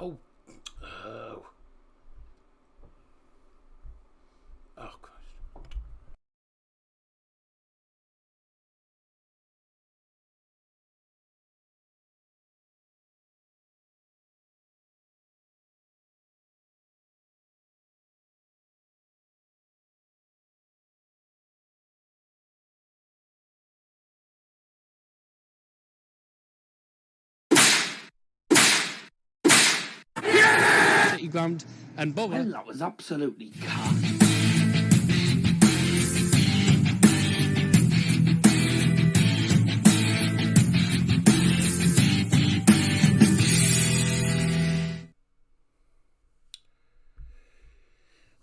Oh. Oh. Oh, Christ. City ground and Bubba. Well, that was absolutely cock.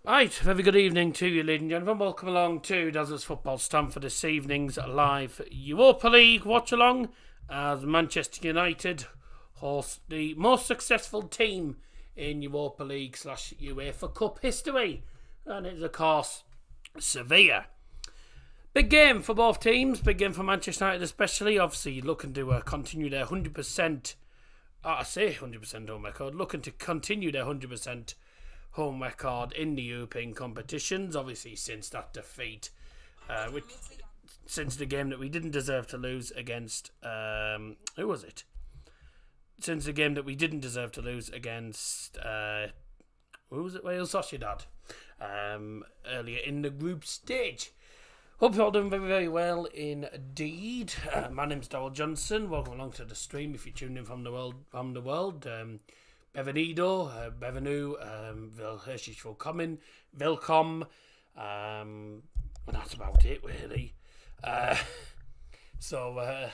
Right, very good evening to you, ladies and gentlemen. Welcome along to Dazzle's Football Stand for this evening's live Europa League Watchalong as Manchester United host the most successful team in Europa League / UEFA Cup history. And it's, of course, Sevilla. Big game for both teams, big game for Manchester United especially. Obviously, looking to continue their 100%, I say 100% home record, looking to continue their 100% home record in the European competitions, obviously since that defeat, since the game that we didn't deserve to lose against, who was it? Since the game that we didn't deserve to lose against, who was it? Wales Sociedad, earlier in the group stage. Hope you're all doing very, very well indeed. My name's Darryl Johnson. Welcome along to the stream if you're tuning in from the world. Bevenido, Bevenu, Vil Hershish Willkommen, Vilcom, and that's about it really. So I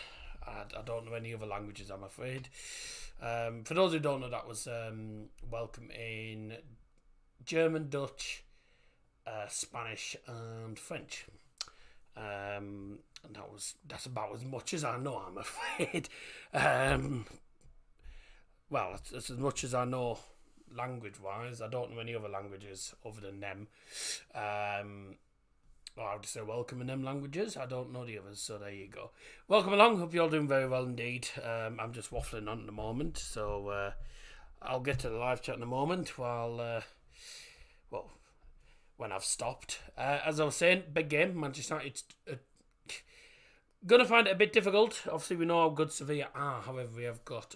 don't know any other languages, I'm afraid. For those who don't know, that was welcome in German, Dutch, Spanish and French. And that's about as much as I know, I'm afraid. Well, that's as much as I know language-wise. I don't know any other languages other than them. Or I would say welcome in them languages. I don't know the others, so there you go. Welcome along. Hope you're all doing very well indeed. I'm just waffling on at the moment, so I'll get to the live chat in a moment while, when I've stopped. As I was saying, big game. Manchester United going to find it a bit difficult. Obviously, we know how good Sevilla are. However, we have got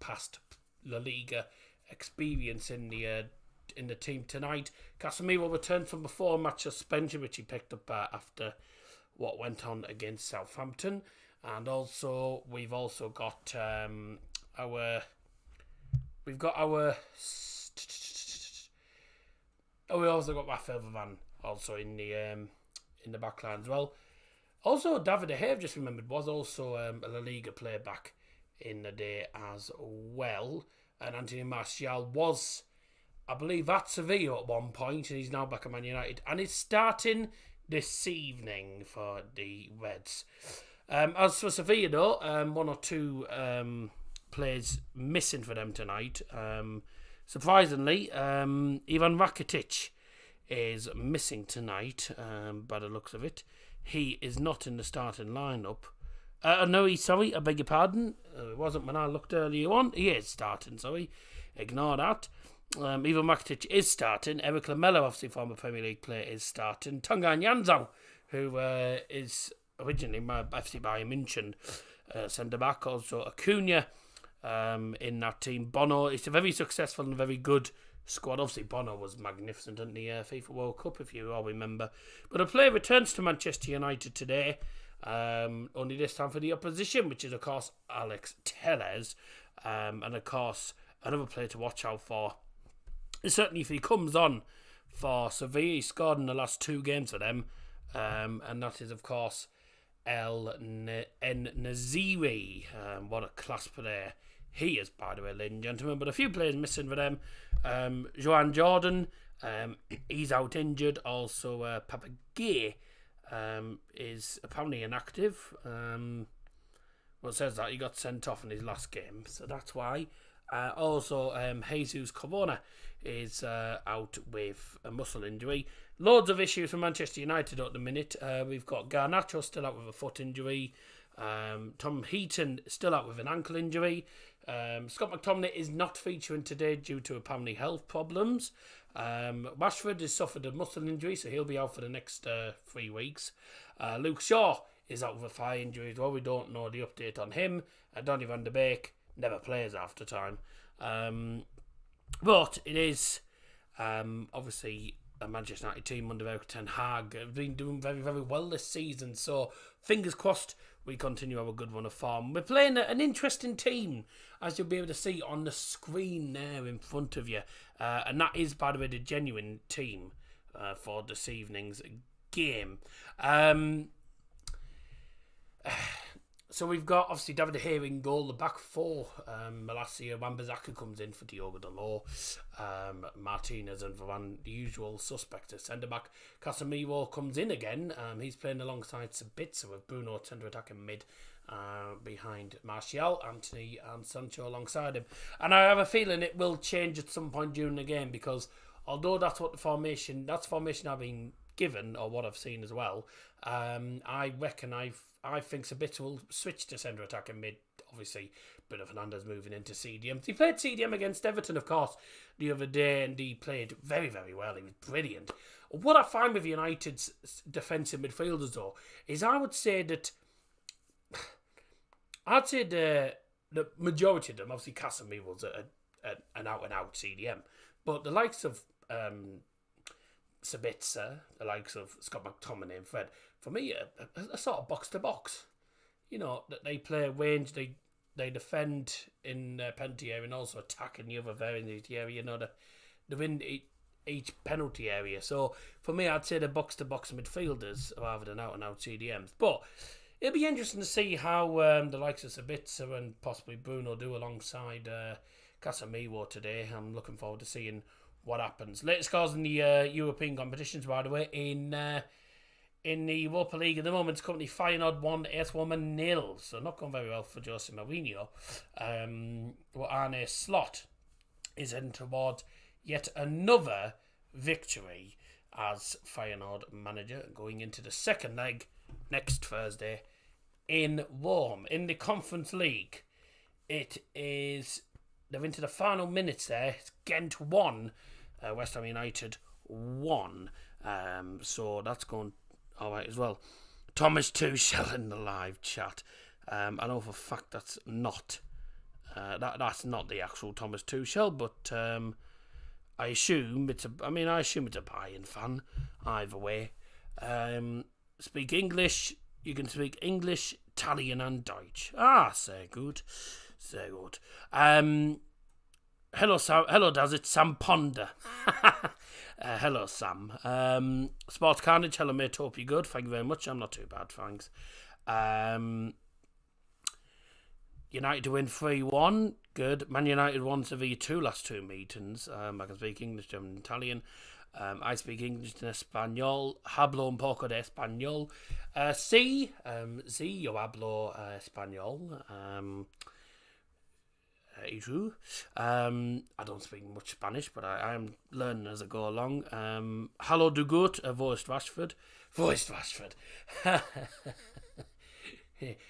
past La Liga experience in the team tonight. Casemiro returned from before match suspension, which he picked up after what went on against Southampton, and also we've got our we also got Rafael Varane also in the back line as well. Also, David De Gea, I've just remembered, was also a La Liga player back in the day as well. And Anthony Martial was, I believe, at Sevilla at one point, and he's now back at Man United. And he's starting this evening for the Reds. As for Sevilla, though, one or two players missing for them tonight. Surprisingly, Ivan Rakitic is missing tonight, by the looks of it. He is not in the starting lineup. No, I beg your pardon. It wasn't when I looked earlier on. He is starting, sorry. Ignore that. Ivan Rakitic is starting. Eric Lamela, obviously former Premier League player, is starting. Tongan Yanzhou, who is originally my FC Bayern München centre-back. Also Acuna in that team. Bono, it's a very successful and very good squad. Obviously, Bono was magnificent in the FIFA World Cup, if you all remember. But a player returns to Manchester United today. Only this time for the opposition, which is of course Alex Telles, and of course another player to watch out for. Certainly, if he comes on for Sevilla, he scored in the last two games for them, and that is of course El Naziri. What a class player he is, by the way, ladies and gentlemen. But a few players missing for them. Joan Jordan, he's out injured. Also, Papa Gay is apparently inactive. Well, it says that he got sent off in his last game, so that's why. Also, Jesus Corona is out with a muscle injury. Loads of issues for Manchester United at the minute. We've got Garnacho still out with a foot injury. Tom Heaton still out with an ankle injury. Scott McTominay is not featuring today due to apparently health problems. Rashford has suffered a muscle injury, so he'll be out for the next 3 weeks. Luke Shaw is out with a thigh injury as well. We don't know the update on him. Donny van de Beek never plays after time. But it is obviously a Manchester United team under Erik ten Hag have been doing very, very well this season. So fingers crossed we continue our good run of form. We're playing an interesting team, as you'll be able to see on the screen there in front of you. And that is, by the way, the genuine team for this evening's game. So we've got, obviously, David De Gea in goal. The back four, Malacia, Wan-Bissaka comes in for Diogo Dalot. Martinez and Varane, the usual suspects at centre-back. Casemiro comes in again. He's playing alongside Sabitzer with Bruno at centre-attack and mid behind Martial, Anthony and Sancho alongside him. And I have a feeling it will change at some point during the game, because although that's the formation I've been given, or what I've seen as well, I reckon I think Sabitzer will switch to centre attack and mid. Obviously, Bruno Fernandes moving into CDM. He played CDM against Everton, of course, the other day, and he played very, very well. He was brilliant. What I find with United's defensive midfielders, though, is I would say the majority of them, obviously Casemiro's an out-and-out CDM, but the likes of Sabitzer, the likes of Scott McTominay and Fred, for me, a sort of box-to-box. You know, that they play range, they defend in the penalty area and also attack in the other variant area. You know, they're in each penalty area. So, for me, I'd say the box-to-box midfielders rather than out-and-out CDMs. But it'll be interesting to see how the likes of Sabitzer and possibly Bruno do alongside Casemiro today. I'm looking forward to seeing what happens. Latest scores in the European competitions, by the way, in the Europa League at the moment, it's currently Feyenoord 1, AS Roma 0. So not going very well for Jose Mourinho. Arne Slot is heading towards yet another victory as Feyenoord manager, going into the second leg next Thursday in Rome. In the Conference League, they're into the final minutes there. It's Ghent 1, West Ham United 1. So that's going all right as well. Thomas Tuchel in the live chat. I know for a fact that's not that's not the actual Thomas Tuchel, but I assume it's a Bayern fan. Either way, speak English. You can speak English, Italian, and Deutsch. Sehr gut. Sehr gut. Hello, Sam. Hello, does it? Sam Ponder. Hello, Sam. Sports Carnage. Hello, mate. Hope you're good. Thank you very much. I'm not too bad, thanks. United to win 3-1. Good. Man United 1 Sevilla 2 last two meetings. I can speak English, German, and Italian. I speak English and Espanol. Hablo un poco de español. Sí, yo hablo español. I don't speak much Spanish, but I am learning as I go along. Hallo du gut, wo ist Rashford? Wo ist Rashford?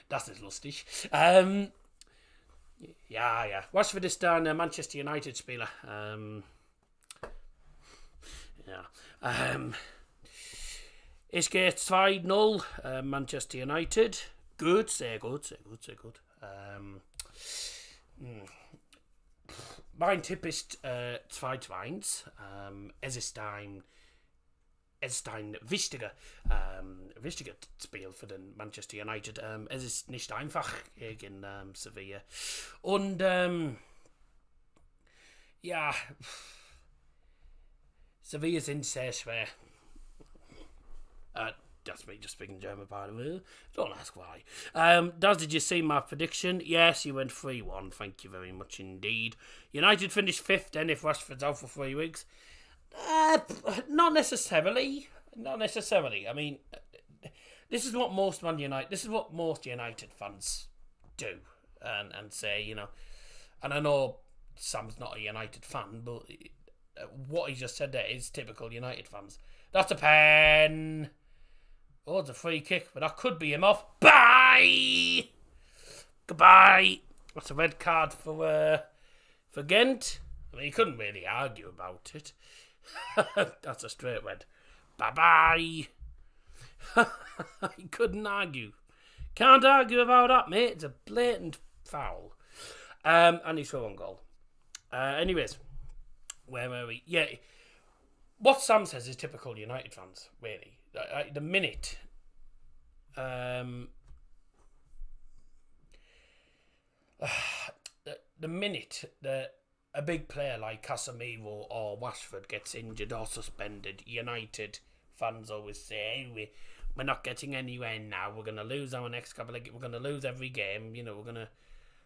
Das ist lustig. Ja. Rashford ist ein Manchester United Spieler. Es geht 2-0 Manchester United. Gut, sehr gut. Mein Tipp ist 2-1. Es ist ein wichtiger Spiel für den Manchester United. Es ist nicht einfach gegen Sevilla. Und Sevilla sind sehr schwer. That's me just speaking German, by the way. Don't ask why. Did you see my prediction? Yes, you went 3-1. Thank you very much indeed. United finished 5th then if Rashford's out for 3 weeks. Not necessarily. I mean, this is what most United fans do and say, you know. And I know Sam's not a United fan, but what he just said there is typical United fans. That's a pen. Oh, it's a free kick, but that could be him off. Bye! Goodbye! That's a red card for Ghent. I mean, you couldn't really argue about it. That's a straight red. Bye-bye. You couldn't argue. Can't argue about that, mate. It's a blatant foul. And he's for one goal. Anyways, where were we? Yeah, what Sam says is typical United fans, really. The minute the minute that a big player like Casemiro or Rashford gets injured or suspended, United fans always say, hey, we're not getting anywhere now. We're going to lose our next couple of... We're going to lose every game. You know, we're going to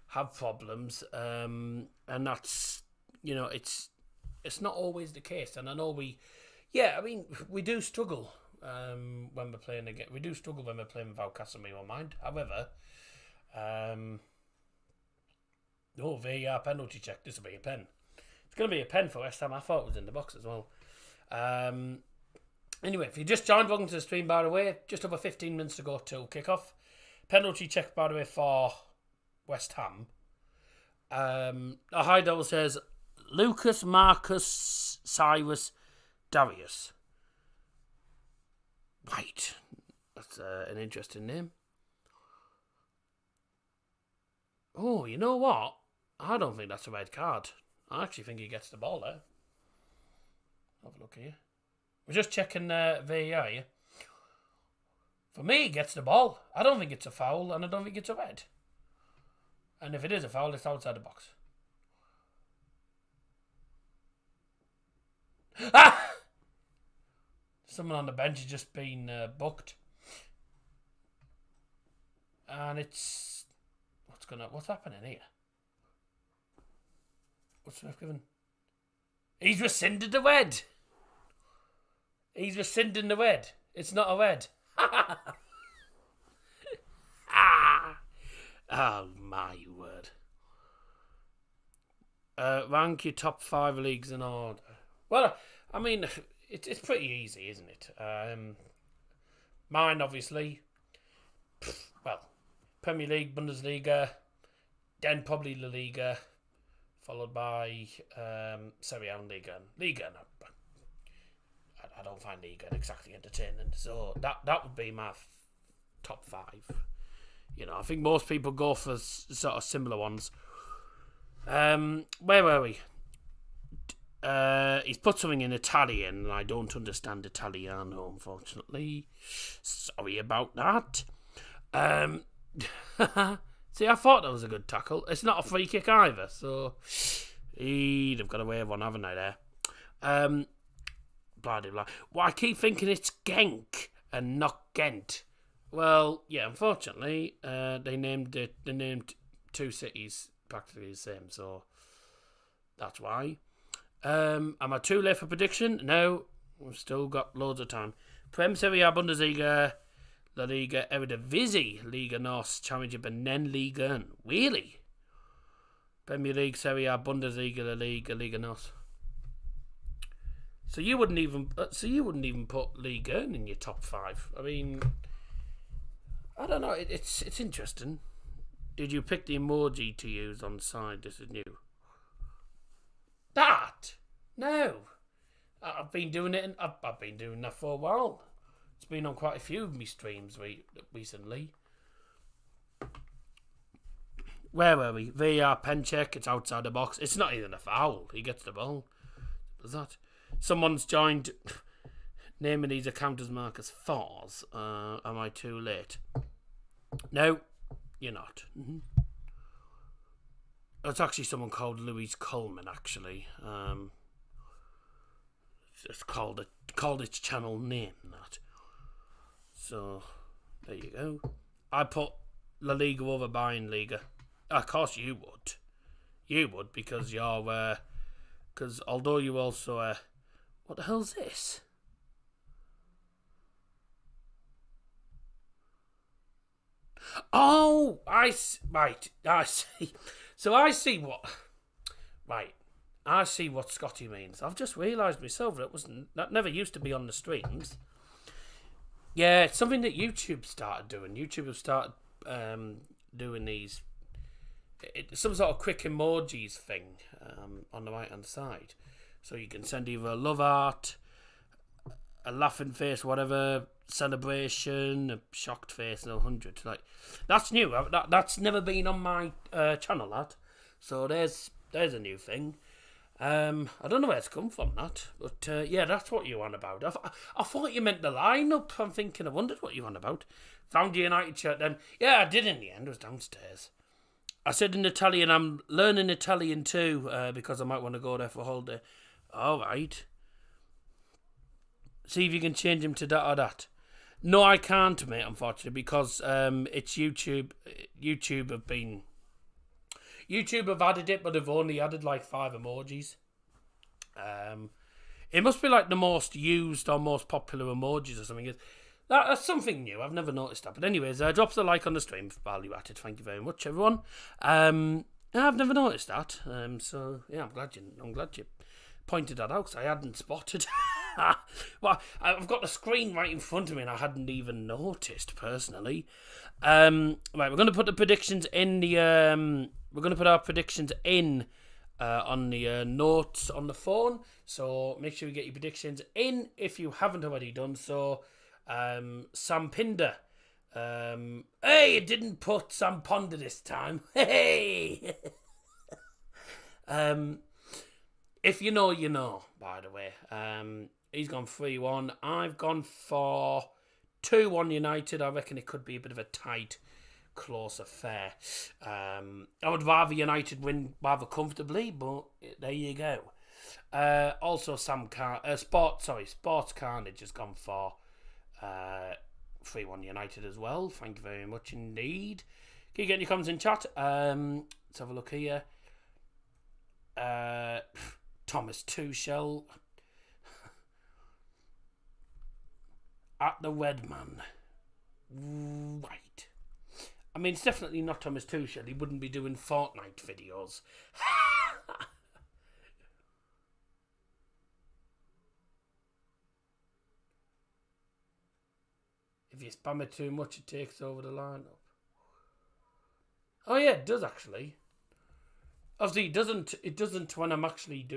have problems. And that's... You know, it's not always the case. And I know we do struggle when we're playing again. We do struggle when we're playing without Casemiro, mind. However, VAR penalty check. This will be a pen. It's going to be a pen for West Ham. I thought it was in the box as well. Anyway, if you just joined, welcome to the stream, by the way. Just over 15 minutes to go till kick-off. Penalty check, by the way, for West Ham. High Devil says, Lucas, Marcus, Cyrus, Darius. Right. That's an interesting name. Oh, you know what? I don't think that's a red card. I actually think he gets the ball there. Have a look here. We're just checking VAR, yeah? For me, he gets the ball. I don't think it's a foul, and I don't think it's a red. And if it is a foul, it's outside the box. Ah! Someone on the bench has just been booked. And it's... What's happening here? What's the ref given? He's rescinded the red. He's rescinding the red. It's not a red. Oh my word. Rank your top 5 leagues in order. Well, I mean, it's pretty easy, isn't it? Mine, obviously. Well, Premier League, Bundesliga, then probably La Liga, followed by Serie A and Liga. I don't find Liga exactly entertaining, so that would be my top 5. You know, I think most people go for sort of similar ones. Where were we? He's put something in Italian, and I don't understand Italiano, unfortunately. Sorry about that. See, I thought that was a good tackle. It's not a free kick either, so they've got away with one, haven't they, there? Blah, blah, blah. Well, I keep thinking it's Genk and not Ghent. Well, yeah, unfortunately, they named 2 cities practically the same, so that's why. Am I too late for prediction? No, we've still got loads of time. Prem, Serie A, Bundesliga, La Liga, Eredivisie, Liga North, Championship, and then Liga 1. Really? Premier League, Serie A, Bundesliga, La Liga, Liga North. So you wouldn't even put Liga 1 in your top 5. I mean, I don't know. It's interesting. Did you pick the emoji to use on the side? This is new. That? No. I've been doing it. I've been doing that for a while. It's been on quite a few of my streams recently. Where were we? VAR pen check. It's outside the box. It's not even a foul. He gets the ball. What's that? Someone's joined naming these account as Marcus Fars. Am I too late? No, you're not. Mm-hmm. It's actually someone called Louise Coleman, actually. It's called its channel name, that. So, there you go. I put La Liga over Bayern Liga. Of course you would. You would, because you're... Because although you also... what the hell's this? Oh, right, I see. So I see what... Right, I see what Scotty means. I've just realised myself that never used to be on the streams. Yeah, it's something that YouTube started doing. YouTube have started doing these some sort of quick emojis thing on the right hand side. So you can send either a love heart, a laughing face, whatever, celebration, a shocked face, and 100. Like, that's new. That's never been on my channel, that. So there's a new thing. I don't know where it's come from, that. But yeah, that's what you're on about. I thought you meant the lineup. I'm thinking, I wondered what you're on about. Found the United shirt then. Yeah, I did in the end. It was downstairs. I said in Italian, I'm learning Italian too, because I might want to go there for a holiday. All right. See if you can change him to that or that. No, I can't, mate, unfortunately, because it's YouTube. YouTube have added it, but they've only added like 5 emojis. It must be like the most used or most popular emojis or something. That's something new. I've never noticed that. But anyways, drop the like on the stream while you're at it. Thank you very much, everyone. I've never noticed that. So yeah, I'm glad you pointed that out, because I hadn't spotted. Well, I've got the screen right in front of me and I hadn't even noticed personally. Right, we're going to put the predictions in the we're going to put our predictions in on the notes on the phone, so make sure you get your predictions in if you haven't already done so. Sam Pinder, hey, it didn't put Sam Ponder this time. Hey. If you know, you know, by the way. He's gone 3-1. I've gone for 2-1 United. I reckon it could be a bit of a tight, close affair. I would rather United win rather comfortably, but there you go. Also, Sports Carnage has gone for 3-1 United as well. Thank you very much indeed. Can you get your comments in chat? Let's have a look here. Thomas Tuchel at the Red Man. Right. I mean, it's definitely not Thomas Tuchel. He wouldn't be doing Fortnite videos. If you spam it too much, it takes over the lineup. Oh yeah, it does actually. Obviously, it doesn't when I'm actually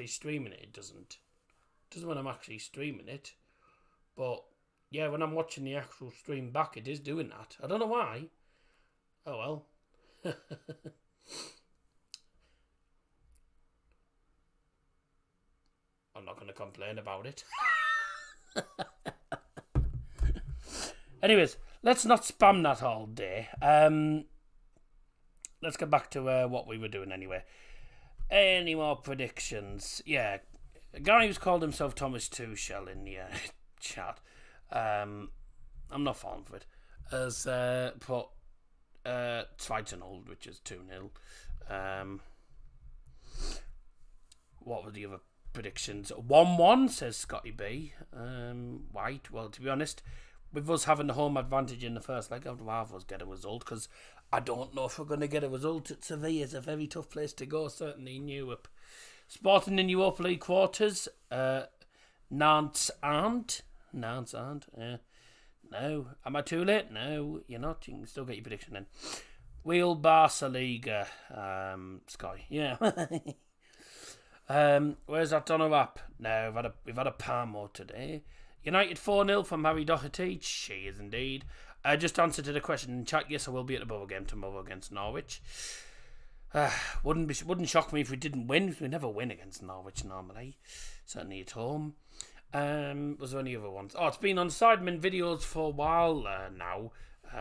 streaming it. It doesn't when I'm actually streaming it. But yeah, when I'm watching the actual stream back, it is doing that. I don't know why. Oh well. I'm not going to complain about it. Anyways, let's not spam that all day. Let's get back to what we were doing anyway. Any more predictions? Yeah, a guy who's called himself Thomas Tuchel in the chat. I'm not falling for it. As put 2-0, which is 2-0. What were the other predictions? 1-1 says Scotty B. White. Well, to be honest, with us having the home advantage in the first leg, I'd rather us get a result, because I don't know if we're going to get a result at Sevilla. It's a very tough place to go, certainly in Europe. Sporting in Europa League quarters. Nantes aren't. No. Am I too late? No, you're not. You can still get your prediction in. Wheel Barca Liga. Sky. Yeah. Where's that Donner app? No, we've had a Parmo today. United 4-0 from Harry Doherty. She is indeed. Just answer to the question in chat. Yes, I will be at the Borough game tomorrow against Norwich. Wouldn't shock me if we didn't win. We never win against Norwich normally. Certainly at home. Was there any other ones? Oh, it's been on Sidemen videos for a while now.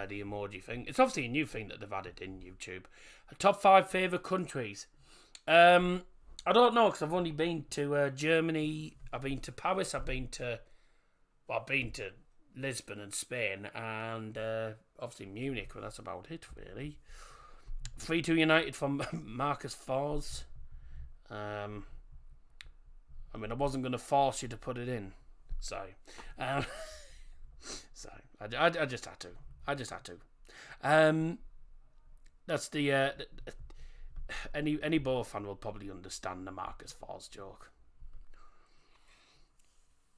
The emoji thing. It's obviously a new thing that they've added in YouTube. Top 5 favourite countries. I don't know, because I've only been to Germany. I've been to Paris. I've been to Lisbon and Spain, and obviously Munich, but that's about it, really. 3-2 United from Marcus Fors. I mean, I wasn't going to force you to put it in, so I just had to. That's the any Borough fan will probably understand the Marcus Fors joke.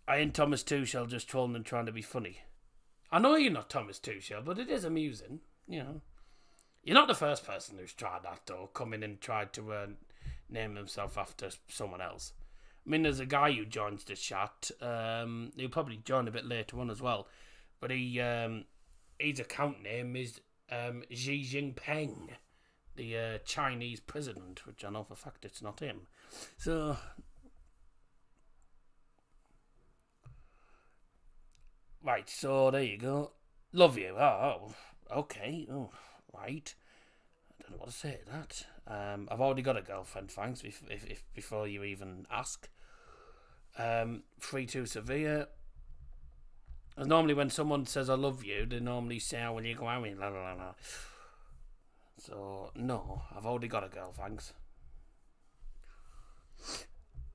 I ain't Thomas Tuchel just trolling and trying to be funny. I know you're not Thomas Tuchel, but it is amusing, you know. You're not the first person who's tried that, though, come in and tried to name himself after someone else. I mean, there's a guy who joins the chat. He'll probably join a bit later on as well. But his account name is Xi Jinping, the Chinese president, which I know for a fact it's not him. So, right, so there you go. Love you. Oh, okay. Oh, right. I don't know what to say to that. I've already got a girlfriend, thanks, if before you even ask. 3-2 Sevilla. And normally when someone says I love you, they normally say, how will you go out? La, la, la, la. So, no, I've already got a girl, thanks.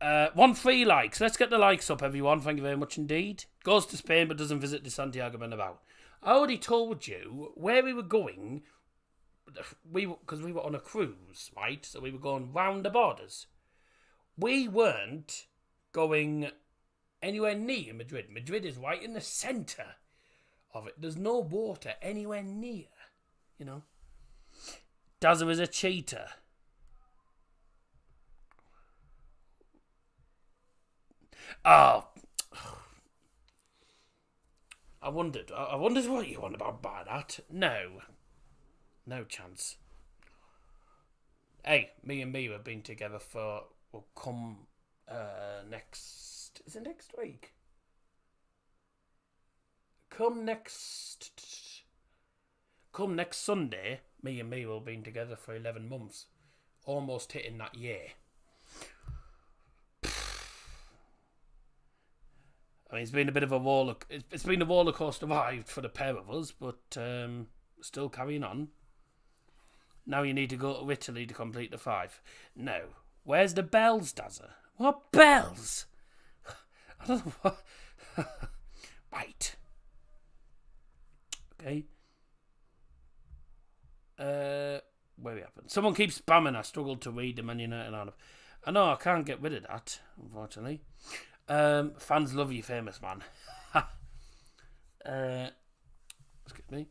1-3 likes. Let's get the likes up, everyone. Thank you very much indeed. Goes to Spain but doesn't visit the Santiago Bernabeu. I already told you where we were going. Because we were on a cruise, right? So we were going round the borders. We weren't going anywhere near Madrid. Madrid is right in the centre of it. There's no water anywhere near, you know. Dazza is a cheater. Oh, I wondered what you want about by that. No chance. Hey, me and have been together for, we'll come next, is it next week? Come next Sunday, me and will have been together for 11 months. Almost hitting that year. I mean, it's been a bit of a it's been a roller coaster ride for the pair of us, but still carrying on. Now you need to go to Italy to complete the 5. No. Where's the bells, Dazza? What bells? I don't know what. Right. Okay. Where we happen? Someone keeps spamming. I struggle to read the Man United on. I know I can't get rid of that, unfortunately. Fans love you, famous man. Excuse me.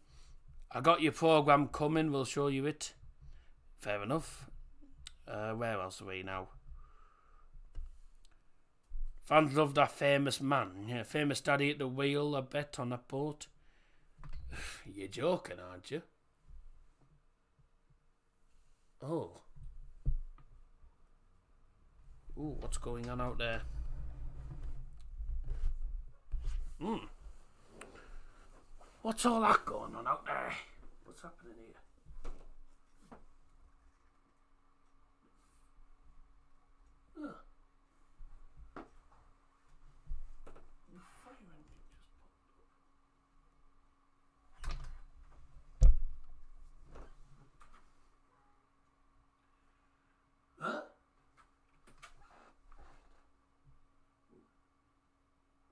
I got your programme coming. We'll show you it. Fair enough. Where else are we now? Fans love that famous man. Yeah, famous daddy at the wheel, I bet, on that boat. You're joking, aren't you? Oh. Ooh, what's going on out there? What's all that going on out there? What's happening here? The fire engine just popped up. Huh?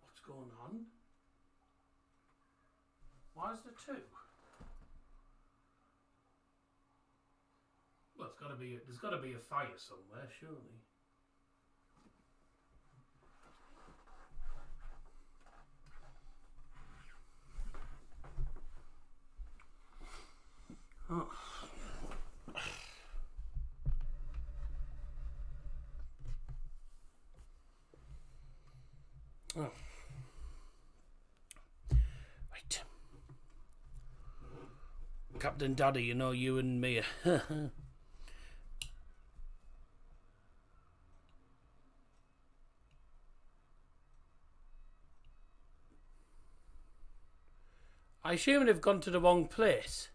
What's going on? Why is there 2? Well, there's got to be a fire somewhere, surely. Oh. Oh. Right. Captain Daddy, you know you and me. I assume they've gone to the wrong place.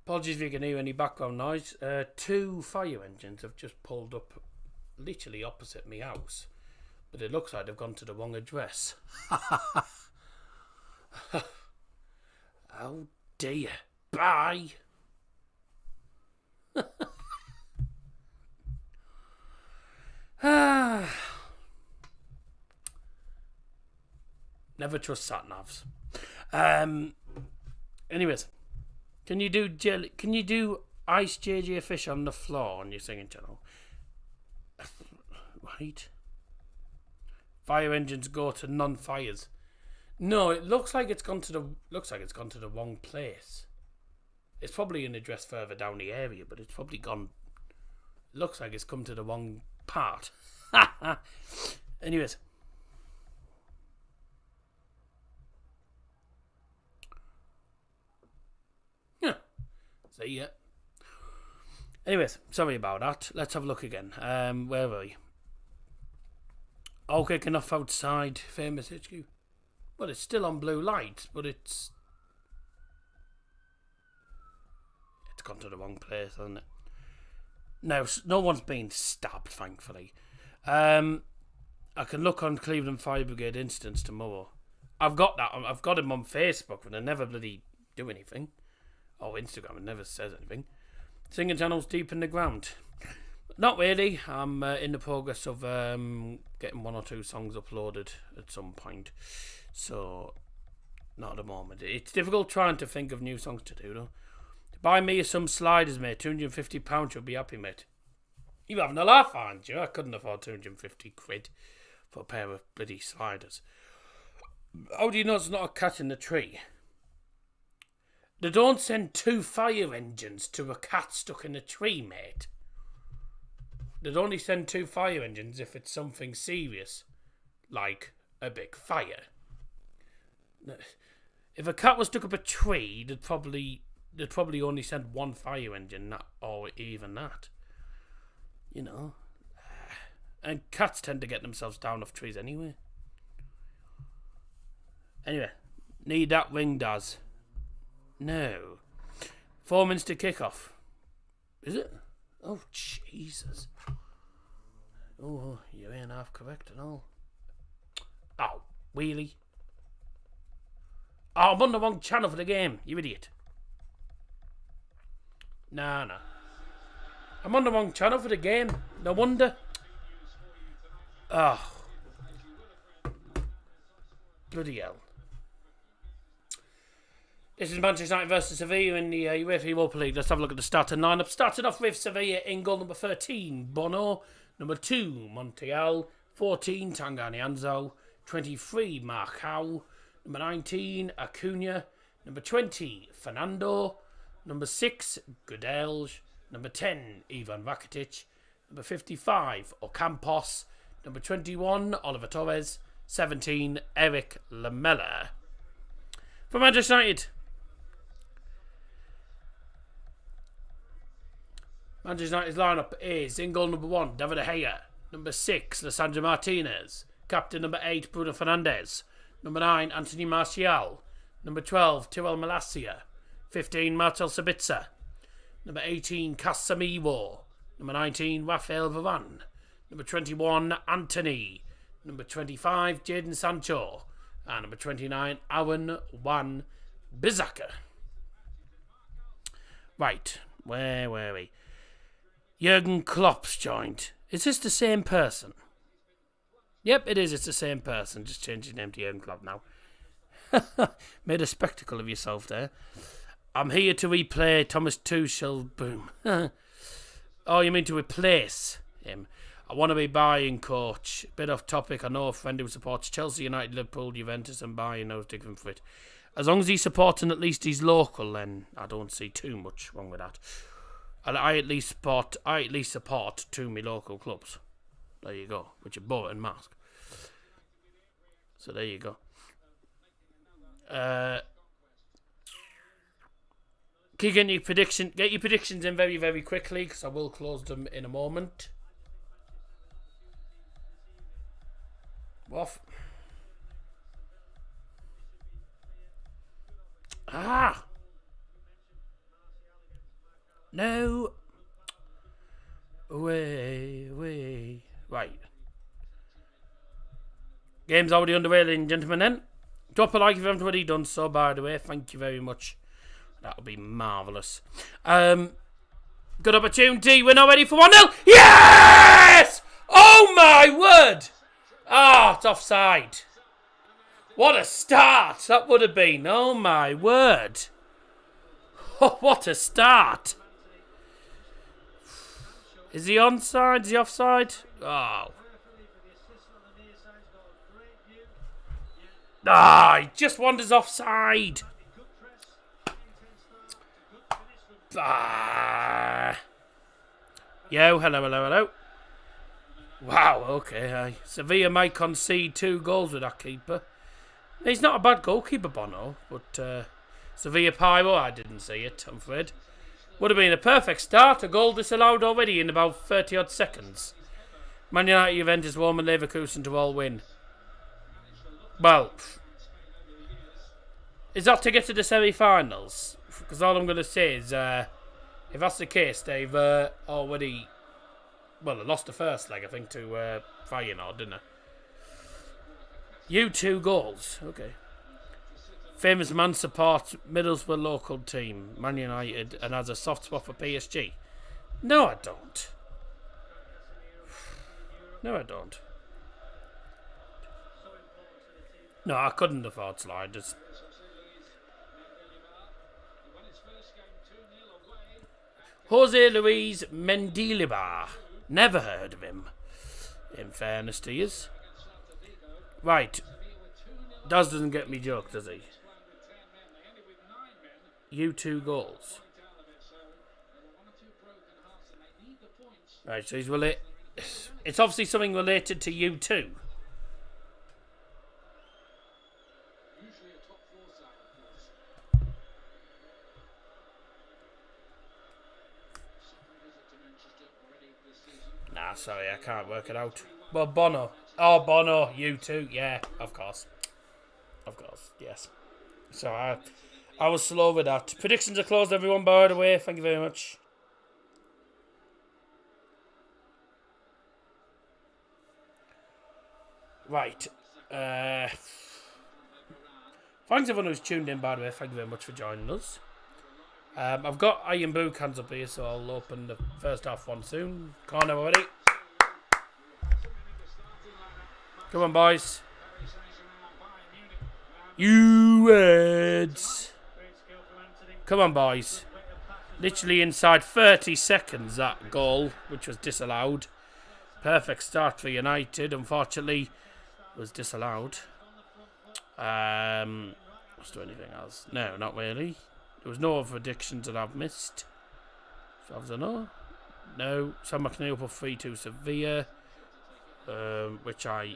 Apologies if you can hear any background noise. 2 fire engines have just pulled up literally opposite me house. But it looks like they've gone to the wrong address. Oh dear. Bye. Never trust sat navs. Anyways, can you do Ice JJ Fish on the floor on your singing channel? Right. Fire engines go to non-fires. No, it looks like it's gone to the wrong place. It's probably an address further down the area, but it's probably gone. Looks like it's come to the wrong part. Anyways. Yeah. See ya. Anyways, sorry about that. Let's have a look again. Where were we? All kicking off outside Famous HQ. Well, it's still on blue light, but it's gone to the wrong place, hasn't it? No one's been stabbed, thankfully. I can look on Cleveland Fire Brigade instance tomorrow. I've got that. I've got him on Facebook, but I never bloody do anything. Or Instagram, it never says anything. Singing channels deep in the ground. Not really. I'm in the progress of getting 1 or 2 songs uploaded at some point. So, not at the moment. It's difficult trying to think of new songs to do, though. Buy me some sliders, mate. £250, you'll be happy, mate. You're having a laugh, aren't you? I couldn't afford 250 quid for a pair of bloody sliders. How do you know it's not a cat in the tree? They don't send 2 fire engines to a cat stuck in a tree, mate. They'd only send 2 fire engines if it's something serious, like a big fire. If a cat was stuck up a tree, they'd probably only send 1 fire engine, or even that. You know. And cats tend to get themselves down off trees anyway. Anyway, need that ring, Daz. No. 4 minutes to kick off. Is it? Oh, Jesus. Oh, you ain't half correct at all. Oh, wheelie. Oh, I'm on the wrong channel for the game, you idiot. Nah. I'm on the wrong channel for the game. No wonder. Oh. Bloody hell. This is Manchester United versus Sevilla in the UEFA Europa League. Let's have a look at the starting lineup. Starting off with Sevilla in goal number 13, Bono. Number 2, Montiel. 14, Tangani Anzo. 23, Marcao. Number 19, Acuna. Number 20, Fernando. Number 6, Gudelj. Number 10, Ivan Rakitic. Number 55, Ocampos. Number 21, Oliver Torres. 17, Eric Lamela. For Manchester United. Manchester United's lineup is in goal number 1, David De Gea. Number 6, Lisandro Martinez. Captain number 8, Bruno Fernandes. Number 9, Anthony Martial. Number 12, Tyrell Malacia. 15, Marcel Sabitzer. Number 18, Casemiro. Number 19, Rafael Varane. Number 21, Anthony. Number 25, Jadon Sancho. And number 29, Aaron Wan-Bissaka. Right, where were we? Jurgen Klopp's joined. Is this the same person? Yep, it is. It's the same person. Just changed his name to Jurgen Klopp now. Made a spectacle of yourself there. I'm here to replay Thomas Tuchel. Boom. Oh, you mean to replace him? I want to be Bayern coach. Bit off topic. I know a friend who supports Chelsea, United, Liverpool, Juventus and Bayern. I was digging for it. As long as he's supporting at least he's local, then I don't see too much wrong with that. I at least support 2 of my local clubs. There you go. Which are Borough and Mask. So there you go. Can you get your predictions in very, very quickly, because I will close them in a moment. What? No. Way. Right. Game's already underway, ladies and gentlemen, then. Drop a like if you haven't already done so, by the way. Thank you very much. That would be marvellous. Good opportunity. We're not ready for 1-0. Yes! Oh, my word. It's offside. What a start that would have been. Oh, my word. Oh, what a start. Is he onside? Is he offside? Oh. Ah, he just wanders offside. Ah. Yo, hello. Wow, okay. Sevilla might concede 2 goals with that keeper. He's not a bad goalkeeper, Bono, but Sevilla Pyro, I didn't see it, I'm afraid. Would have been a perfect start. A goal disallowed already in about 30 odd seconds. Man United, Juventus, Roma, Leverkusen to all win. Well, is that to get to the semi-finals? Because all I'm going to say is, if that's the case, they've already, they lost the first leg, I think, to Feyenoord, didn't they? You 2 goals, okay. Famous man supports Middlesbrough local team, Man United, and has a soft spot for PSG. No, I don't. No, I couldn't afford sliders. Jose Luis Mendilibar. Never heard of him, in fairness to you. Right. Daz doesn't get me joke, does he? You 2 goals. Right, so he's related. It's obviously something related to you 2. Nah, sorry, I can't work it out. Well, Bono. Oh, Bono, you 2. Yeah, of course, yes. So I was slow with that. Predictions are closed, everyone, by the way. Thank you very much. Right. Thanks everyone who's tuned in, by the way. Thank you very much for joining us. I've got Iron Boo cans up here, so I'll open the first half one soon. Come on, everybody. Come on, boys. You words. Come on, boys. Literally inside 30 seconds, that goal, which was disallowed. Perfect start for United. Unfortunately, was disallowed. Was there anything else? No, not really. There was no other predictions that I've missed. So I know. No. San McNeil for 3-2 Sevilla, which I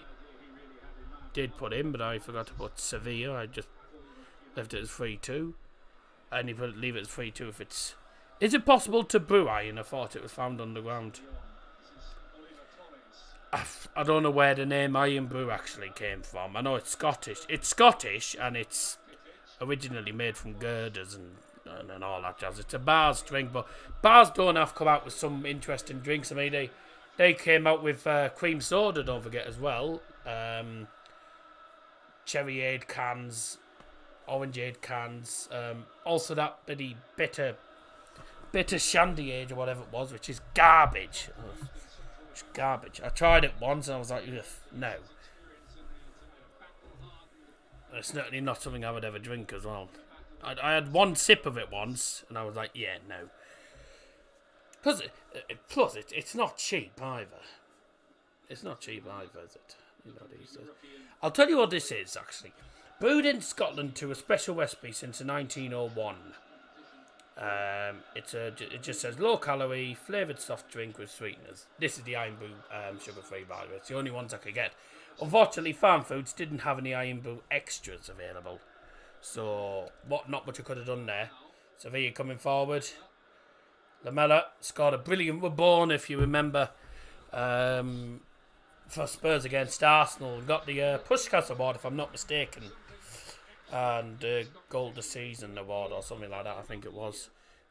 did put in, but I forgot to put Sevilla. I just left it as 3-2. I need to leave it as 3-2 if it's... Is it possible to brew iron? I thought it was found underground. I don't know where the name Iron Brew actually came from. I know it's Scottish. It's Scottish, and it's originally made from girders and all that jazz. It's a bars drink, but bars don't have to come out with some interesting drinks. I mean, they came out with cream soda, don't forget, as well. Cherryade cans, orangeade cans. Also that bitty bitter shandyade or whatever it was, which is garbage. It's garbage. I tried it once and I was like, ugh, no. It's certainly not something I would ever drink as well. I had one sip of it once and I was like, yeah, no. Plus, it's not cheap either. It's not cheap either, is it? You know, these days. I'll tell you what this is, actually. Brewed in Scotland to a special recipe since 1901. It just says low calorie, flavoured soft drink with sweeteners. This is the Iron Brew sugar free, by the way. It's the only ones I could get. Unfortunately, Farm Foods didn't have any Iron Brew extras available. So, not much I could have done there. Sevilla coming forward. Lamela scored a brilliant reborn, if you remember, for Spurs against Arsenal. Got the Pushkas Award, if I'm not mistaken. And Goal of the Season Award or something like that, I think it was.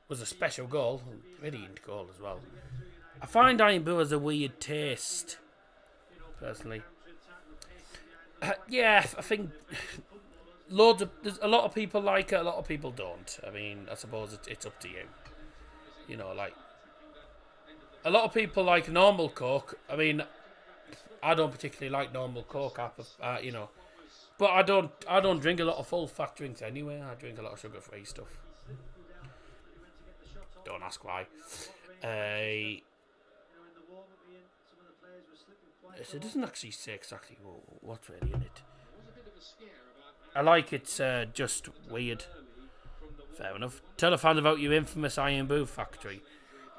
Was a special goal. Brilliant goal as well. I find Iron Brew has a weird taste, personally. Yeah, I think there's a lot of people like it, a lot of people don't. I mean, I suppose it's up to you. You know, like, a lot of people like normal Coke. I mean, I don't particularly like normal Coke, you know. But I don't drink a lot of full fat drinks anyway. I drink a lot of sugar free stuff. Don't ask why. So it doesn't actually say exactly what's really in it. I like it's just weird. Fair enough. Tell the fans about your infamous Iron Brew factory.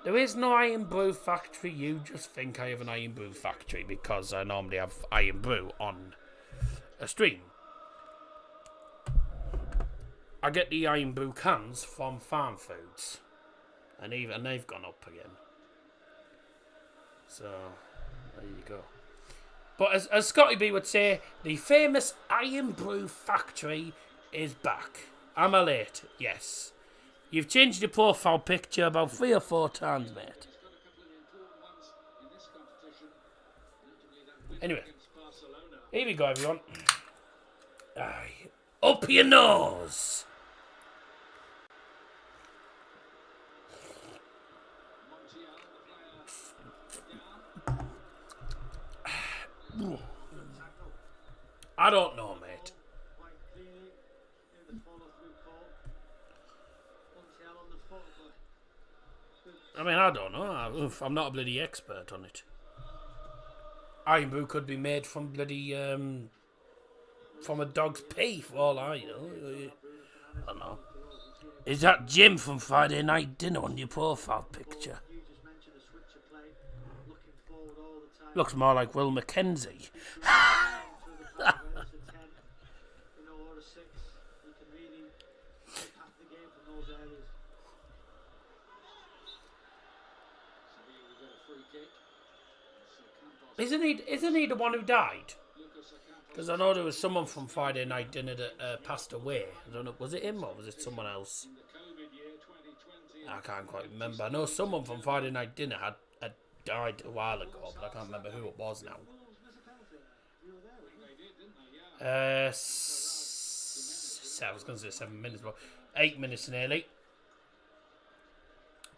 There is no Iron Brew factory. You just think I have an Iron Brew factory because I normally have Iron Brew on a stream. I get the Iron Brew cans from Farm Foods, and they've gone up again. So there you go. But as Scotty B would say, the famous Iron Brew factory is back. Am I late? Yes. You've changed your profile picture about 3 or 4 times, mate. Anyway, here we go, everyone. Aye. Up your nose. I don't know, mate. I mean, I don't know. I'm not a bloody expert on it. Iron Brew could be made from bloody from a dog's pee, for all I know. I don't know. Is that Jim from Friday Night Dinner on your profile picture? Looks more like Will Mackenzie. Isn't he the one who died? Because I know there was someone from Friday Night Dinner that passed away. I don't know, was it him or was it someone else? I can't quite remember. I know someone from Friday Night Dinner had died a while ago, but I can't remember who it was now. I was going to say 7 minutes, but 8 minutes nearly.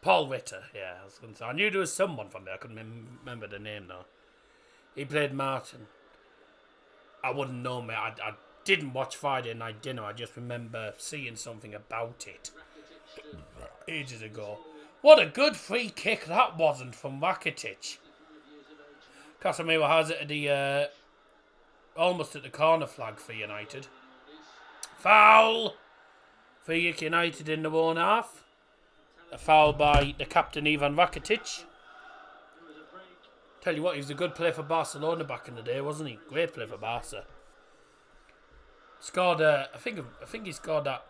Paul Ritter, yeah. I knew there was someone from there. I couldn't remember the name though. He played Martin. I wouldn't know, mate. I didn't watch Friday Night Dinner. I just remember seeing something about it ages ago. What a good free kick that wasn't from Rakitic. Casemiro has it at the almost at the corner flag for United. Foul! Free kick United in the own half. A foul by the captain Ivan Rakitic. Tell you what, he was a good player for Barcelona back in the day, wasn't he? Great player for Barca. Scored, I think he scored that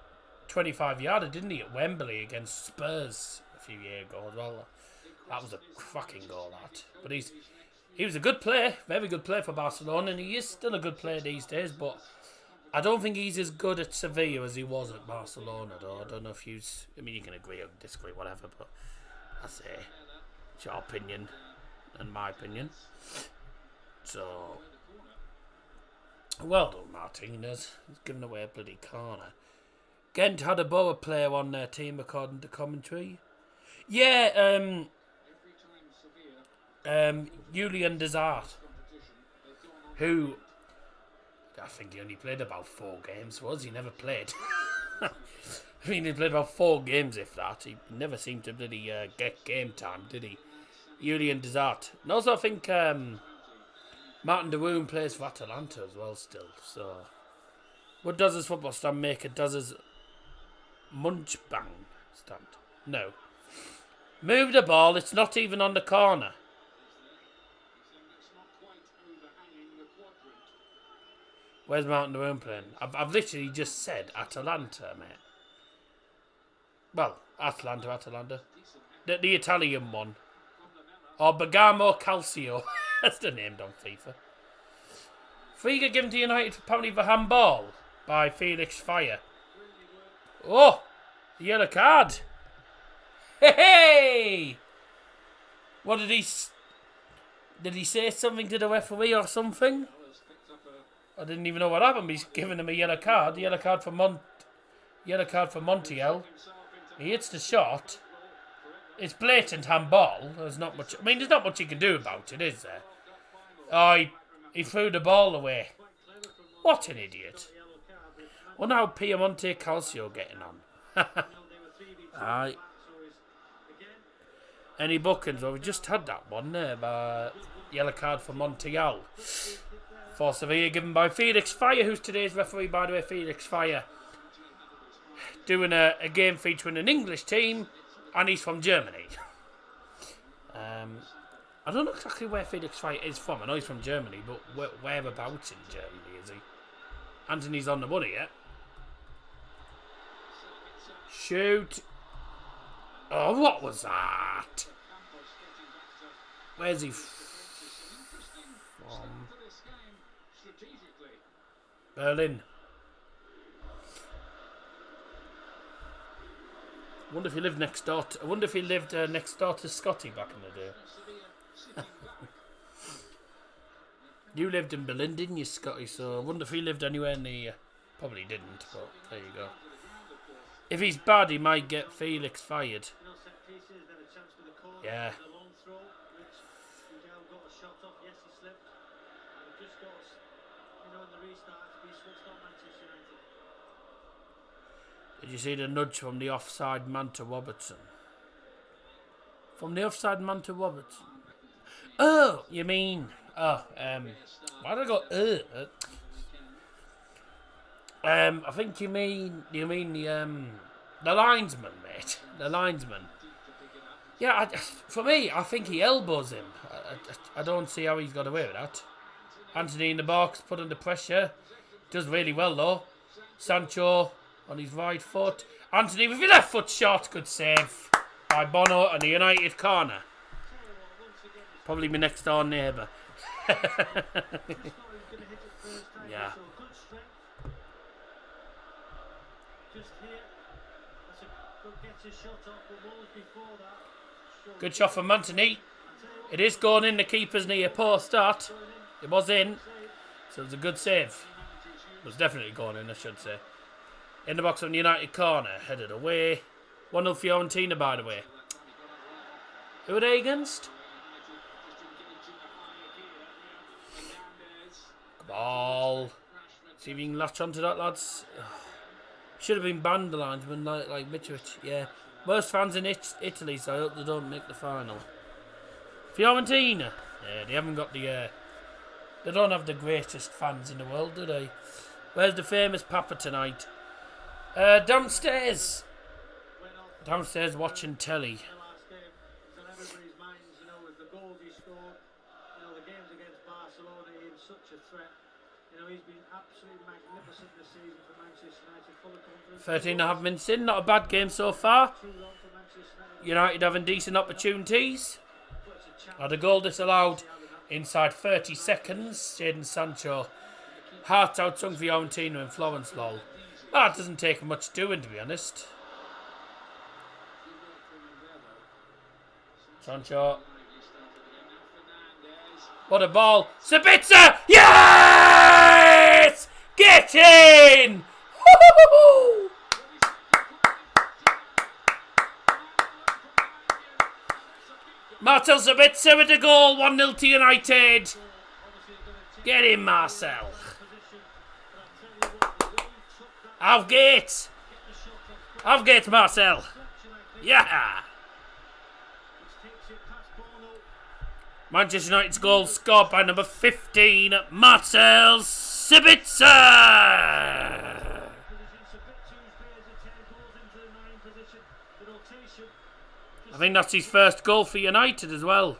25-yarder, didn't he, at Wembley against Spurs a few years ago as well. That was a fucking goal, that. But he was a good player, very good player for Barcelona, and he is still a good player these days. But I don't think he's as good at Sevilla as he was at Barcelona, though. I don't know if you can agree or disagree, whatever. But I say, it's your opinion. In my opinion. So, well done, Martinez. He's given away a bloody corner. Ghent had a Borough player on their team, according to commentary. Yeah, Julian Desart, who I think he only played about 4 games. He never played. I mean, he played about 4 games, if that. He never seemed to bloody get game time, did he? Julian Desart. And also I think Martin de Roon plays for Atalanta as well still. So what does his football stand make? It does his Munchbang stand. No. Move the ball, it's not even on the corner. Where's Martin de Roon playing? I've literally just said Atalanta, mate. Well, Atalanta. The Italian one. Or Bergamo Calcio. That's the name on FIFA. Free kick given to United apparently for handball by Felix Fire. Oh! The yellow card. Hey! What did he... Did he say something to the referee or something? I didn't even know what happened. He's giving him a yellow card. Yellow card for Montiel. He hits the shot. It's blatant handball. There's not much. I mean, there's not much you can do about it, is there? Oh, he threw the ball away. What an idiot! Wonder how Piemonte Calcio getting on. Aye. Any bookings? Well, we just had that one there. Yellow card for Montiel. for Sevilla, given by Felix Fire, who's today's referee, by the way. Felix Fire doing a game featuring an English team, and he's from Germany. I don't know exactly where Felix Fire is from. I know he's from Germany, but whereabouts in Germany is he? Anthony's on the money, yeah? Shoot. Oh, what was that? Where's he from? Berlin. I wonder if he lived next door to Scotty back in the day. You lived in Berlin, didn't you, Scotty? So I wonder if he lived anywhere near. Probably didn't, but there you go. If he's bad, he might get Felix fired. Yeah. Did you see the nudge from the offside man to Robertson? From the offside man to Robertson? Oh, you mean... Oh, why did I go... I think you mean the linesman, mate. The linesman. Yeah, for me, I think he elbows him. I don't see how he's got away with that. Anthony in the box, put under pressure. Does really well, though. Sancho on his right foot. Anthony with his left foot shot. Good save by Bono on the United corner. Probably my next door neighbour. Yeah. Good shot from Anthony. It is going in the keeper's near post that. It was in. So it was a good save. It was definitely going in, I should say. In the box on the United corner. Headed away. 1-0 Fiorentina, by the way. Who are they against? Ball. See if you can latch onto that, lads. Should have been banned, the linesman, like Mitrovic. Yeah. Worst fans in Italy, so I hope they don't make the final. Fiorentina. Yeah, they haven't got the... they don't have the greatest fans in the world, do they? Where's the famous Papa tonight? Downstairs. Downstairs watching telly. He's been absolutely magnificent this season for Manchester United. Full of confidence. 13.5 minutes in, not a bad game so far. United having decent opportunities. Had a goal disallowed inside 30 seconds. Jadon Sancho. Hearts outsung Fiorentina and Florence lol. That doesn't take much doing, to be honest. Sancho. What a ball. Sabitzer! Yes! Get in! Woo-hoo-hoo! Marcel Sabitzer with the goal. 1-0 to United. Get in, Marcel. Outgate. Outgate, Marcel. Yeah! Manchester United's goal scored by number 15, Marcel Sabitzer. I think that's his first goal for United as well.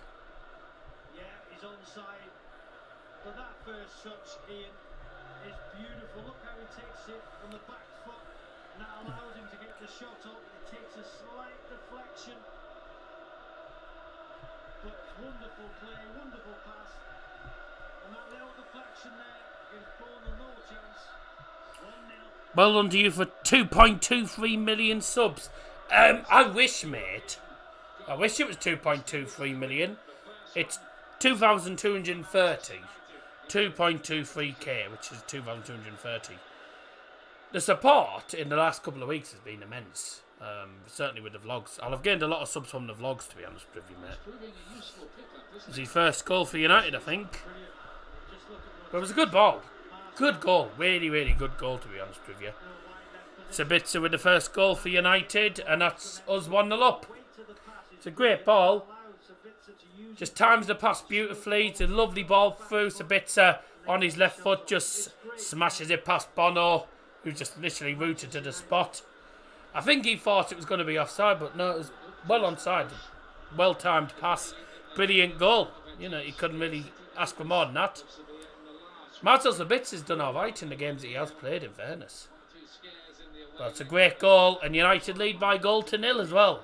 Yeah, he's onside. But that first touch, Ian, is beautiful. Look how he takes it on the back foot. And that allows him to get the shot up. It takes a slight deflection. But wonderful play, wonderful pass. And that little deflection there gives Bono no chance. 1-0. Well done to you for 2.23 million subs. I wish, mate. I wish it was 2.23 million. It's 2,230. 2.23k, which is 2,230. The support in the last couple of weeks has been immense. Certainly with the vlogs. I'll have gained a lot of subs from the vlogs, to be honest with you, mate. It was his first goal for United, I think. But it was a good ball. Good goal. Really, really good goal, to be honest with you. Sabitzer with the first goal for United, and that's us 1-0 up. It's a great ball. Just times the pass beautifully. It's a lovely ball through. Sabitzer on his left foot, just smashes it past Bono, who just literally rooted to the spot. I think he thought it was going to be offside, but no, it was well onside. Well-timed pass. Brilliant goal. You know, he couldn't really ask for more than that. Marcel Sabitzer has done alright in the games that he has played, in fairness. But it's a great goal, and United lead by 0-0 as well.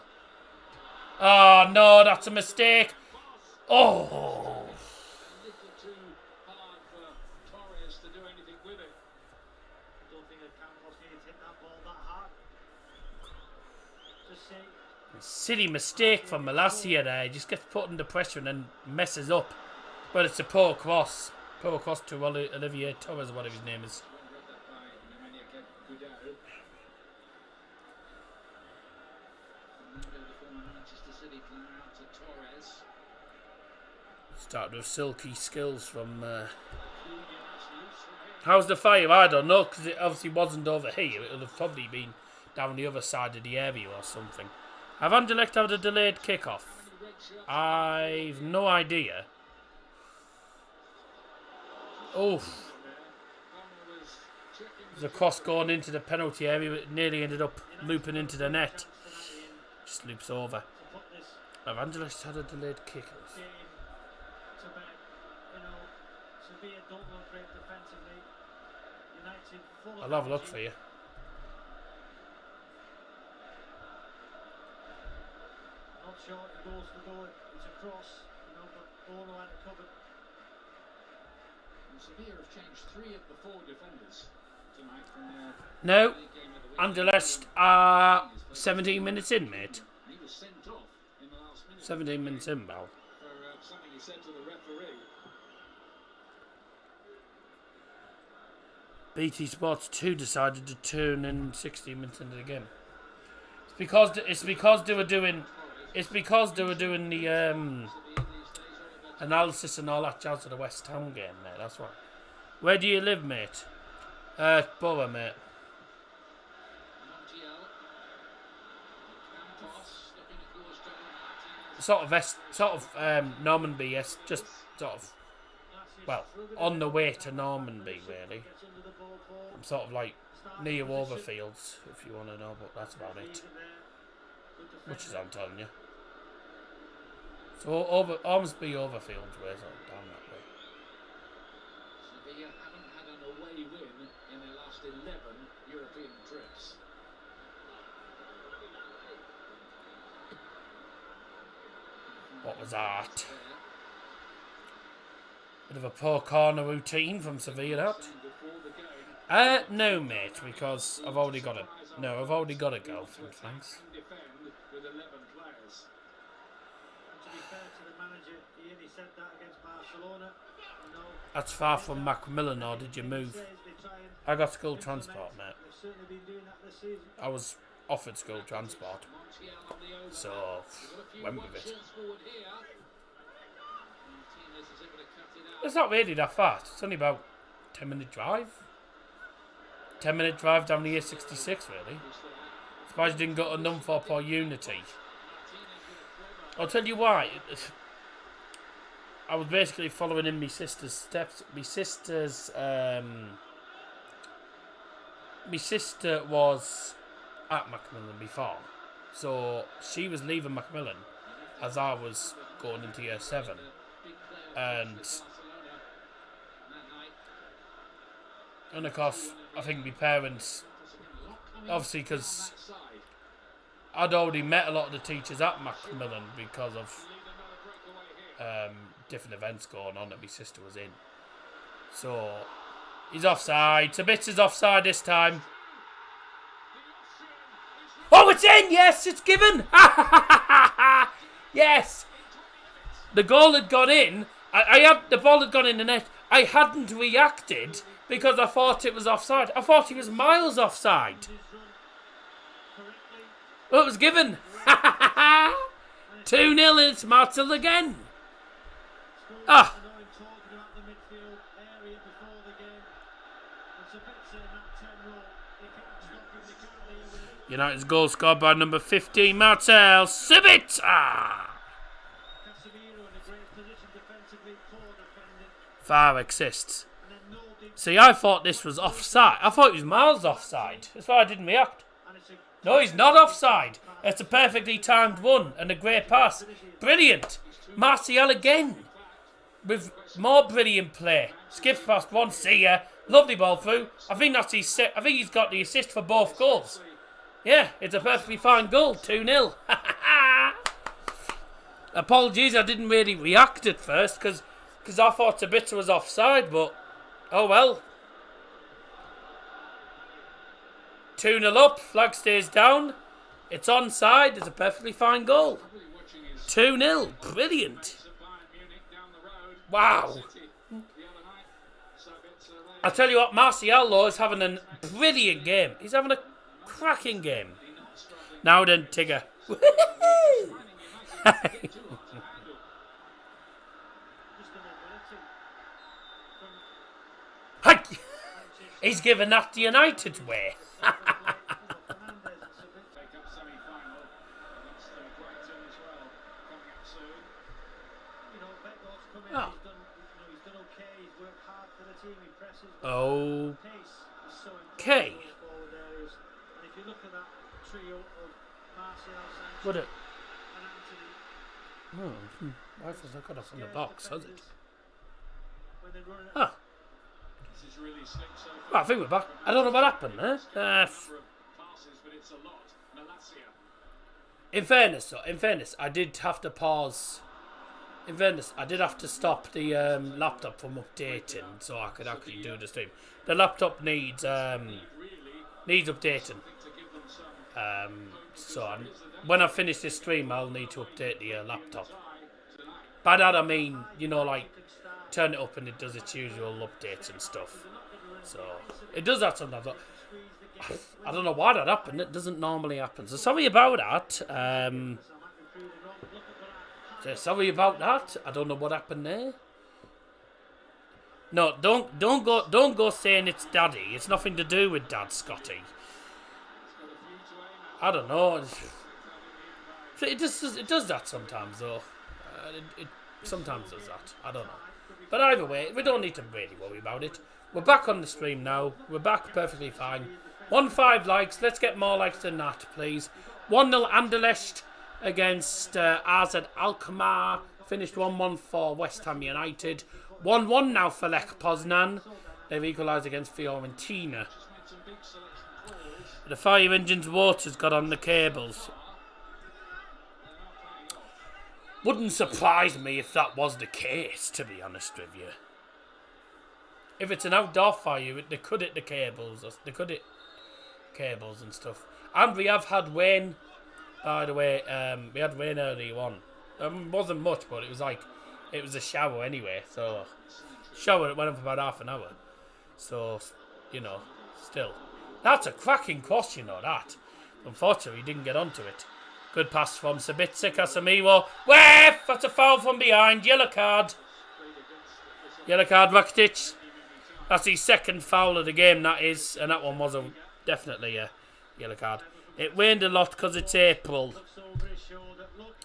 Oh, no, that's a mistake. Oh. Silly mistake from Malacia there. He just gets put under pressure and then messes up. But it's a poor cross. Poor cross to Olivier Torres, whatever his name is. Started with silky skills from... How's the fire? I don't know, because it obviously wasn't over here. It would have probably been down the other side of the area or something. Have Anderlecht had a delayed kickoff? I've no idea. Oof. There's a cross going into the penalty area, but it nearly ended up looping into the net. Just loops over. Have Anderlecht had a delayed kickoff? I'll have a look for you. Not sure if the goal's the goal. It's a cross, but Bono had it covered. Sevilla have changed 3 of the 4 defenders tonight from no, Anderlecht are 17 minutes in, mate. He was sent off in the last minute. 17 minutes in, Val. For something he said to the referee. BT Sports 2 decided to tune in 16 minutes into the game. It's because they were doing the analysis and all that jazz of the West Ham game, mate. That's why. Where do you live, mate? Borough, mate. Sort of Normanby, yes. Just sort of, well, on the way to Normanby, really. I'm sort of like near Overfields, if you want to know, but that's about it. Much as I'm telling you. So Ormsby Overfields way, so down that way. Sevilla haven't had an away win in their last 11 European trips. What was that? Bit of a poor corner routine from Sevilla, that. No, mate, because I've already got a... No, I've already got a girlfriend, thanks. That's far from Macmillan, or did you move? I got school transport, mate. I was offered school transport, so went with it. It's not really that fast. It's only about 10-minute drive. 10-minute drive down the A66, really. Surprised you didn't go to Numthorpe or Unity. I'll tell you why. I was basically following in my sister's steps. My sister was at Macmillan before, so she was leaving Macmillan as I was going into year 7, and of course I think my parents, obviously because I'd already met a lot of the teachers at Macmillan because of different events going on that my sister was in. So he's offside. Sabitzer's offside this time. Oh, it's in! Yes, it's given! Yes! The goal had gone in. The ball had gone in the net. I hadn't reacted because I thought it was offside. I thought he was miles offside. Well, it was given. 2-0 and it's Martel again. Ah. United's goal scored by number 15, Martel Sabitzer. 5 assists. See, I thought this was offside. I thought it was miles offside. That's why I didn't react. No, he's not offside. It's a perfectly timed one and a great pass. Brilliant. Martial again. With more brilliant play. Skips past one. See ya. Lovely ball through. I think he's got the assist for both goals. Yeah, it's a perfectly fine goal. 2-0. Apologies, I didn't really react at first because I thought Sabitzer was offside, but oh well. 2-0 up, flag stays down. It's onside, it's a perfectly fine goal. 2-0, brilliant. Wow. I tell you what, Martial though is having a brilliant game. He's having a cracking game. Now then, Tigger. He's given that the United's way. Oh. Okay. Would it? Rifles I got off on the box, has it? Huh. Well, I think we're back. I don't know what happened there. In fairness, I did have to pause. In fairness, I did have to stop the laptop from updating so I could actually do the stream. The laptop needs updating. When I finish this stream, I'll need to update the laptop. By that I mean, you know, like turn it up and it does its usual updates and stuff. So it does that sometimes. I don't know why that happened. It doesn't normally happen. So sorry about that. Sorry about that. I don't know what happened there. No, don't go saying it's Daddy. It's nothing to do with Dad, Scotty. I don't know. It does that sometimes though. It sometimes does that. I don't know. But either way, we don't need to really worry about it. We're back on the stream now. We're back perfectly fine. 1-5 likes. Let's get more likes than that, please. 1-0 Anderlecht against AZ Alkmaar. Finished 1-1 for West Ham United. 1-1 now for Lech Poznan. They've equalised against Fiorentina. The fire engine's water's got on the cables. Wouldn't surprise me if that was the case, to be honest with you. If it's an outdoor fire, they could hit the cables. They could hit cables and stuff. And we have had rain, by the way. We had rain earlier on. Wasn't much, but it was a shower anyway. So, shower that went on for about half an hour. So, you know, still. That's a cracking cross, you know that. Unfortunately, he didn't get onto it. Good pass from Sabitzer, Casemiro. Ref! That's a foul from behind. Yellow card. Yellow card, Rakitic. That's his second foul of the game, that is. And that one was definitely a yellow card. It rained a lot because it's April.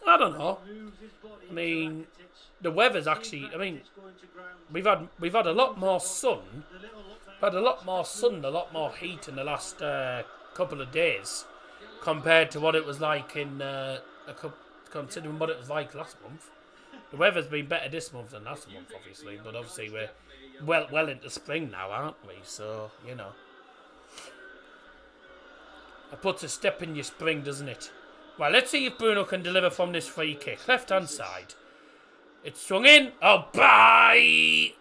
I don't know. I mean, the weather's actually... I mean, we've had a lot more sun. We've had a lot more sun, a lot more heat in the last couple of days. Compared to what it was like in considering what it was like last month. The weather's been better this month than last month, obviously, but obviously we're well into spring now, aren't we? So, you know. It puts a step in your spring, doesn't it? Well, let's see if Bruno can deliver from this free kick. Left-hand side. It's swung in. Oh, bye!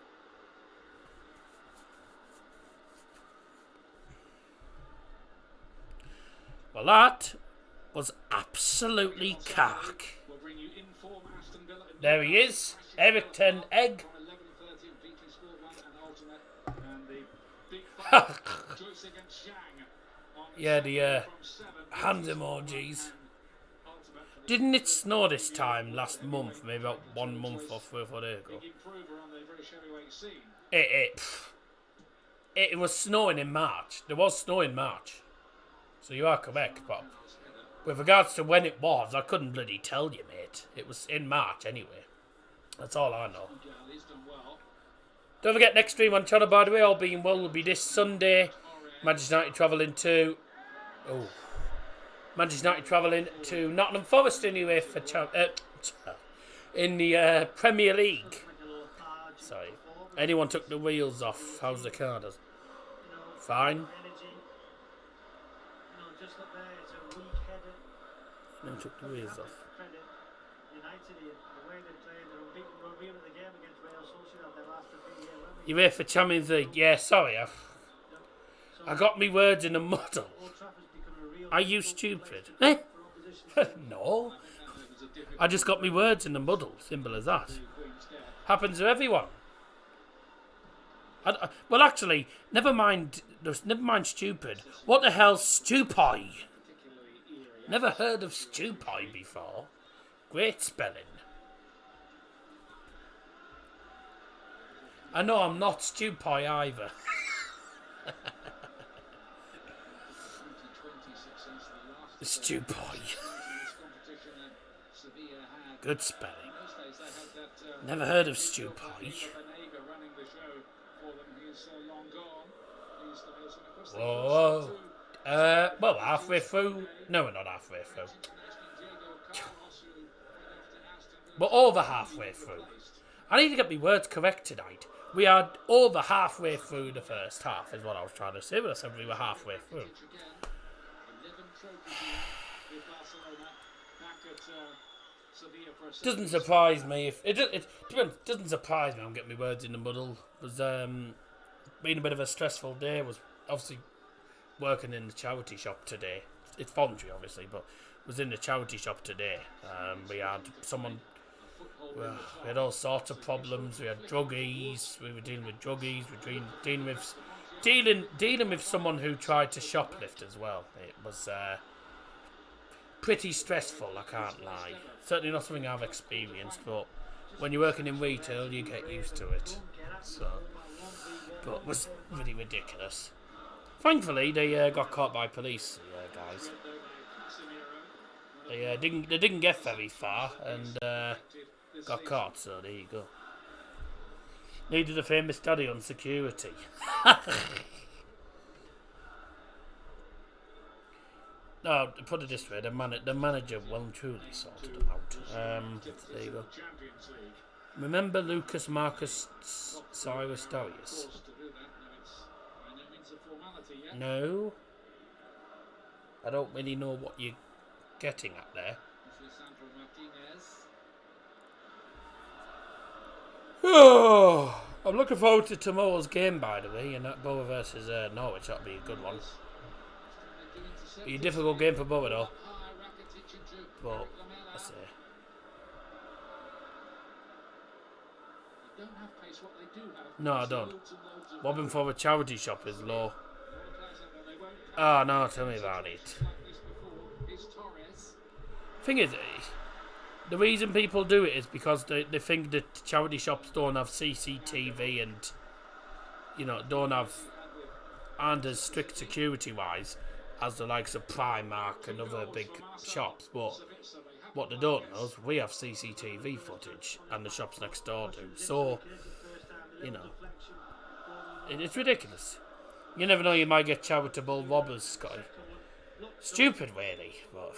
Well, that was absolutely cark. There he is, Eric Ten Egg. Yeah, the hand emojis. Didn't it snow this time last month? Maybe about 1 month or 3 or 4 days ago. It was snowing in March. There was snow in March. So you are correct, but with regards to when it was, I couldn't bloody tell you, mate. It was in March anyway. That's all I know. Don't forget, next stream on channel, by the way, all being well, will be this Sunday. Manchester United travelling to... Manchester United travelling to Nottingham Forest anyway for in the Premier League. Sorry. Anyone took the wheels off? How's the car? Fine. No one took the wheels off. You're here for Champions League? Yeah, sorry. I got me words in a muddle. Are you stupid? No. I just got me words in a muddle. Simple as that. Happens to everyone. Well, actually, never mind stupid. What the hell's stupoi? Never heard of stupoi before. Great spelling. I know I'm not stupoi either. Stupoi. Good spelling. Never heard of stupoi. Whoa. Well, halfway through. No, we're not halfway through. We're over halfway through. I need to get my words correct tonight. We are over halfway through the first half, is what I was trying to say, but I said we were halfway through. Doesn't surprise me if it doesn't surprise me. I'm getting my words in the muddle. It was been a bit of a stressful day. Was obviously working in the charity shop today. It's voluntary, obviously, but was in the charity shop today. We had someone. We had all sorts of problems. We had druggies. We were dealing with druggies. We were dealing with someone who tried to shoplift as well. It was pretty stressful, I can't lie. Certainly not something I've experienced, but when you're working in retail, you get used to it. So, but it was really ridiculous. Thankfully, they got caught by police, guys. They didn't get very far and got caught. So there you go. Needed a famous daddy on security. No, put it this way: the manager well and truly sorted them out. There you go. Remember Lucas Marcus Cyrus Darius? No, I don't really know what you're getting at there. Oh, I'm looking forward to tomorrow's game, by the way, and that Borough versus Norwich. That'll be a good one. Be a difficult game for Borough, though. But let's see. No, I don't. Robbing for a charity shop is low. Oh, no, tell me about it. Thing is, the reason people do it is because they think that charity shops don't have CCTV and, aren't as strict security-wise as the likes of Primark and other big shops. But what they don't know is we have CCTV footage and the shops next door do. So, it's ridiculous. You never know, you might get charitable robbers, Scotty. Stupid, really. But,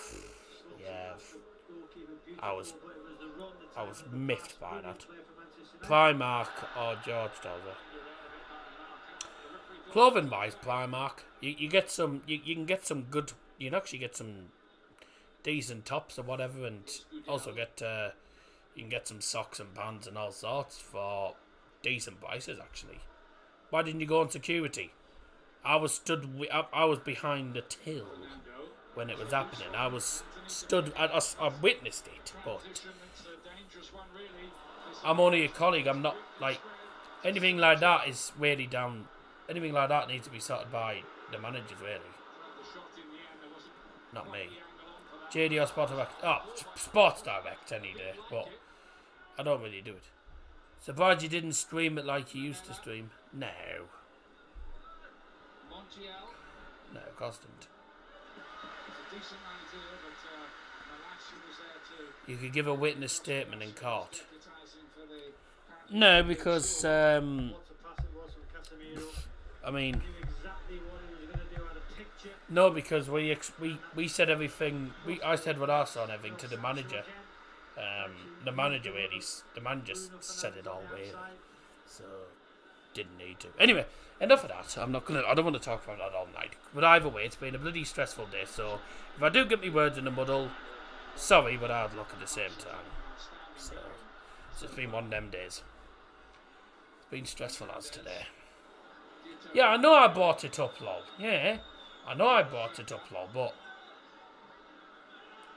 yeah, I was miffed by that. Primark or George Dover. Clothing wise, Primark, you get some. You can get some good. You can actually get some decent tops or whatever, and also get you can get some socks and pants and all sorts for decent prices. Actually, why didn't you go on security? I was behind the till when it was happening. I was stood. I witnessed it, but I'm only a colleague. I'm not like anything like that. Is really down. Anything like that needs to be sorted by the managers, really. Not me. JD or Sports Direct. Oh, Sports Direct any day, but I don't really do it. Surprised you didn't stream it like you used to stream. No. No, constant. You could give a witness statement in court. No, because I mean, Knew exactly what he was going to do. Had a picture. no, because we said everything. I said what I saw and everything to the manager. The manager said it all really, so didn't need to. Anyway, enough of that. I don't want to talk about that all night. But either way, it's been a bloody stressful day. So if I do get my words in the muddle, sorry, but I'd look at the same time. So it's been one of them days. It's been stressful as today. Yeah, I know I brought it up, lol. Yeah, I know I brought it up, lol. But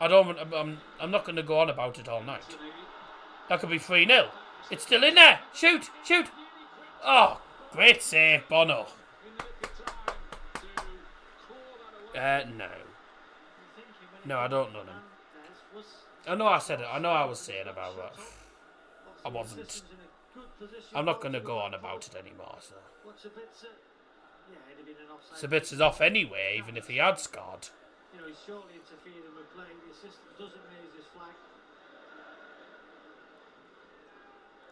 I'm not going to go on about it all night. That could be 3-0. It's still in there. Shoot. Oh, great save, Bono. No, I don't know them. I know I said it. I know I was saying about that. I wasn't. I'm not going to go on about it anymore. So Sabitza's off anyway, even if he had scored. You know, he's shortly interfering with play. The assistant doesn't raise his flag.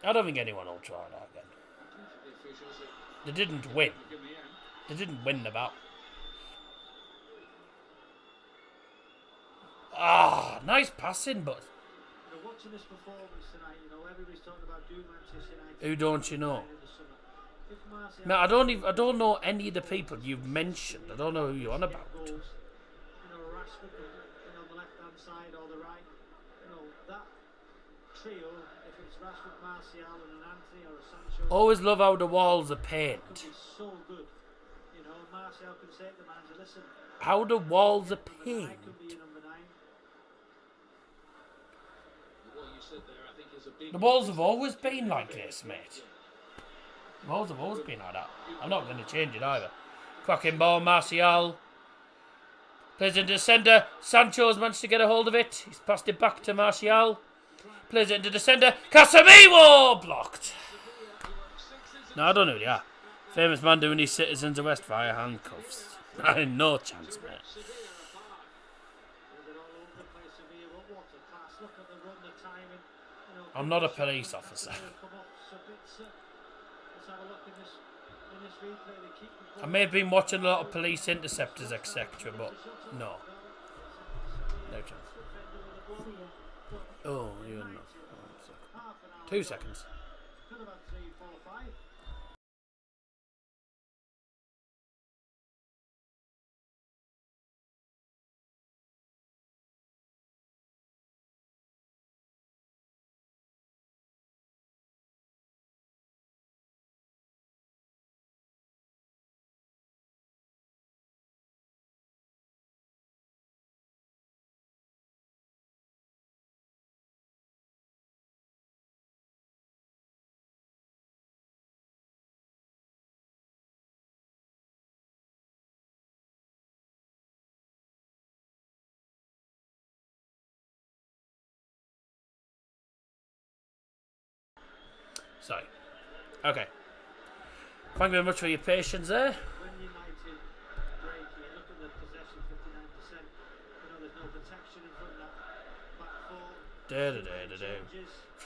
I don't think anyone will try that again. They didn't win. They didn't win the bout. Nice passing, but You know, watching this performance tonight, you know, everybody's talking about Manchester United. who don't you know? If Martial No, I don't know any of the people you've mentioned. I don't know who you're on about. goals, you know, Rashford on the left-hand side or the right, you know, that trio, if it's Rashford, Martial and an Anthony or a Sancho, Always love how the walls are painted. could be so good. You know, Martial could say to the manager, listen, How the walls are I painted. could be your number 9. The walls have always been like this, mate. The walls have always been like that. I'm not going to change it either. Cracking ball, Martial. Plays into the centre. Sancho's managed to get a hold of it. He's passed it back to Martial. Plays it into the centre. Casemiro! Blocked. No, I don't know who they are. Famous man doing his citizens arrest via handcuffs. No chance, mate. I'm not a police officer. I may have been watching a lot of police interceptors, etc., but no. No chance. Oh, you're not. 2 seconds. Sorry. Okay. Thank you very much for your patience there. When United break, you look at the possession, 59%. You know, there's no protection in front of that back four.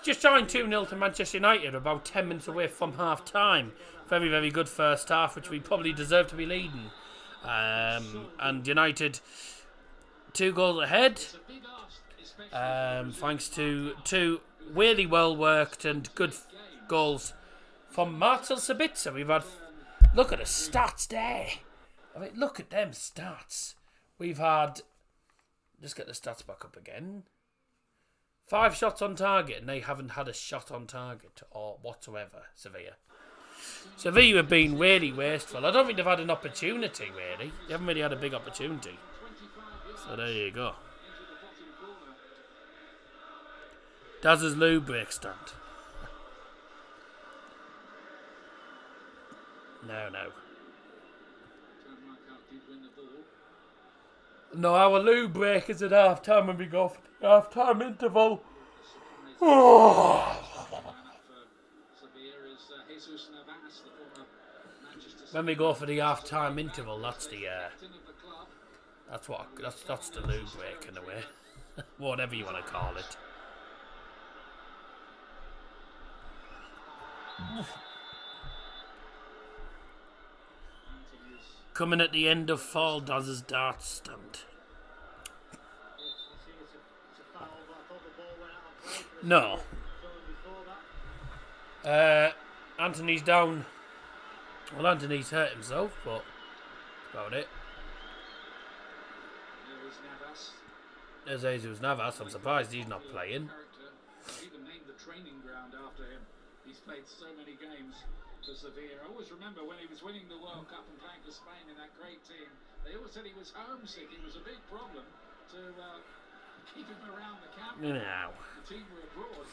Just joined 2-0 to Manchester United, about 10 minutes away from half time. Very, very good first half, which we probably deserve to be leading. And United 2 goals ahead. Thanks to 2 really well worked and good goals from Marcel Sabitzer. We've had, look at the stats there. I mean, look at them stats. We've had, just get the stats back up again. 5 shots on target, and they haven't had a shot on target or whatsoever. Sevilla have been really wasteful. I don't think they've had an opportunity, really. They haven't really had a big opportunity. So there you go. Daz's loo break stand. No. No, our loo break is at half time when we go for the half time interval. When we go for the half time interval, that's the that's the loo break in a way. Whatever you want to call it. coming at the end of Fall Daz's dart stand. No. Anthony's down. Well, Anthony's hurt himself, but that's about it. There's Jesus Navas. I'm surprised he's not playing. Even named the training ground after him. He's played so many games for Sevilla. I always remember when he was winning the World Cup and playing for Spain in that great team. They always said he was homesick. It was a big problem to keep him around the camp. No. The team were abroad.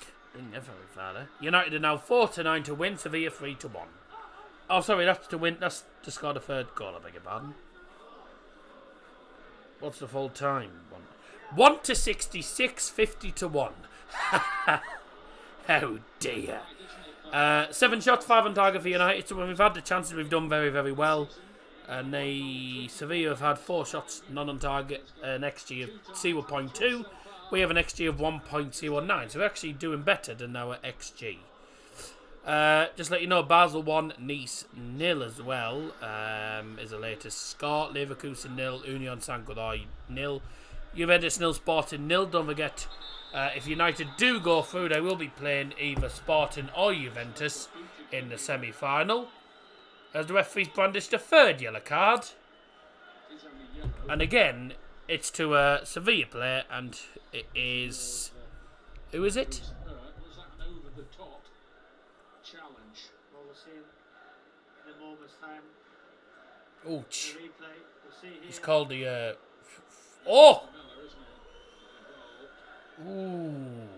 Never, father. United are now 4-9 to win. Sevilla 3-1. Oh, sorry, that's to win. That's to score the third goal. I beg your pardon. What's the full time? 1-66, 50-1. Oh dear. 7 shots, 5 on target for United. So when we've had the chances, we've done very, very well. And Sevilla have had 4 shots, none on target. An XG of 0.2. We have an XG of 1.09. So we're actually doing better than our XG. Just let you know, Basel 1, Nice 0 as well. Is the latest score. Leverkusen 0, Union Saint-Gilloise 0. Juventus 0, Sporting 0. Don't forget, if United do go through, they will be playing either Sporting or Juventus in the semi-final. As the referee's brandished a third yellow card. And again, it's to a Sevilla player, and it is... Who is it? Was that an over-the-top challenge? Well, we'll see in a moment's time. Ouch. The replay, we'll see here. It's called the... Oh! Ooh.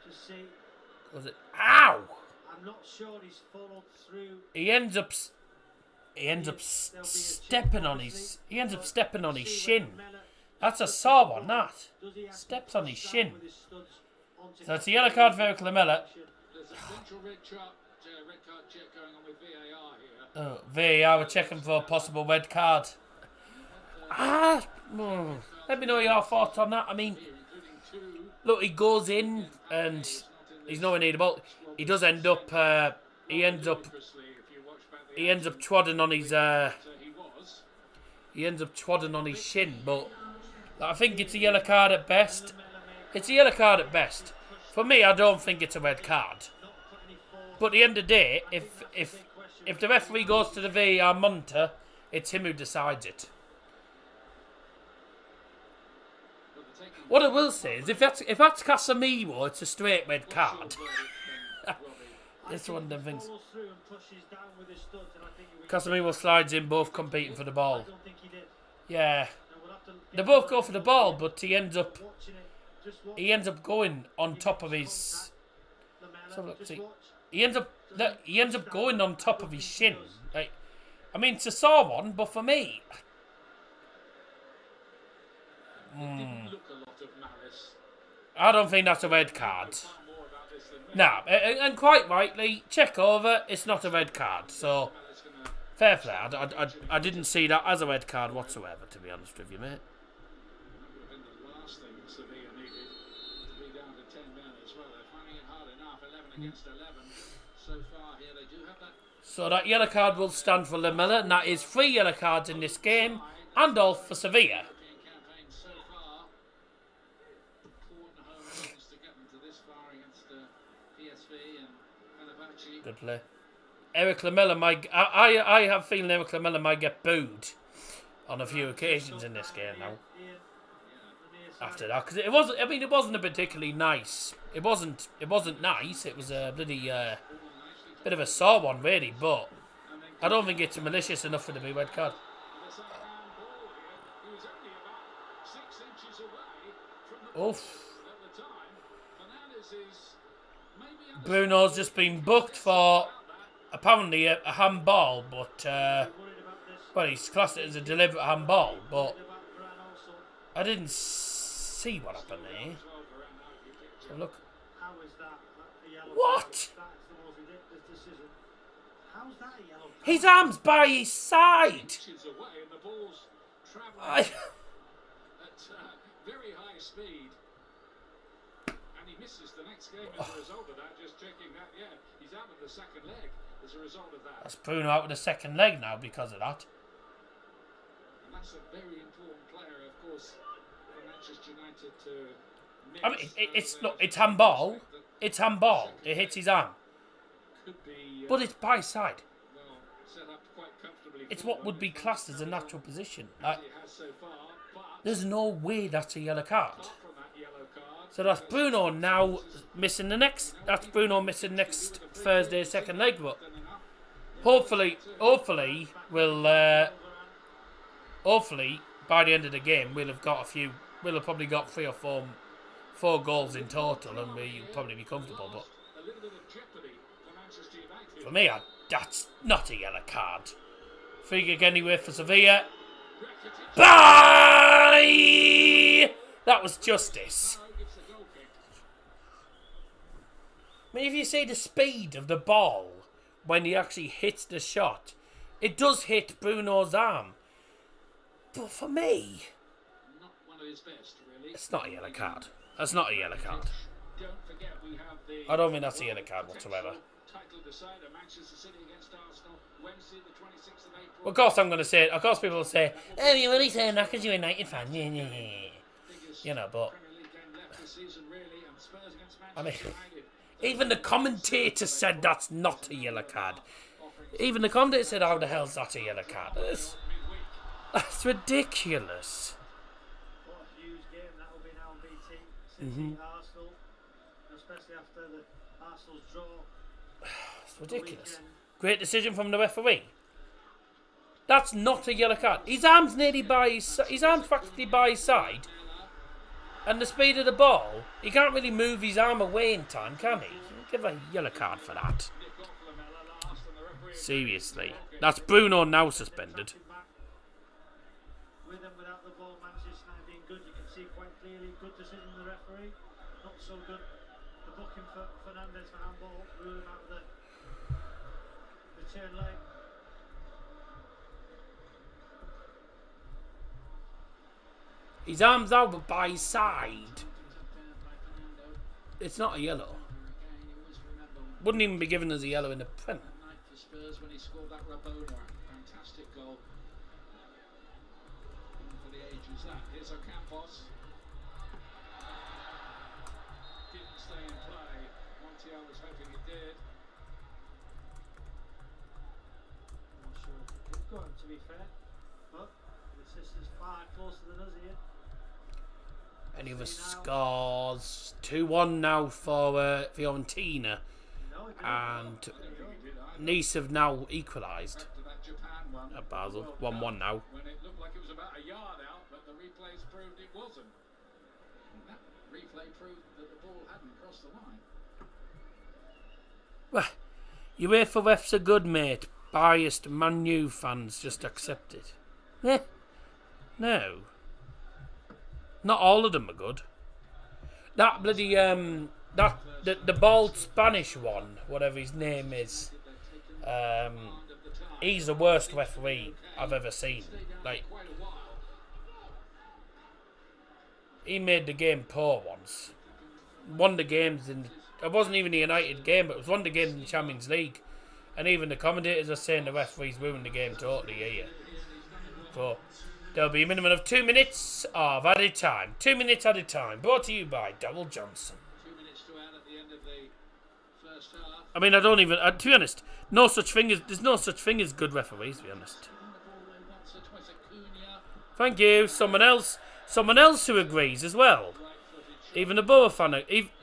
Just see. Was it? Ow! I'm not sure he's followed through. He ends up stepping on his. He ends up stepping on his shin. That's a sore one. That steps on his shin. So it's a yellow card for Eric Lamela. There's a central red card check going on with VAR here. Oh, VAR are checking for a possible red card. Let me know your thoughts on that. I mean, look, he goes in and he's nowhere near the ball. He does end up. He ends up twodding on his. He ends up twodding on his shin, but I think it's a yellow card at best. It's a yellow card at best. For me, I don't think it's a red card. But at the end of the day, if the referee goes to the VAR monitor, it's him who decides it. What I will say is, if that's Casemiro, it's a straight red card. It's one of them things. Casemiro slides in, both competing for the ball. Yeah, they both go for the ball, but he ends up going on top of his. He ends up going on top of his shin. Like, I mean, it's a sore one, but for me. I don't think that's a red card. No, and quite rightly, check over, it's not a red card. So, fair play. I didn't see that as a red card whatsoever, to be honest with you, mate. So that yellow card will stand for Lamela, and that is 3 yellow cards in this game, and all for Sevilla. Good play. Eric Lamela might... I have a feeling Eric Lamela might get booed on a few occasions in this game now. After that, because it wasn't... I mean, it wasn't a particularly nice... It wasn't nice. It was a bloody... bit of a sore one, really, but I don't think it's malicious enough for the red card. Oof. Bruno's just been booked for apparently a handball, but well, he's classed it as a deliberate handball, but I didn't see what happened there. So look. What? His arm's by his side. Very high speed. And he misses the next game as a result of that. Just checking that, yeah, he's out with the second leg as a result of that. That's Bruno out with the second leg now because of that. that's a very important player, of course, for Manchester United to miss. I mean, it's handball. It's handball. It hits his arm. Could be, But it's by side. well, set up quite comfortably. It's what would be classed as a natural position. As he has so far, but There's no way that's a yellow card. apart from that yellow card, So that's Bruno now missing the next. That's Bruno missing next Thursday's second leg. But hopefully we'll. Hopefully by the end of the game we'll have got a few. We'll have probably got 3 or 4 goals in total, and we'll probably be comfortable. But a little bit of jeopardy for Manchester United. for me, that's not a yellow card. Free kick anyway for Sevilla. Bye! That was justice. I mean, if you see the speed of the ball when he actually hits the shot, it does hit Bruno's arm. But for me, Not one of his best, really. it's not a yellow card. That's not a yellow card. Don't forget we have the I don't think that's a yellow card whatsoever. title decider, Manchester City against Arsenal, Wednesday the 26th of April. Well, of course I'm going to say it. Of course people will say, oh, you're only saying that because you're a United fan. Yeah. You know, but Premier League game left this season, really, and Spurs against I mean, Manchester United. even the commentator said that's not a yellow card. Even the commentator said, how the hell's that a yellow card? That's ridiculous. What a huge game that will be now on BT. City, Arsenal, especially after the Arsenal's draw. It's ridiculous. Great decision from the referee. That's not a yellow card. His arm's nearly by his arm's practically by his side, and the speed of the ball, he can't really move his arm away in time, can he? Give a yellow card for that. Seriously, that's Bruno now suspended. With and without the ball, Manchester United being good, you can see quite clearly. Good decision from the referee. Not so good. The booking for Fernandes for handball, ruling out of the return leg. His arm's out but by his side. It's not a yellow. Wouldn't even be given as a yellow in the print. Night for Spurs when he scored that Rabona. Fantastic goal. For the ages that. Here's Ocampos. Didn't stay in play. Montiel was hoping he did. I'm not sure if it's going to be fair, but the sister's far closer than us here. Any other scores? 2-1 now for Fiorentina. No, it didn't. And Nice have now equalised After that Japan one. at Basel. 1-1 now. When it looked like it was about a yard out, but the replays proved it wasn't. And that replay proved that the ball hadn't crossed the line. Well, UEFA refs are good, mate. Biased Man U fans just accept it. No. Not all of them are good. That bloody the bald Spanish one, whatever his name is, he's the worst referee I've ever seen. Like, he made the game poor once. Won the games in. It wasn't even a United game, but it was one of the games in the Champions League, and even the commentators are saying the referees ruined the game totally here. So there'll be a minimum of 2 minutes of added time. 2 minutes added time. Brought to you by Double Johnson. 2 minutes to add at the end of the first half. I mean, I don't even. To be honest, no such thing as there's no such thing as good referees. To be honest. Thank you. Someone else who agrees as well. Even a Borough fan.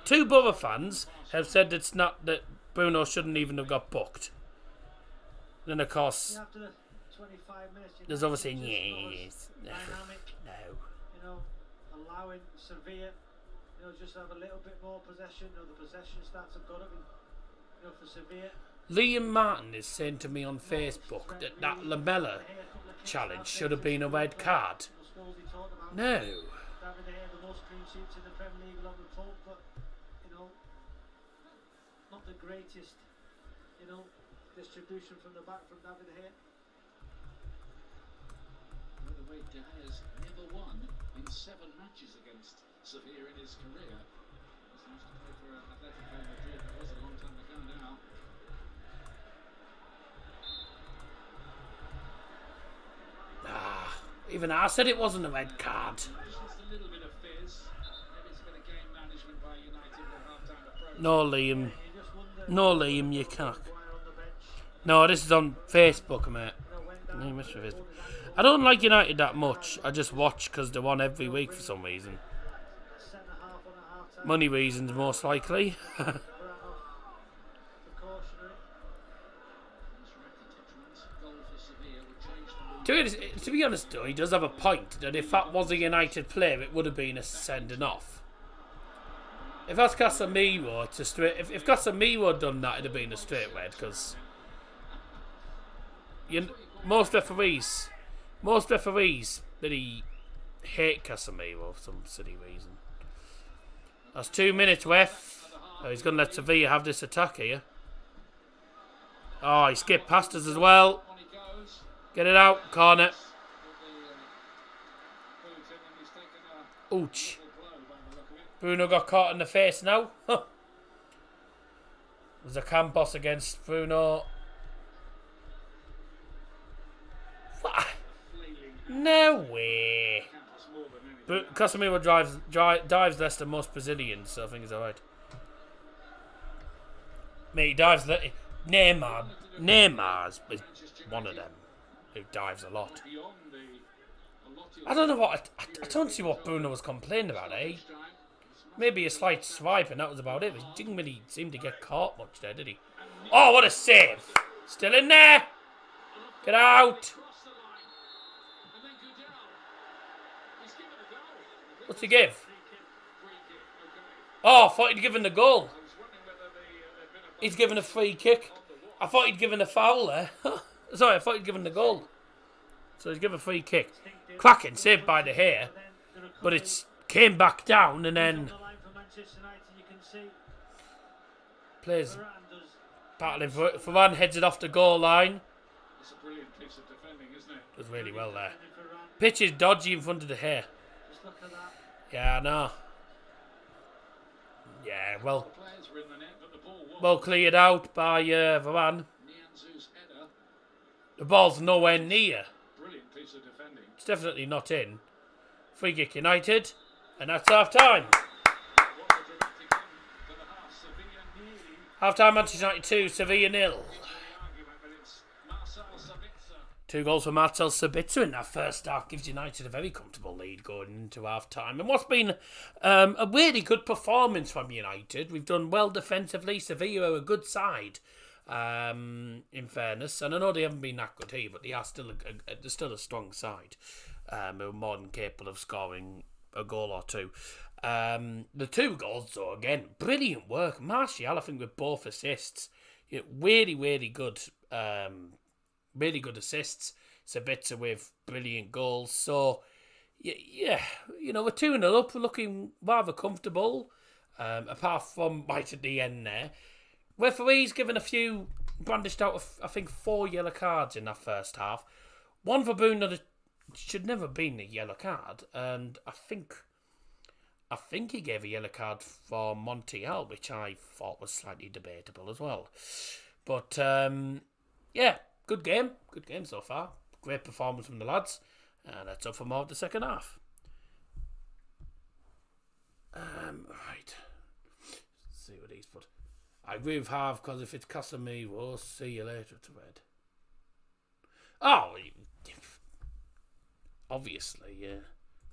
Two Borough fans have said it's not that Bruno shouldn't even have got booked. Then of course, After the 25 minutes, there's obviously yes. yes. Dynamic, No. you know, allowing Sevilla, you know, just have a little bit more possession. You know, the possession stats have gone up, you know, for Sevilla. Liam Martin is saying to me on Facebook that Lamella challenge should have been a red card. No. David De Gea, the most clean sheets in the Premier League along with Pope, but you know, not the greatest, you know, distribution from the back from David De Gea. By the way, De Gea's never won in 7 matches against Sevilla in his career. He used to play for Atletico Madrid. That was a long time ago now. Even I said it wasn't a red card. Just a little bit of fizz. Maybe it's a bit of game management by United with half-time approach. No, Liam. No, Liam, you can't. No, this is on Facebook, mate. No, you missed my Facebook. I don't like United that much. I just watch because they're on every week for some reason. Money reasons, most likely. To be honest, though, he does have a point that if that was a United player, it would have been a sending off. If that's Casemiro, it's a straight. If Casemiro had done that, it'd have been a straight red because most referees really hate Casemiro for some silly reason. That's 2 minutes, ref. Oh, he's going to let Sevilla have this attack here. Oh, he skipped past us as well. Get it out, corner. Ouch. Bruno got caught in the face now. There's a Campos against Bruno. What? No way. But Casemiro dives less than most Brazilians, so I think it's alright. Mate, he dives. Neymar's is one of them who dives a lot. I don't know what. I don't see what Bruno was complaining about, eh? Maybe a slight swipe, and that was about it. He didn't really seem to get caught much there, did he? Oh, what a save! Still in there! Get out! What's he give? Oh, I thought he'd given the goal. He's given a free kick. I thought he'd given a foul there. Sorry, I thought he'd given the goal. So he's given a free kick. Cracking, saved by the hair. But it came back down and then plays battling for one, heads it off the goal line. It's a brilliant piece of defending, isn't it? Does really well there. Pitch is dodgy in front of the hair. Yeah, I know. Yeah, well cleared out by Varane. The ball's nowhere near. Brilliant piece of defending. It's definitely not in. Free kick United, and that's half time. Half time, Manchester United 2, Sevilla 0. 2 goals for Marcel Sabitzer in that first half gives United a very comfortable lead going into half time. And what's been a really good performance from United. We've done well defensively. Sevilla are a good side, in fairness. And I know they haven't been that good here, but they are still they're still a strong side. Who are more than capable of scoring a goal or two. The 2 goals, though, again, brilliant work. Martial, I think, with both assists. Really, really good. Really good assists. Sabitzer with brilliant goals. So, yeah, we're 2-0 up. We're looking rather comfortable. Apart from right at the end there. Referees given a few, brandished out, I think, 4 yellow cards in that first half. One for Bruno that should never have been a yellow card. And I think he gave a yellow card for Montiel, which I thought was slightly debatable as well. But, yeah. Good game so far. Great performance from the lads. And let's up for more of the second half. Right. Let's see what he's put. I agree with half because if it's Casemiro, we'll see you later to red. Oh, obviously, yeah.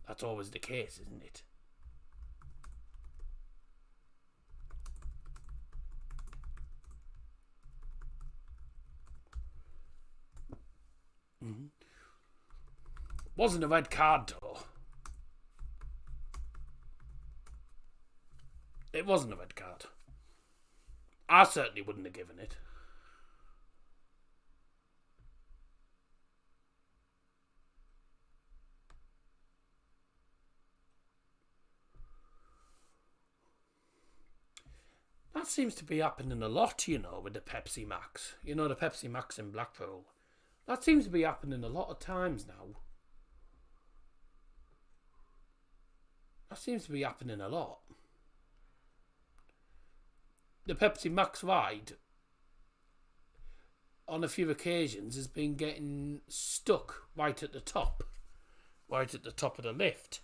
That's always the case, isn't it? Mm-hmm. Wasn't a red card, though. It wasn't a red card. I certainly wouldn't have given it. That seems to be happening a lot, with the Pepsi Max. The Pepsi Max in Blackpool. That seems to be happening a lot of times now. That seems to be happening a lot. The Pepsi Max ride, on a few occasions, has been getting stuck right at the top. right at the top of the lift,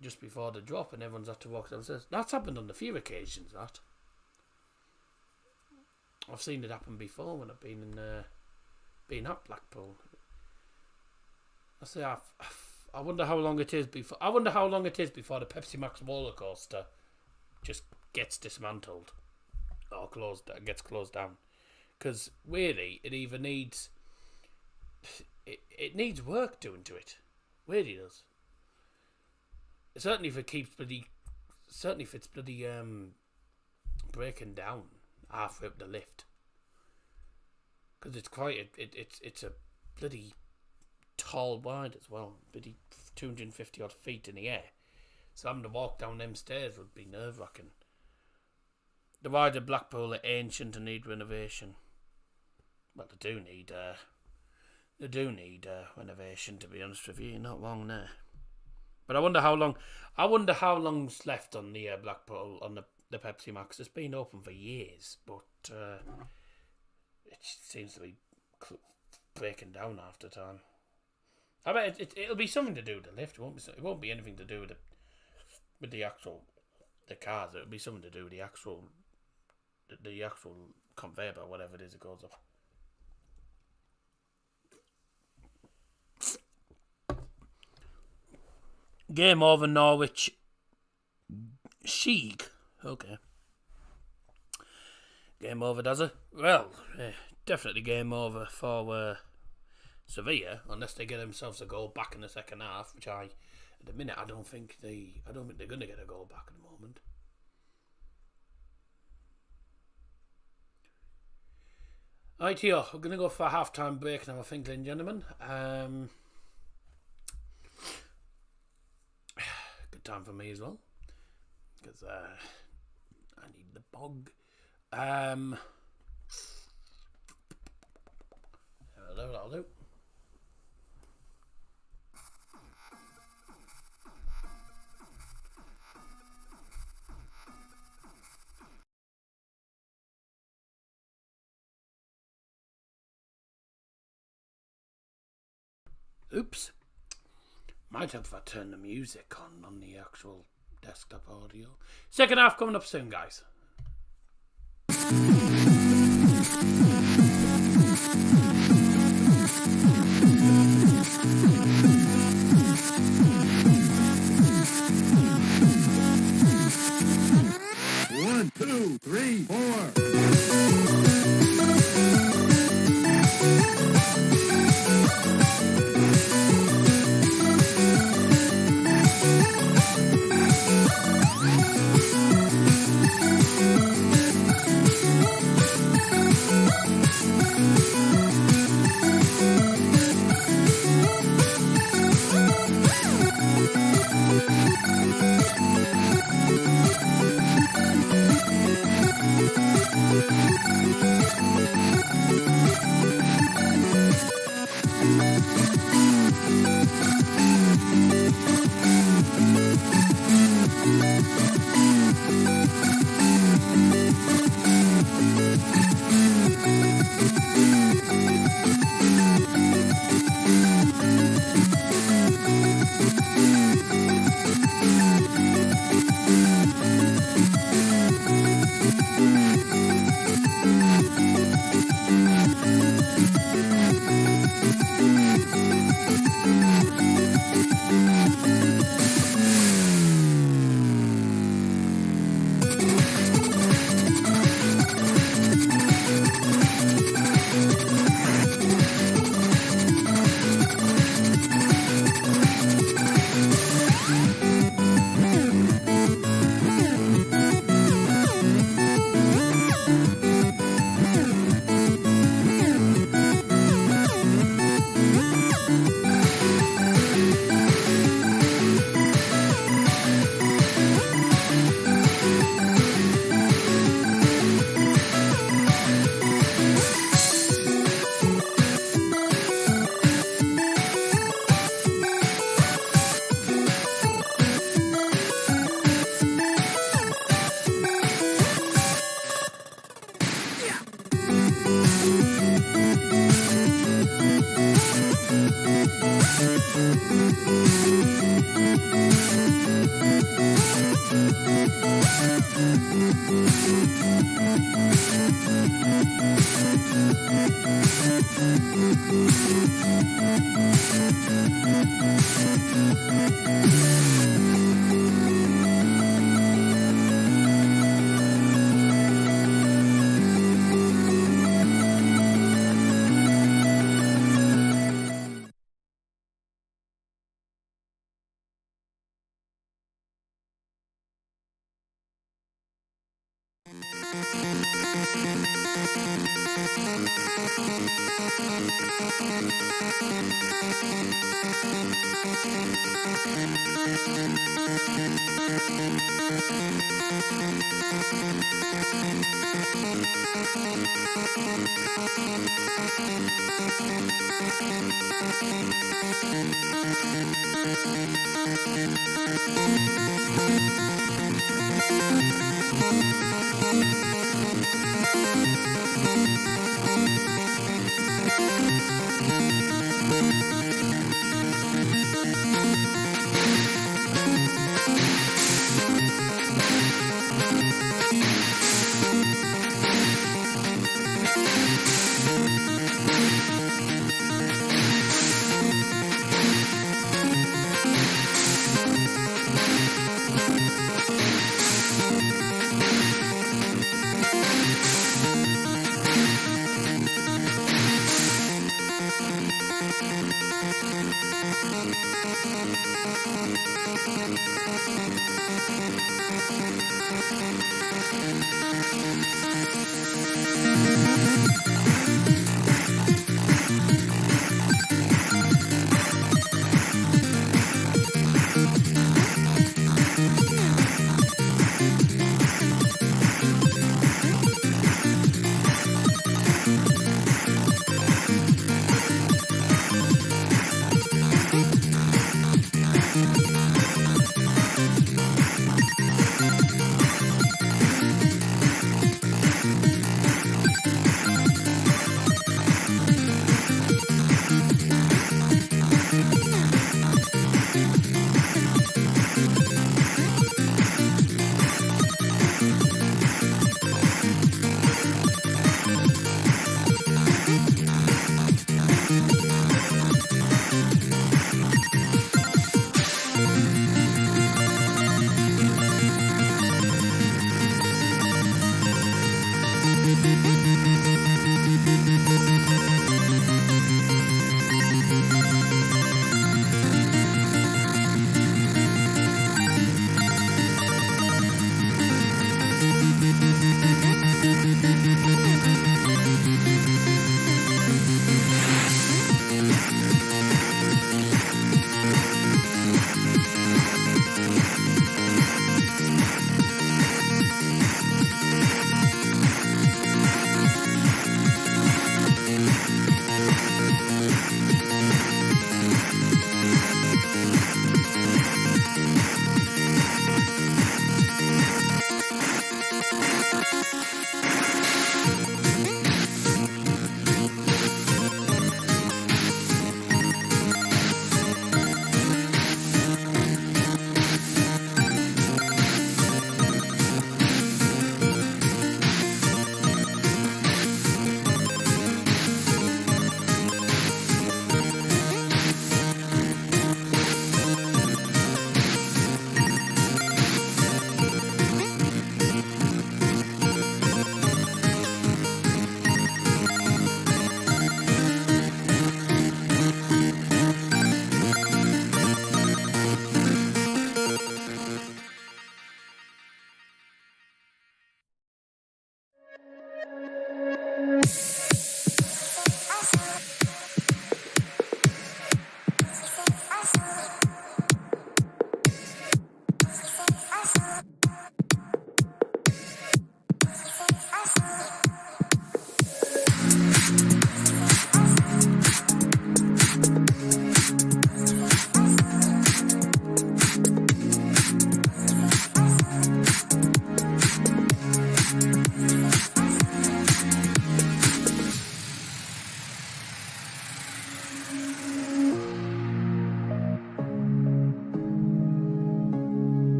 just before the drop, and everyone's had to walk downstairs. That's happened on a few occasions. That I've seen it happen before when I've been at Blackpool. I say I wonder how long it is before. I wonder how long it is before the Pepsi Max roller coaster just gets dismantled or gets closed down. Because really, it either needs it needs work doing to it. Really does. Certainly if it's bloody breaking down halfway up the lift. Because it's quite it's a bloody tall wide as well, bloody 250 odd feet in the air. So having to walk down them stairs would be nerve wracking. The rides at Blackpool are ancient and need renovation. Well, they do need renovation, to be honest with you. You're not wrong there. But I wonder how long's left on the Blackpool on the Pepsi Max. It's been open for years, but it seems to be breaking down after time. I bet it'll be something to do with the lift. It won't be anything to do with the cars. It'll be something to do with the actual conveyor or whatever it is that goes up. Game over Norwich. Sheik. Okay. Game over, does it? Well, definitely game over for Sevilla, unless they get themselves a goal back in the second half, which at the minute I don't think they're going to get a goal back at the moment. Right here, we're going to go for a half-time break now, I think, ladies and gentlemen. Good time for me as well, because I need the bog. That'll do. Oops. Might have to turn the music on the actual desktop audio. Second half coming up soon, guys. One, two, three, four.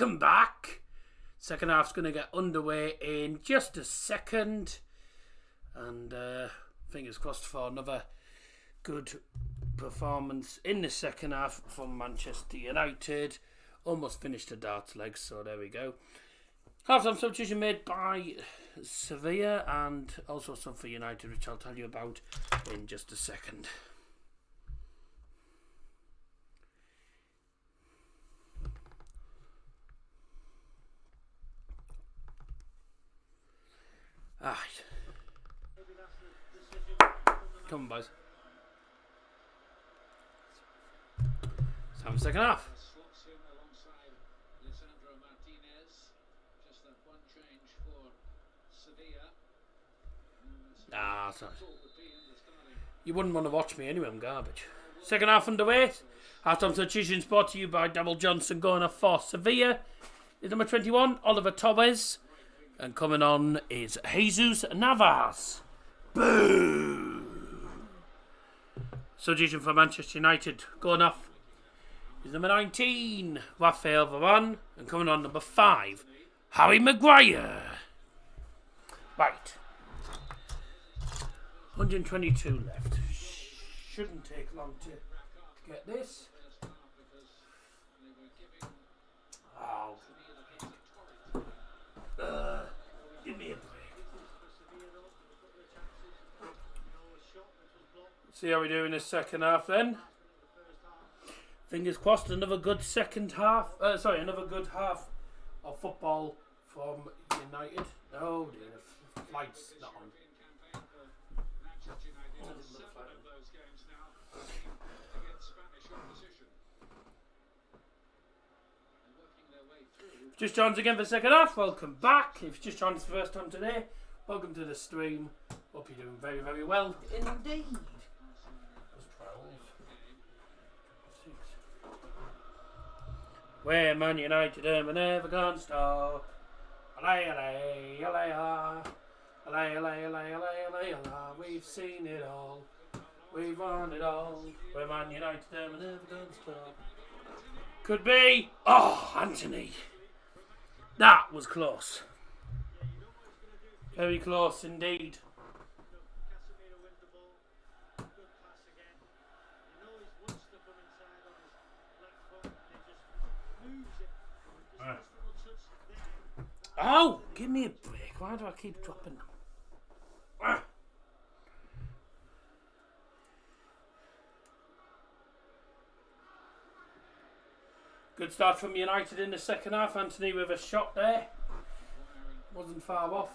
welcome back. Second half's going to get underway in just a second. And fingers crossed for another good performance in the second half from Manchester United. Almost finished the darts leg, so there we go. Half-time substitution made by Sevilla and also some for United, which I'll tell you about in just a second. Alright. Come on, boys. It's time for the second half. Sorry. You wouldn't want to watch me anyway, I'm garbage. Second half underway. Half-time substitution brought to you by Double Johnson going off for Sevilla. Is number 21, Oliver Torres. And coming on is Jesus Navas. Boo! Substitution for Manchester United going off is number 19, Raphael Varane. And coming on number 5, Harry Maguire. Right. 122 left. Shouldn't take long to get this. Oh. Give me a break. See how we do in the second half then. Fingers crossed, another good second half. Another good half of football from United. Oh dear, the flight's not on. Just joined us again for the second half, welcome back. If you just joined us for the first time today, welcome to the stream. Hope you're doing very, very well indeed. Where Man United are never gonna stop. Allay, allay, allay, allay, allay, allay, allay, allay, allay. We've seen it all. We've won it all. Where Man United are never gonna stop. Could be. Oh, Anthony. That was close. Very close indeed. Oh, give me a break. Why do I keep dropping them? Good start from United in the second half. Anthony with a shot there. Wasn't far off.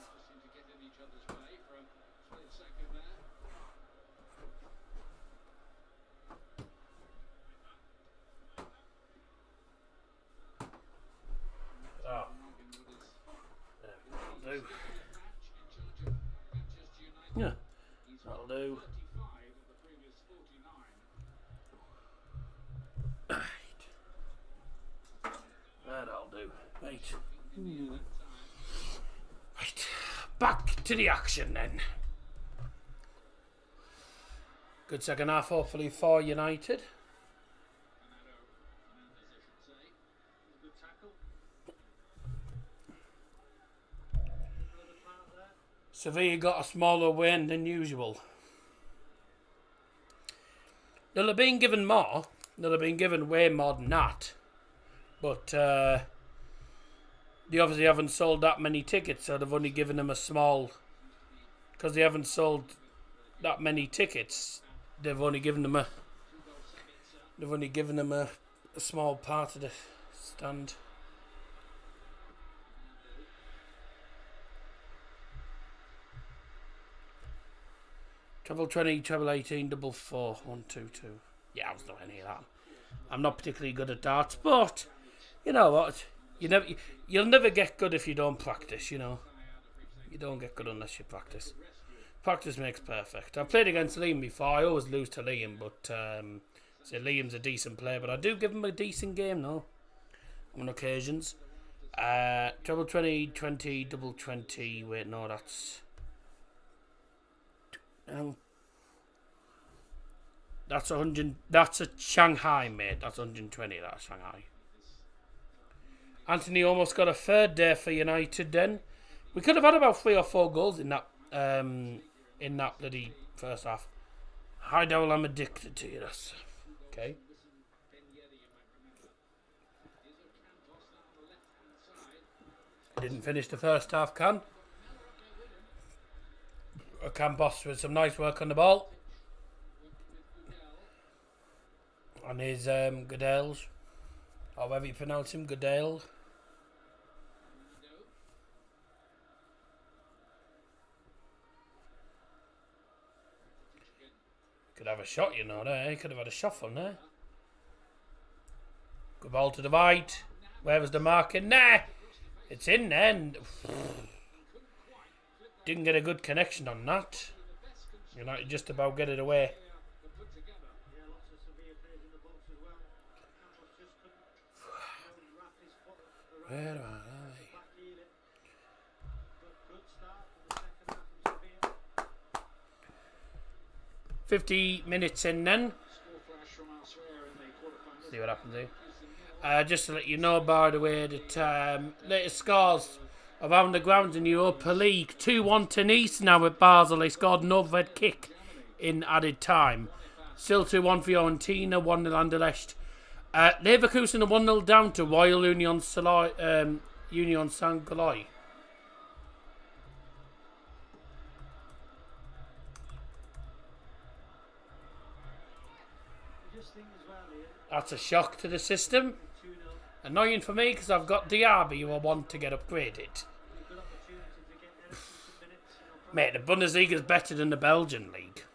Oh. That'll do. Yeah, that'll do. That'll do. Right. Right. Back to the action then. Good second half, hopefully, for United. Sevilla got a smaller win than usual. They'll have been given more. They'll have been given way more than that. But they obviously haven't sold that many tickets, so they've only given them a small. Because they haven't sold that many tickets, they've only given them a. They've only given them a small part of the stand. Treble 20, treble 18, double 4, 1, 2, 2. Yeah, I was not any of that. I'm not particularly good at darts, but you know what? You'll never get good if you don't practice. You know, you don't get good unless you practice. Practice makes perfect. I've played against Liam before. I always lose to Liam, but Liam's a decent player. But I do give him a decent game, though, on occasions. Treble 20, 20, double 20. Wait, no, that's. That's 100. That's a Shanghai, mate. That's 120. That's Shanghai. Anthony almost got a third there for United then. We could have had about 3 or 4 goals in that bloody first half. Hi Dowell, I'm addicted to you. That's okay. Didn't finish the first half, Campos with some nice work on the ball. On his Goodales. However you pronounce him, Goodale. Could have a shot, you know, there. He could have had a shot from there. Good ball to the right. Where was the marking? Nah! It's in there. Didn't get a good connection on that. United just about get it away. Where are they? 50 minutes in then. See what happens here. Just to let you know, by the way, that latest scores around the grounds in the Europa League. 2-1 to Nice now with Basel. They scored an overhead kick in added time. Still 2-1 for Fiorentina, 1-0 Anderlecht. Leverkusen are 1-0 down to Royal Union Saint-Galois. That's a shock to the system. Annoying for me because I've got Diaby who I want to get upgraded. Mate, the Bundesliga is better than the Belgian league.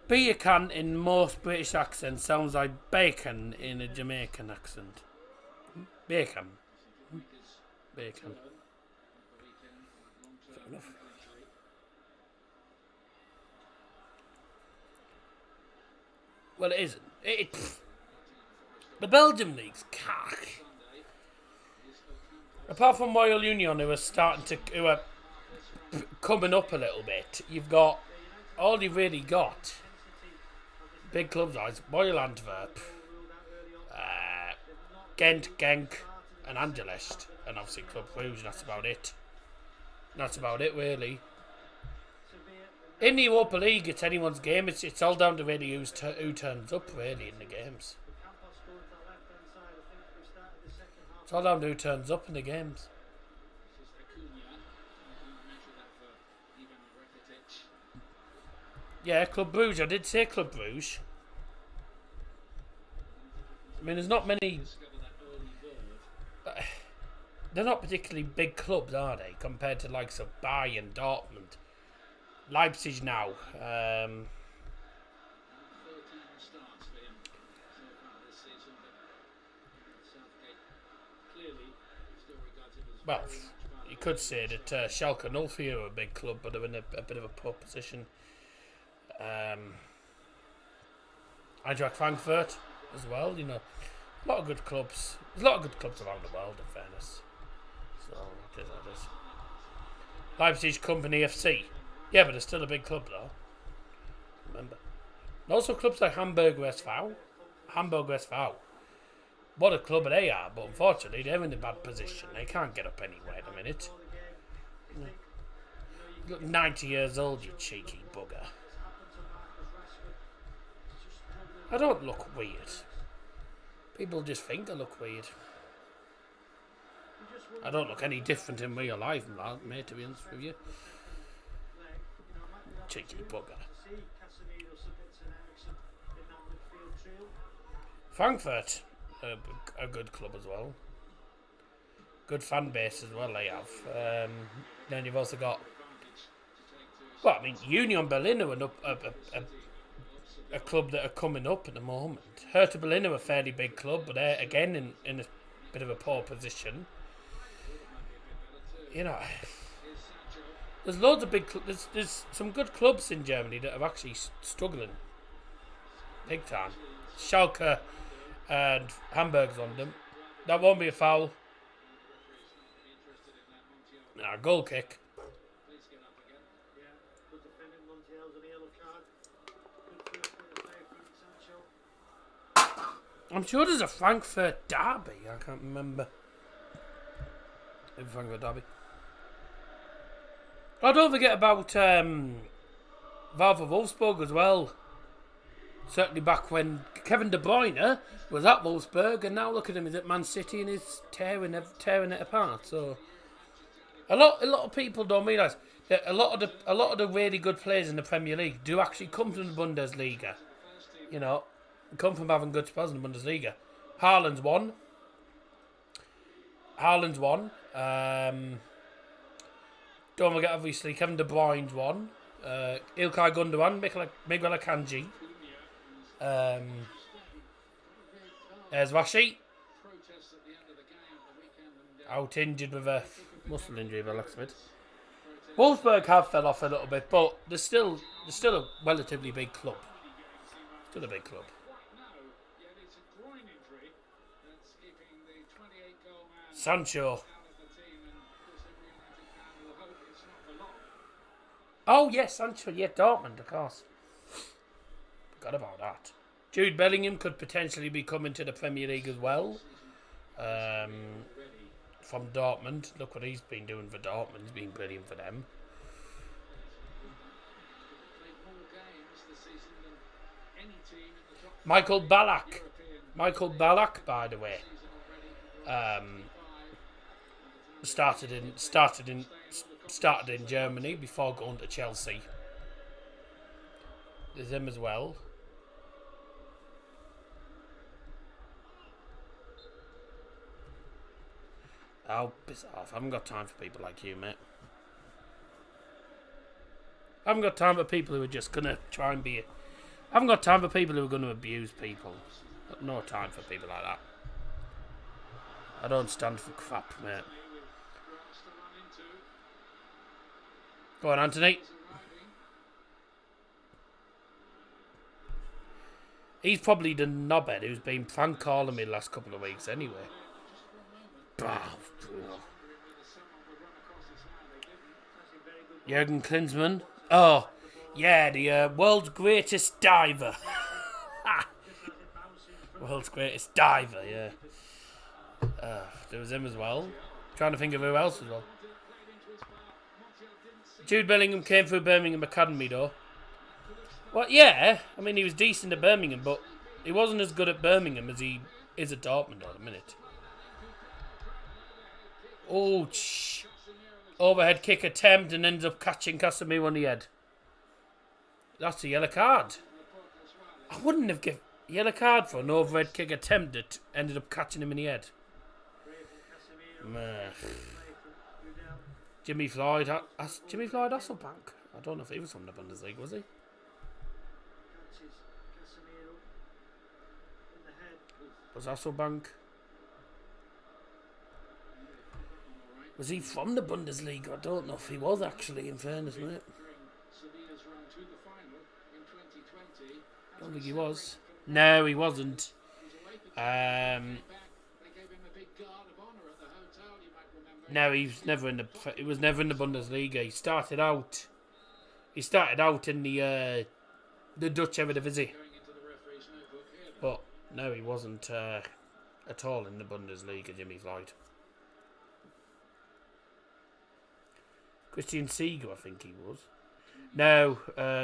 Beer can in most British accents sounds like bacon in a Jamaican accent. Bacon. Bacon. Fair enough. Well, it isn't. The Belgium league's cack. Apart from Royal Union, who are coming up a little bit, you've got all you've really got. Big clubs like Royal Antwerp, Gent, Genk, and Anderlecht, and obviously Club Brugge. And that's about it. That's about it, really. In the Europa League, it's anyone's game. It's all down to really who turns up, really, in the games. It's all down to who turns up in the games. Yeah, Club Brugge. I did say Club Brugge. I mean, there's not many. They're not particularly big clubs, are they? Compared to likes of Bayern, Dortmund, Leipzig now. Well, you could say that Schalke 04 are a big club, but they're in a bit of a poor position. Eintracht Frankfurt as well, you know. A lot of good clubs. There's a lot of good clubs around the world, in fairness. So, it is. Leipzig Company FC. Yeah, but it's still a big club, though. Remember. And also clubs like Hamburg SV. What a club they are, but unfortunately, they're in a bad position. They can't get up anywhere at the minute. You look 90 years old, you cheeky bugger. I don't look weird. People just think I look weird. I don't look any different in real life, mate, to be honest with you. Cheeky bugger. Frankfurt, a good club as well. Good fan base as well they have. Then you've also got, well, I mean, Union Berlin are a club that are coming up at the moment. Hertha Berlin are a fairly big club, but they're again in a bit of a poor position. You know, there's loads of big clubs. There's some good clubs in Germany that are actually struggling big time. Schalke and Hamburg's on them. That won't be a foul. Nah, goal kick. I'm sure there's a Frankfurt derby. I can't remember. Frankfurt derby. Oh, don't forget about Valve Wolfsburg as well. Certainly back when Kevin De Bruyne was at Wolfsburg, and now look at him, he's at Man City and he's tearing it apart. So a lot of people don't realise that a lot of the really good players in the Premier League do actually come from the Bundesliga. You know, come from having good spells in the Bundesliga. Haaland's one. Don't forget, obviously, Kevin De Bruyne's one. Ilkay Gundogan, Miguel Akanji. There's Rashi. Out injured with a muscle injury by the looks of it. Wolfsburg have fell off a little bit, but they're still a relatively big club. Still a big club. Sancho. Oh yes, Sancho. Yeah, Dortmund, of course. Forgot about that. Jude Bellingham could potentially be coming to the Premier League as well. From Dortmund. Look what he's been doing for Dortmund. He's been brilliant for them. Michael Ballack, by the way, started in Germany before going to Chelsea. There's him as well. Oh, piss off. I haven't got time for people like you, mate. I haven't got time for people who are just going to try and be... I haven't got time for people who are going to abuse people. Got no time for people like that. I don't stand for crap, mate. Go on, Anthony. He's probably the knobhead who's been prank calling me the last couple of weeks anyway. Jurgen Klinsmann. Oh, yeah, the world's greatest diver. World's greatest diver, yeah. There was him as well. Trying to think of who else as well. Jude Bellingham came through Birmingham Academy, though. Well, yeah, I mean, he was decent at Birmingham, but he wasn't as good at Birmingham as he is at Dortmund at the minute. Oh, overhead kick attempt and ends up catching Casemiro on the head. That's a yellow card. I wouldn't have given a yellow card for an overhead kick attempt that ended up catching him in the head. Jimmy Floyd Hasselbank. I don't know if he was from the Bundesliga, was he? Was Hasselbank? Was he from the Bundesliga? I don't know if he was actually, in fairness, mate. I don't think he was. No, he wasn't. No, he was never in the Bundesliga. He started out in the Dutch Eredivisie. But no, he wasn't at all in the Bundesliga, Jimmy Floyd. Christian Seeger, I think he was. No,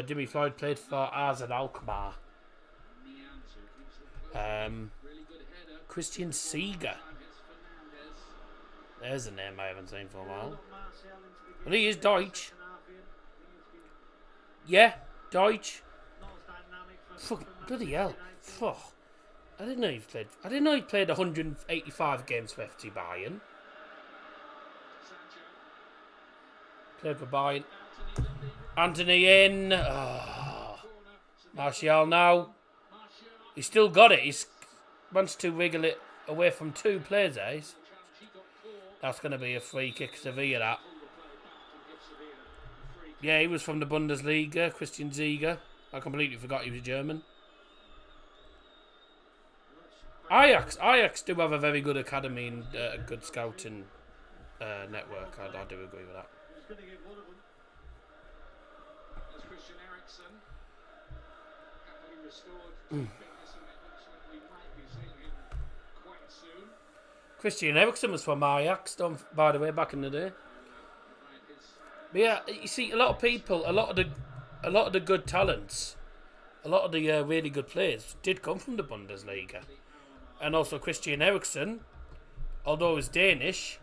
Jimmy Floyd played for AZ Alkmaar. Christian Seeger. There's a name I haven't seen for a while. Well, he is Deutsch. Yeah, Deutsch. Fuck, bloody hell. Fuck. I didn't know he played 185 games for FC Bayern. Played for Bayern. Anthony in. Oh. Martial now. He's still got it. He's wants to wiggle it away from two players, eh? That's going to be a free kick to Sevilla, that. Yeah, he was from the Bundesliga, Christian Seeger. I completely forgot he was German. Ajax do have a very good academy and a good scouting network. I do agree with that. Christian Eriksen was from Ajax, by the way, back in the day. But yeah, you see, a lot of people, a lot of the good talents, a lot of the really good players did come from the Bundesliga. And also Christian Eriksen, although he's Danish,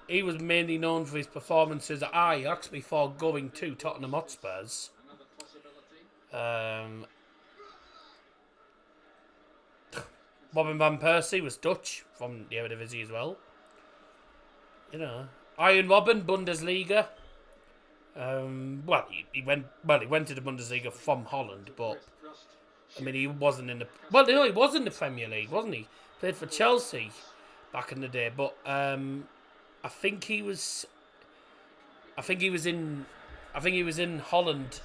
he was mainly known for his performances at Ajax before going to Tottenham Hotspurs. Robin van Persie was Dutch from the Eredivisie as well. You know, Iron Robben, Bundesliga. He went to the Bundesliga from Holland, but I mean he wasn't in the he was in the Premier League, wasn't he? Played for Chelsea back in the day, but I think he was in Holland.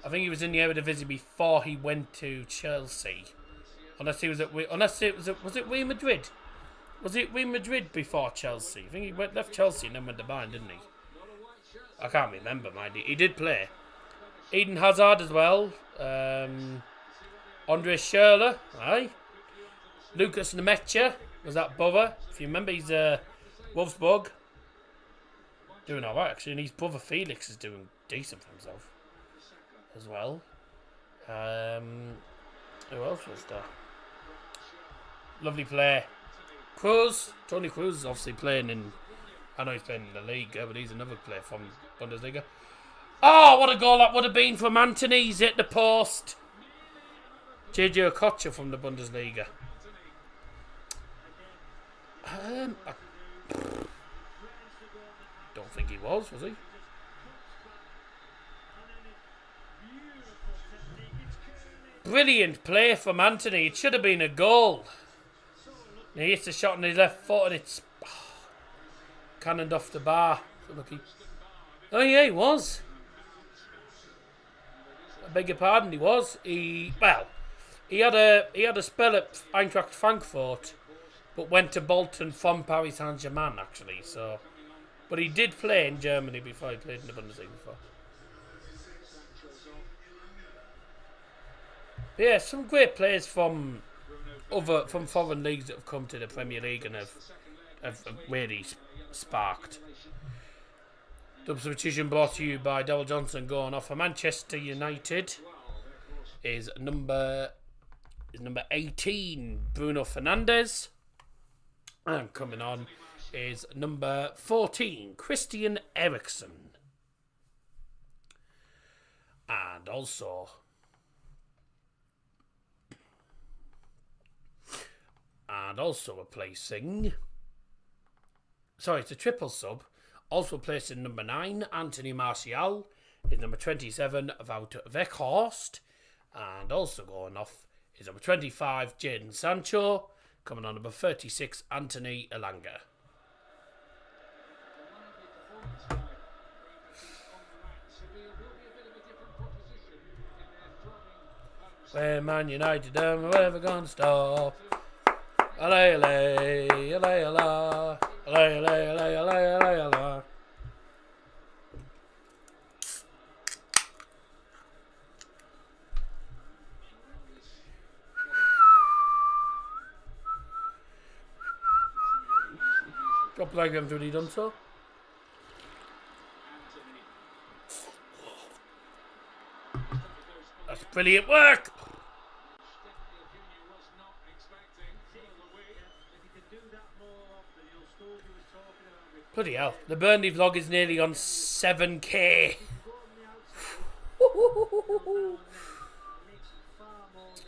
I think he was in the Eredivisie before he went to Chelsea. Was it Real Madrid? Was it Real Madrid before Chelsea? I think he left Chelsea and then went to Bayern, didn't he? I can't remember, mind you. He did play. Eden Hazard as well. Andre Schürrle, aye. Lucas Nemecha was that brother. If you remember, he's Wolfsburg. Doing alright actually, and his brother Felix is doing decent for himself as well. Who else was there? Lovely play. Tony Kroos is obviously playing in. I know he's playing in the league, but he's another player from Bundesliga. Oh, what a goal that would have been from Antony. He's hit the post. JJ Okocha from the Bundesliga. I don't think he was he? Brilliant play from Antony. It should have been a goal. He hits a shot on his left foot and it's cannoned off the bar. Lucky. Oh yeah, he was. I beg your pardon, he was. He had a spell at Eintracht Frankfurt, but went to Bolton from Paris Saint-Germain actually. So, but he did play in Germany before he played in the Bundesliga before. Yeah, some great players from foreign leagues that have come to the Premier League and have really sparked. Dub substitution brought to you by Daryl Johnson going off for Manchester United is number 18 Bruno Fernandes, and coming on is number 14 Christian Eriksen, and also replacing. Sorry, it's a triple sub. Also placing number 9, Anthony Martial, is number 27, Wout Weghorst, and also going off is number 25, Jadon Sancho, coming on number 36, Anthony Elanga. Where Man United done, we're never gonna stop. Allay, allay, allay, allay, allay, allay, allay, allay, allay, allay. Drop like them to the done so. That's brilliant work. Bloody hell, the Burnley vlog is nearly on 7k.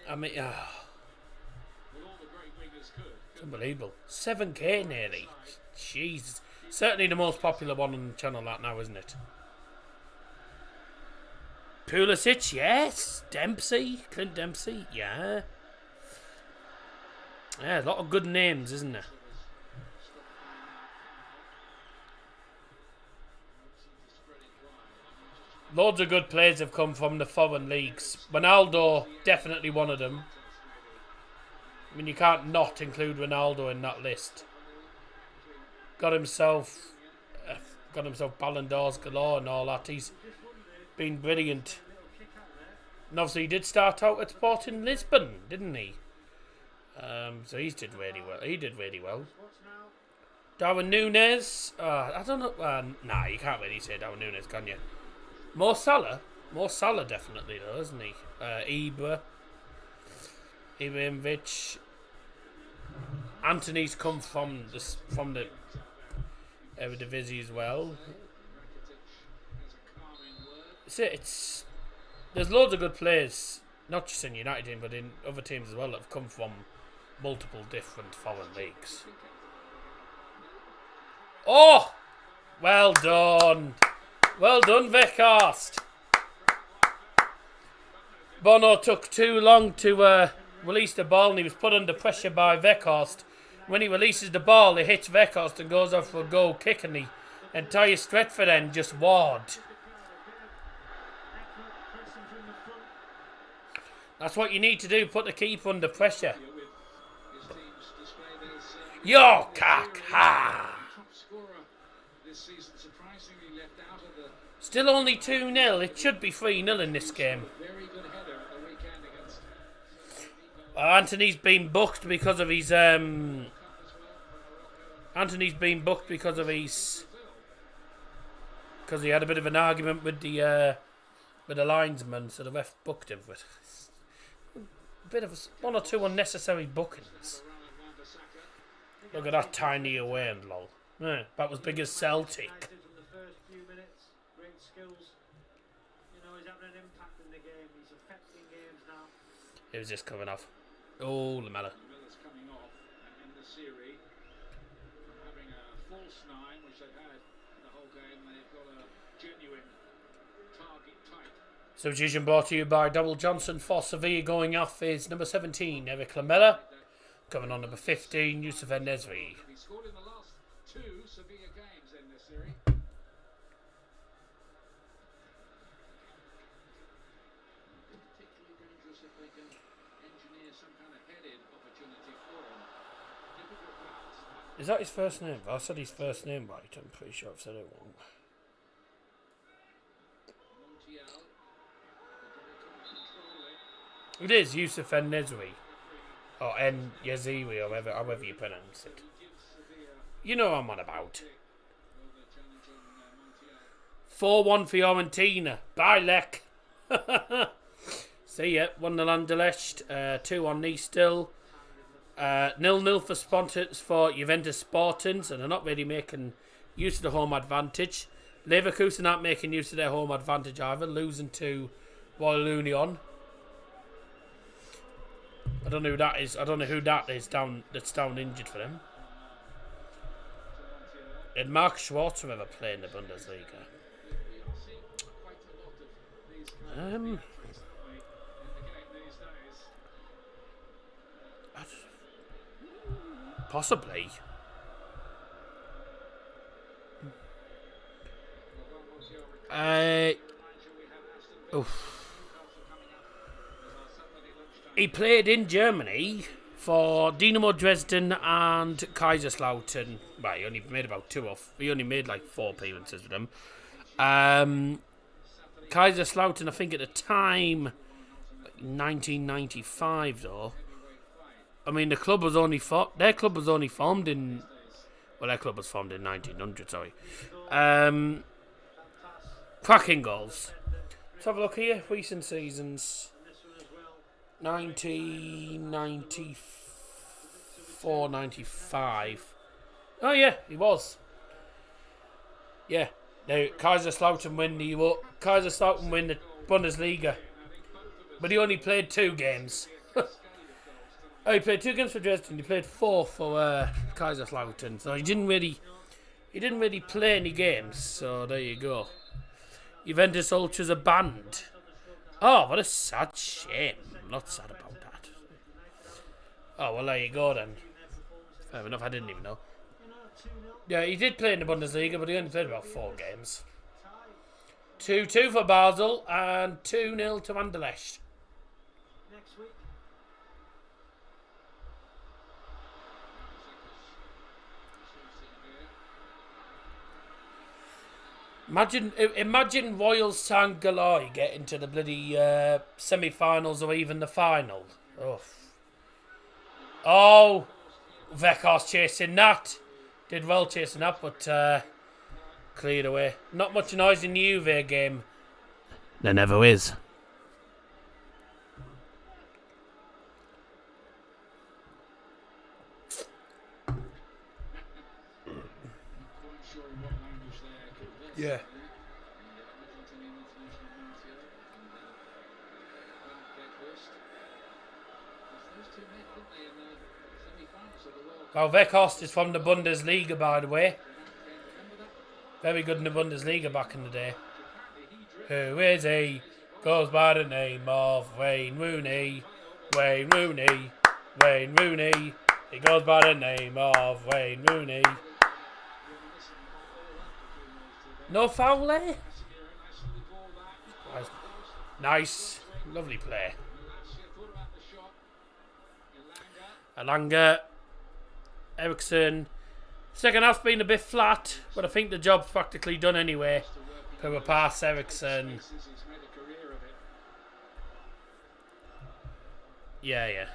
I mean, it's unbelievable. 7k nearly. Jesus. Certainly the most popular one on the channel that now, isn't it? Pulisic, yes. Dempsey, Clint Dempsey, yeah. Yeah, a lot of good names, isn't there? Loads of good players have come from the foreign leagues. Ronaldo, definitely one of them. I mean, you can't not include Ronaldo in that list. Got himself Ballon d'Ors galore and all that. He's been brilliant. And obviously he did start out at Sporting Lisbon, didn't he? So he did really well. He did really well. Darwin Núñez. I don't know. Nah, you can't really say Darwin Núñez, can you? More Salah. More Salah definitely though, isn't he? Ibrahimovic. Anthony's come from the Eredivisie as well. There's loads of good players, not just in United team, but in other teams as well, that have come from multiple different foreign leagues. Oh! Well done. Well done, Weghorst. Bono took too long to release the ball, and he was put under pressure by Weghorst. When he releases the ball, he hits Weghorst and goes off for a goal kick, and the entire Stretford end just ward. That's what you need to do, put the keeper under pressure. Yo, Kaka! Still only 2-0. It should be 3-0 in this game. Anthony's been booked because of his because he had a bit of an argument with the linesman, so the ref booked him for it. A bit of one or two unnecessary bookings. Look at that tiny away and lol. Yeah, that was big as Celtic. It was just coming off. Oh, Lamella. Miller's coming off, and in the series, from having a false 9, which they've had the whole game, they've got a genuine target type. Substitution brought to you by Double Johnson for Sevilla. Going off is number 17, Eric Lamella. Coming on number 15, Youssef En-Nesyri. He scored in the last 2 Sevilla games in this series. Is that his first name? I said his first name right. I'm pretty sure I've said it wrong. It is Youssef En-Nesyri. Or En-Nesyri, or however you pronounce it. You know what I'm on about. 4-1 for Fiorentina. Bye, Lech. See ya. 1-0 Anderlecht. 2-1 Nice still. 0-0 for Juventus Spartans, and they're not really making use of the home advantage. Leverkusen aren't making use of their home advantage either, losing to Royal Union. I don't know who that is. I don't know who that is that's down injured for them. Did Mark Schwarzer ever play in the Bundesliga? Possibly. He played in Germany for Dynamo Dresden and Kaiserslautern. Well, he only made he only made like 4 appearances with them. Kaiserslautern, I think at the time, 1995 though. I mean, their club was only formed in 1900, sorry. Cracking goals. Let's have a look here. Recent seasons. 1994, 95. Oh yeah, he was. Yeah. Now Kaiserslautern win the Bundesliga. But he only played 2 games. Oh, he played 2 games for Dresden. He played 4 for Kaiserslautern. So he didn't really play any games. So there you go. Juventus Ultras are banned. Oh, what a sad shame. I'm not sad about that. Oh, well, there you go then. Fair enough, I didn't even know. Yeah, he did play in the Bundesliga, but he only played about 4 games. 2-2 for Basel and 2-0 to Anderlecht. Imagine Royal St. Galloy getting to the bloody semi-finals or even the final. Oh. Oh, Weghorst chasing that. Did well chasing that, but cleared away. Not much noise in the Juve game. There never is. Yeah. Well, Weghorst is from the Bundesliga, by the way. Very good in the Bundesliga back in the day. Who is he? Goes by the name of Wayne Rooney. Wayne Rooney. Wayne Rooney. He goes by the name of Wayne Rooney. No foul there? Nice. Lovely play. Alanga. Ericsson. Second half's been a bit flat, but I think the job's practically done anyway. Power pass, Ericsson. Yeah.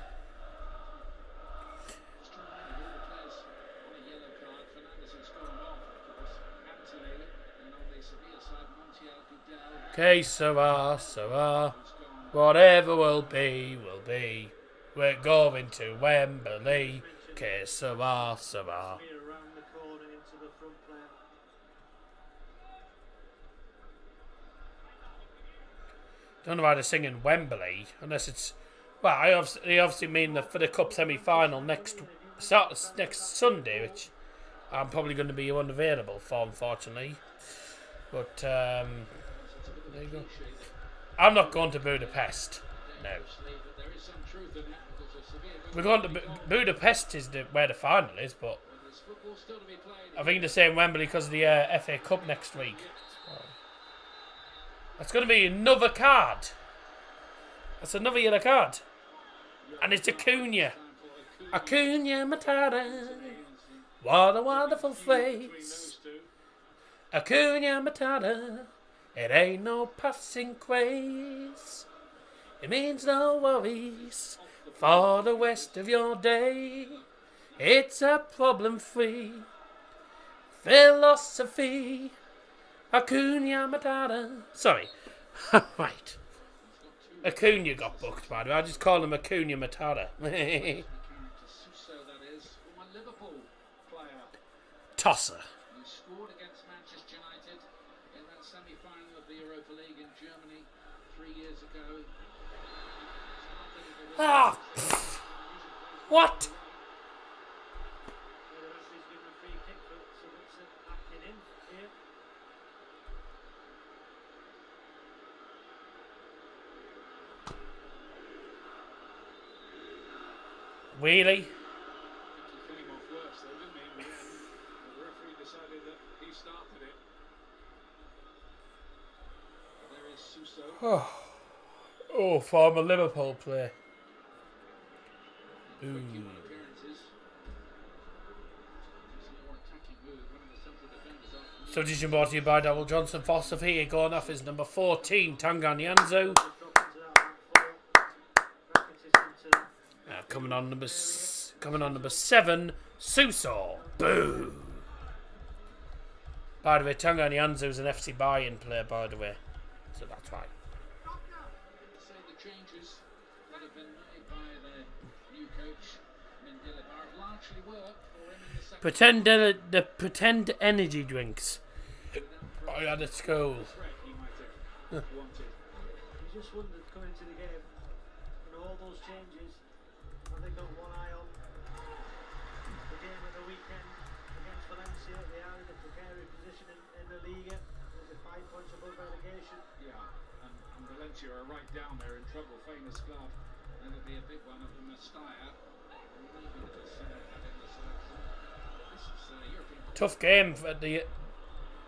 Okay, so whatever will be, will be. We're going to Wembley. Okay, so Around the corner into the front player. Don't know why they're singing Wembley, unless it's... Well, they obviously mean for the Cup semi-final next Sunday, which I'm probably going to be unavailable for, unfortunately. But, there you go. I'm not going to Budapest. No. We're going to Budapest is where the final is, but I think they're saying Wembley because of the FA Cup next week. That's going to be another card. That's another yellow card. And it's Acuna. Acuna Matata. What a wonderful face. Acuna Matata. It ain't no passing craze. It means no worries for the rest of your day. It's a problem-free philosophy. Acuna Matata. Sorry. Right. Acuna got booked, by the way. I just call him Acuna Matata. Tosser. You scored against Manchester United in that semi-final of the Europa League in Germany 3 years ago. Ah! What? Really? Oh, former Liverpool player. Ooh. Substitution brought to you by Double Johnson for Sevilla. Going off is number 14, Tanganyanzu. Coming on number 7, Suso. Boo. By the way, Tanganyanzu is an FC Bayern player, by the way. So that's right. Changes that have been made by the new coach Mendilibar have largely worked for him in the second. Pretend energy drinks. I had at school. He just wondered coming into the game, all those changes, and they got one eye on the game of the weekend against Valencia. They are in a precarious position in the Liga. There's 5 points above relegation. Yeah. And Valencia are right down there in trouble, famous club. And it'll be a big one of the Mestalla. Tough game.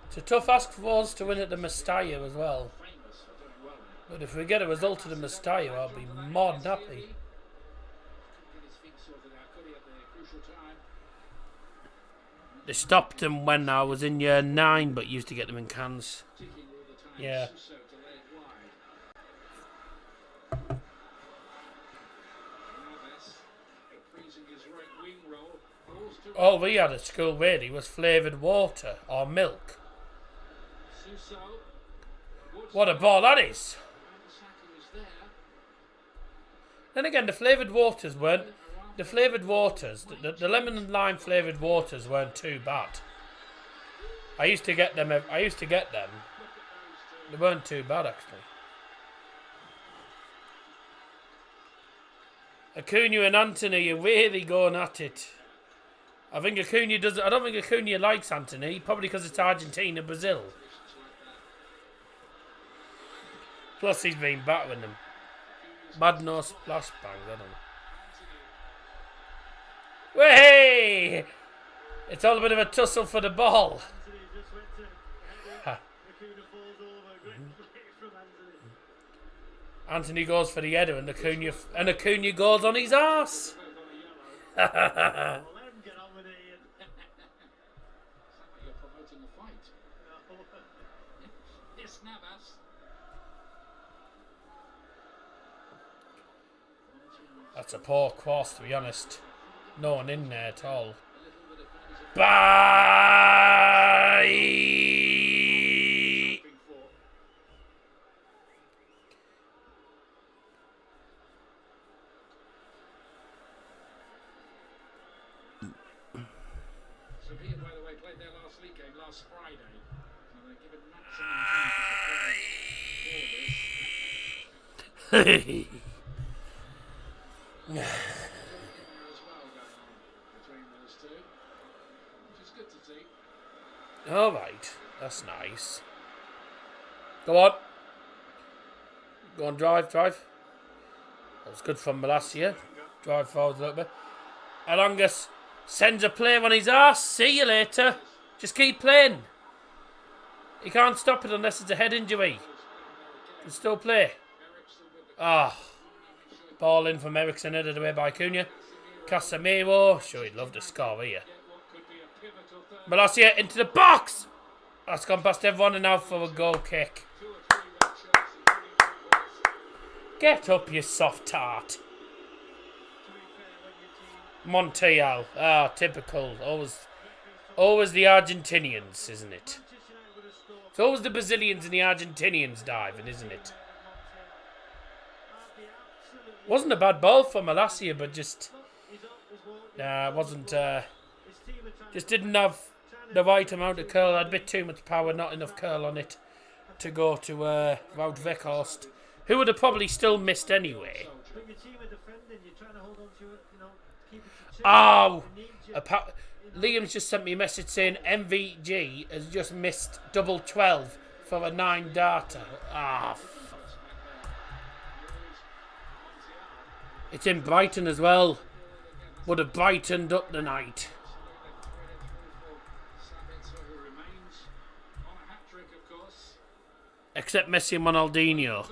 It's a tough ask for us to win at the Mestalla as well. But if we get a result at the Mestalla, I'll be more than happy. They stopped them when I was in year 9, but used to get them in cans. Yeah. All we had at school really was flavoured water or milk. What a ball that is! Then again, the flavoured waters weren't. The flavoured waters, the lemon and lime flavoured waters weren't too bad. I used to get them. They weren't too bad actually. Acuna and Anthony are really going at it. I think Acuna does. I don't think Acuna likes Anthony, probably because it's Argentina, Brazil. Plus, he's been battering them. Bad no splash bangs, I don't know. Way! It's all a bit of a tussle for the ball. Anthony goes for the header and Acuna goes on his arse. That's a poor cross, to be honest. No one in there at all. Bye! Sevilla, by the way, played their last league game last Friday. So they're given maximum time as well going on between those two, which is good to see. All right, that's nice. Go on. Go on, drive. That was good from Malacia. Drive forward a little bit. Alongus sends a player on his arse. See you later. Just keep playing. He can't stop it unless it's a head injury. He can still play. Ball in from Ericsson, headed away by Cunha. Casemiro. Sure, he'd love to score here. Malacia into the box. That's gone past everyone and out for a goal kick. Get up, you soft tart. Montiel. Typical. Always the Argentinians, isn't it? It's always the Brazilians and the Argentinians diving, isn't it? Wasn't a bad ball for Malacia, but just... wasn't... just didn't have the right amount of curl. Had a bit too much power, not enough curl on it to go to Wout Weghorst, who would have probably still missed anyway. Liam's just sent me a message saying MVG has just missed double 12 for a 9-darter. It's in Brighton as well. Would have brightened up the night. Except Messi and Ronaldinho.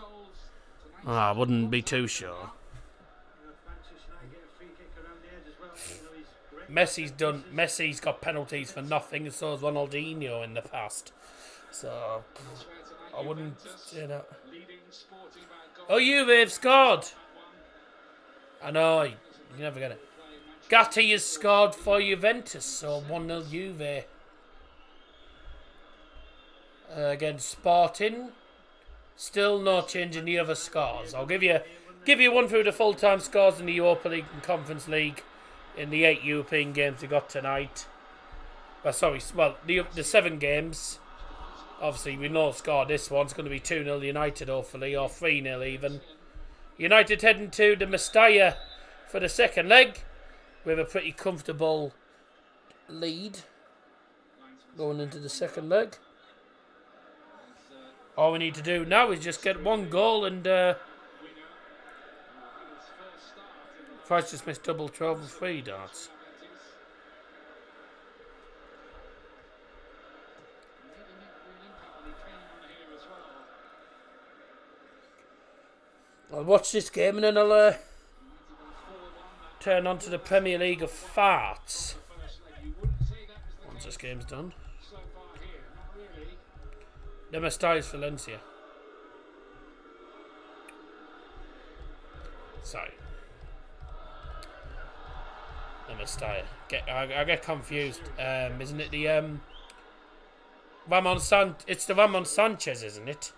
I wouldn't be too sure. Messi's got penalties for nothing, and so has Ronaldinho in the past. So I wouldn't say that. Oh, Juve scored. I know, you never get it. Gatti has scored for Juventus, so 1-0 Juve. Against Sporting. Still no change in the other scores. I'll give you one through the full-time scores in the Europa League and Conference League in the 8 European games we got tonight. The 7 games. Obviously, we know score this one's going to be 2-0 United, hopefully, or 3-0 even. United heading to the Mestalla for the second leg with a pretty comfortable lead going into the second leg. All we need to do now is just get one goal and Price just missed double 12 and 3 darts. I'll watch this game and then I'll turn on to the Premier League of Farts once this game's done. The Mestalla is Valencia. Sorry. Mestalla. I get confused. Isn't it the It's the Ramon Sanchez, isn't it?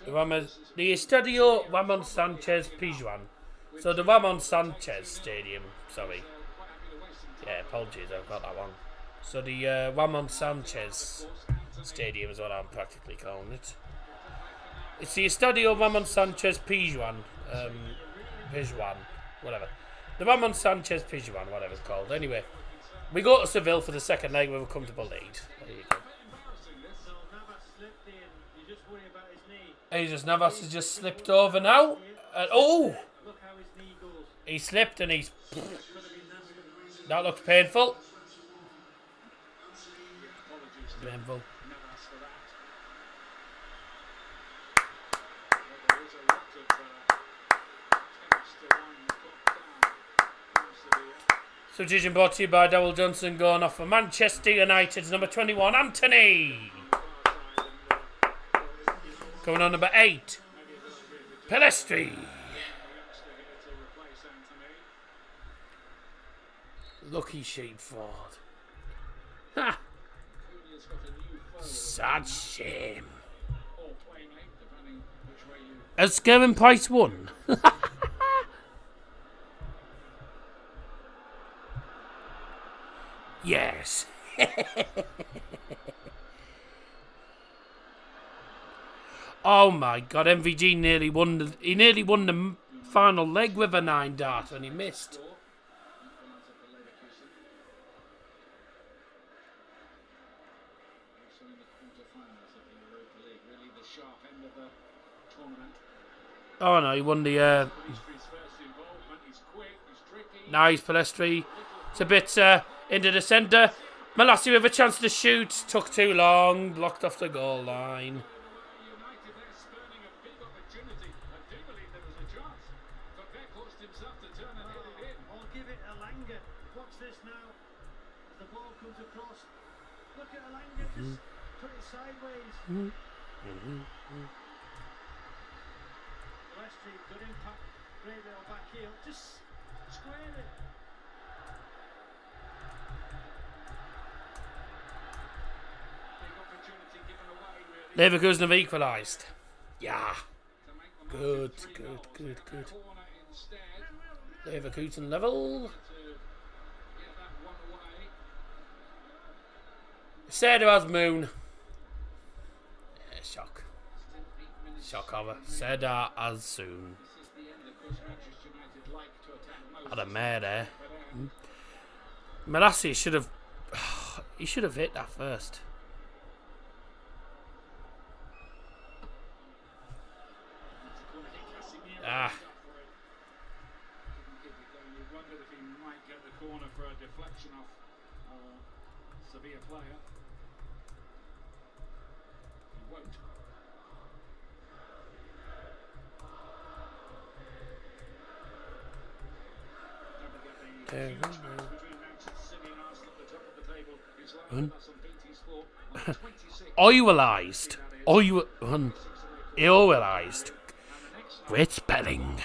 The Estadio Ramon Sanchez Pizjuan. So the Ramon Sanchez Stadium. Sorry. Yeah, apologies, I've got that one. So the Ramon Sanchez Stadium is what I'm practically calling it. It's the Estadio Ramon Sanchez Pizjuan. Pizjuan, whatever. The Ramon Sanchez Pizjuan, whatever it's called. Anyway, we go to Seville for the second leg with a comfortable lead. There you go. Jesus Navas has just slipped over now. Oh! He slipped and he's... That looks painful. Painful. Substitution brought to you by Darryl Johnson, going off for Manchester United's number 21, Anthony. Coming on number 8, Pelestri. Lucky Sheepford. Ha! Sad shame. Has Kevin Price won? Yes. Oh my God! MVG nearly won. He nearly won the final leg with a 9 dart, and he missed. Oh no, he won the. Nice, Pelestri. It's a bit into the centre. Malassi with a chance to shoot. Took too long. Blocked off the goal line. I'll give it Alanga. Watch this now. As the ball comes across. Look at Alanga. Just put it sideways. Good impact. Great little back heel. Just square it. Leverkusen have equalised. Yeah. Good. Leverkusen level. Serdar Azmoun. Shock. Shock over. Serdar Azmoun. Had a mare there. Malassi should have... He should have hit that first. Ah. Wondered if he might get the corner for a deflection off Sevilla player. He won't. Oilised. Oilised. Great spelling.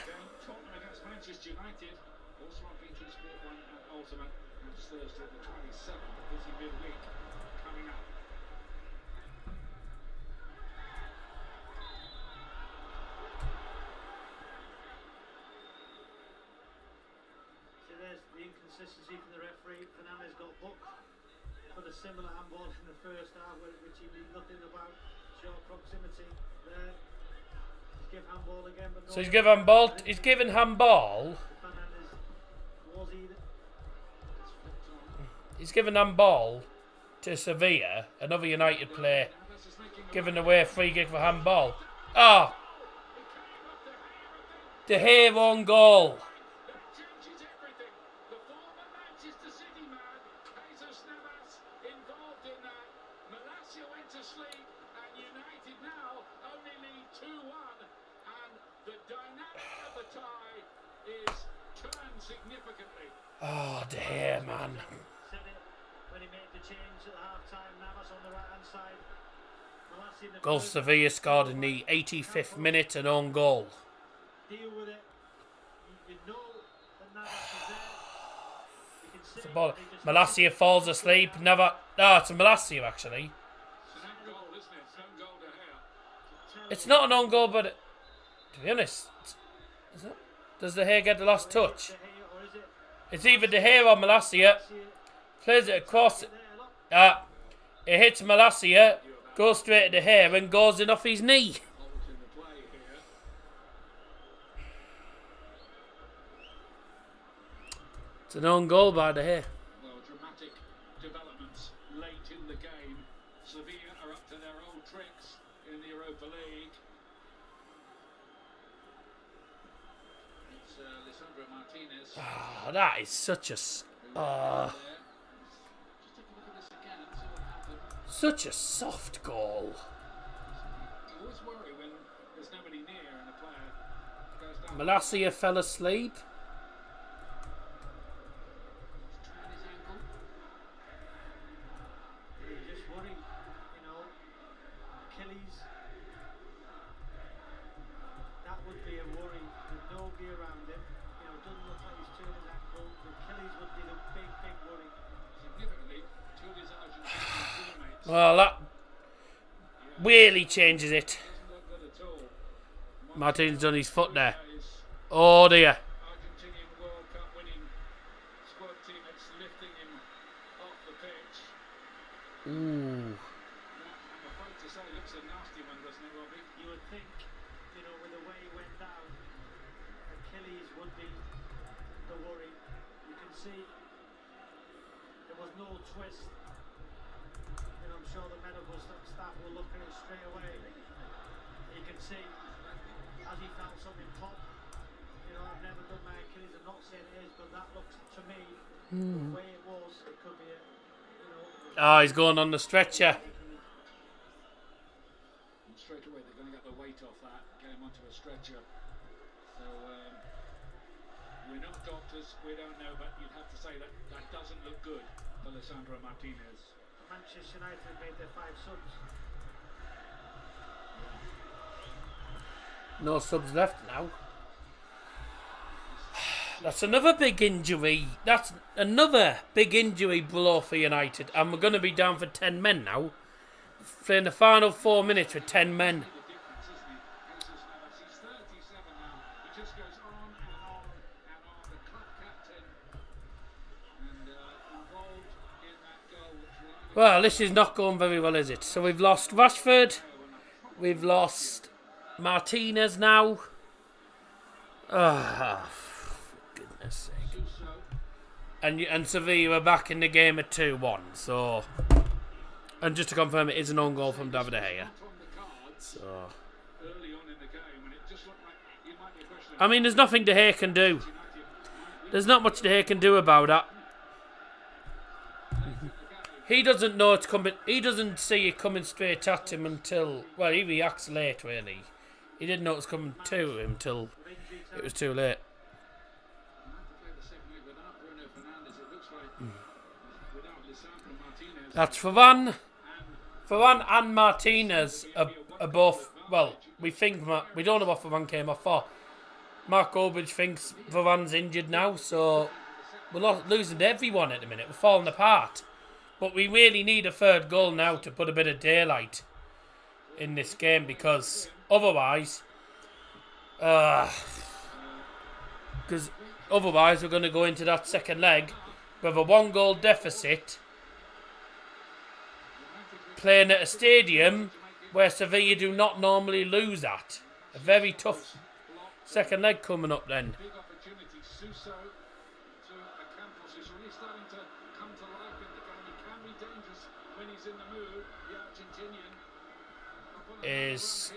Inconsistency from the referee. Fernandez got booked for the similar handball in the first half, which he knew nothing about. Short proximity there. He's given handball again, but no. So he's given handball. He's given handball. Fernandez was either. He's given handball to Sevilla, another United player, giving away a free kick for handball. Ah, De Gea on goal. Oh, De Gea, man. Goal Sevilla scored in the 85th minute, an own goal. Deal with it. You know that Navas is there. You can see It's a ball. they just- Malacia falls asleep. Never. No, it's a Malacia actually. It's an own goal, isn't it? It's an own goal to Gea. It's not an own goal, but to be honest, is it? Does De Gea get the last touch? De Gea, or is it It's either De Gea or Malacia. Plays it across. there? Look, It hits Malacia, goes straight to De Gea and goes in off his knee. Halting the play here. It's an own goal by De Gea. Well, dramatic developments late in the game. Sevilla are up to their old tricks in the Europa League. It's Lisandro Martinez. Oh, that is such a. Just take a look at this again and see what happened. Such a soft goal. You always worry when there's nobody near and a player goes down. Malacia fell asleep. Trying his ankle. you just worry, you know, Achilles. That would be a worry with nobody around him. You know, doesn't look like he's turned his ankle. The Achilles would be the big worry. Significantly, two of his Argentinian teammates. Well, that really changes it. Doesn't look good at all. Martin's done his foot there. Is Oh dear. Argentinian World Cup winning squad teammates lifting him off the pitch. Ooh. I'm afraid to say, looks a nasty one, doesn't it, Robbie? You would think, you know, with the way he went down, Achilles would be the worry. You can see there was no twist. And I'm sure the medical staff will look at it straight away. You can see as he felt something pop. You know, I've never done my Achilles. I'm not saying it is, but that looks to me the way it was. It could be a, you know. Oh, he's going on the stretcher. And straight away they're going to get the weight off that, get him onto a stretcher. So we're not doctors, we don't know, but you'd have to say that that doesn't look good for Lisandro Martinez. Manchester United made their 5 subs. No subs left now. That's another big injury. That's another big injury blow for United. And we're going to be down for 10 men now. Playing the final 4 minutes with 10 men. The difference, isn't it? Jesus Navas, he's 37 now. He just goes on and on and on. The club captain and involved in that goal, which will Well, this is not going very well, is it? So we've lost Rashford. We've lost Martinez now. Ah, for goodness sake. And Sevilla are back in the game at 2-1. So, and just to confirm, it is an own goal from David De Gea. on the cards So, early on in the game, and it just looked like you might be questioning. I mean, there's nothing De Gea can do. There's not much De Gea can do about that. He doesn't know it's coming. He doesn't see it coming straight at him until, well, he reacts late, really. He didn't know it was coming to him till it was too late. That's Varane. Varane and Martinez are both, well, we think, we don't know what Varane came off for. Mark Goldbridge thinks Varane's injured now, so we're losing to everyone at the minute. We're falling apart. But we really need a third goal now to put a bit of daylight in this game, because otherwise, we're going to go into that second leg with a 1-goal deficit, playing at a stadium where Sevilla do not normally lose at. A very tough second leg coming up then. Big opportunity. Suso to Campos is really starting to come to life in the game. He can be dangerous when he's in the mood. The Argentinian Is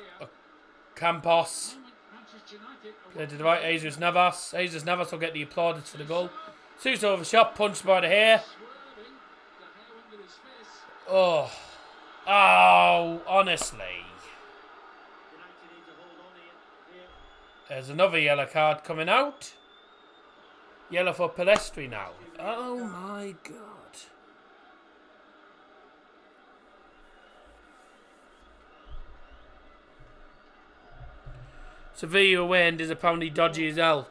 Campos. Manchester United Played to the right, Jesus Navas. Jesus Navas will get the applaudits for the goal. Suso overshot, punched by De Gea. swerving. The hair went with his fist. Oh, honestly. United need to hold on here. There's another yellow card coming out. Yellow for Pelestri now. Oh my God. Sevilla away and is apparently dodgy as hell.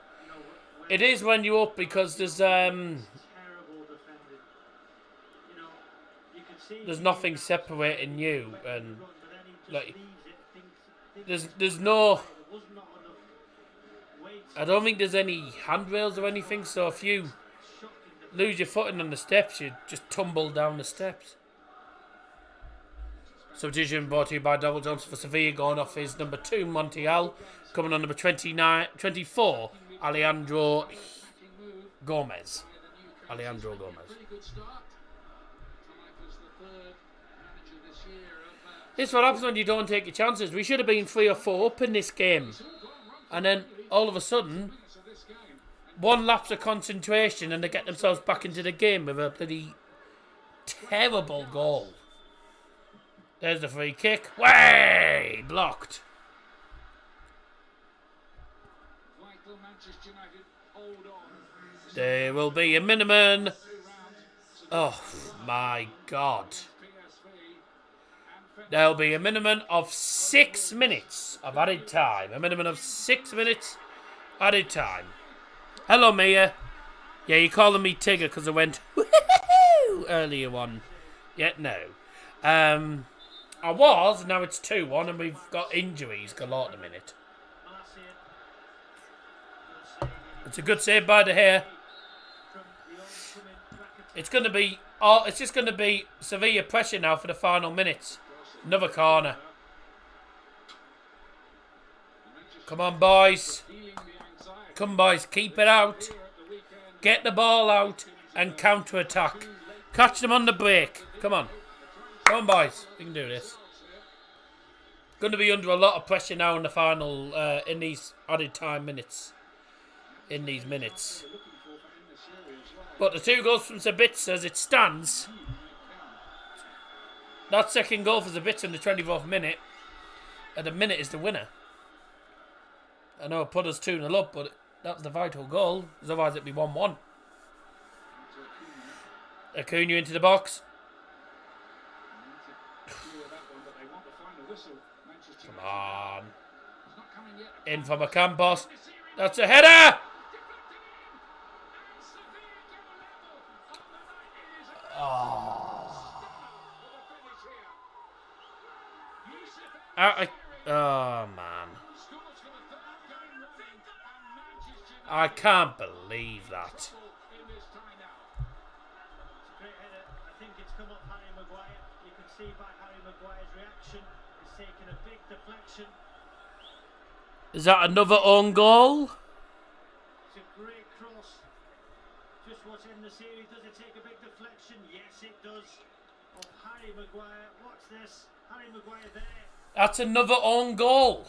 It is when you're up because there's Terrible defending. You know, you can see there's nothing separating you, and but then he just like leaves it. Thinks there's no. there was not enough weight. I don't think there's any handrails or anything. So if you lose your footing on the steps, you just tumble down the steps. Substitution brought to you by Double Johnson for Sevilla, going off his number 2, Montiel. Coming on number 24, Alejandro Gomez. Alejandro Gomez. This is what happens when you don't take your chances. We should have been 3 or 4 up in this game. And then, all of a sudden, one lapse of concentration and they get themselves back into the game with a bloody terrible goal. There's the free kick. Way! Blocked. There will be a minimum. Oh my God. There'll be a minimum of 6 minutes of added time. A minimum of 6 minutes added time. Hello, Mia. Yeah, you're calling me Tigger because I went woohoo earlier on. Yeah, no. I was, now it's 2-1 and we've got injuries galore at the minute. It's a good save by De Gea. It's just going to be Sevilla pressure now for the final minutes. Another corner. Come on, boys. Come, boys, keep it out. Get the ball out and counter-attack. Catch them on the break. Come on. Come on, boys. We can do this. Going to be under a lot of pressure now in the final, in these added time minutes. In these minutes. But the 2 goals from Sabitzer as it stands. That second goal for Zabitzer in the 24th minute. At the minute is the winner. I know it put us 2-0 up, but that was the vital goal. Otherwise it'd be 1-1. Acuna into the box. Come on. In from a Campos. That's a header! Oh, man. I can't believe that. It's a great header. I think it's come off Harry Maguire. You can see by Harry Maguire's reaction. He's taken a big deflection. Is that another own goal? It's a great cross. Just what's in the series. Does it take a big deflection? Yes, it does. Of Harry Maguire. Watch this. Harry Maguire there. That's another own goal.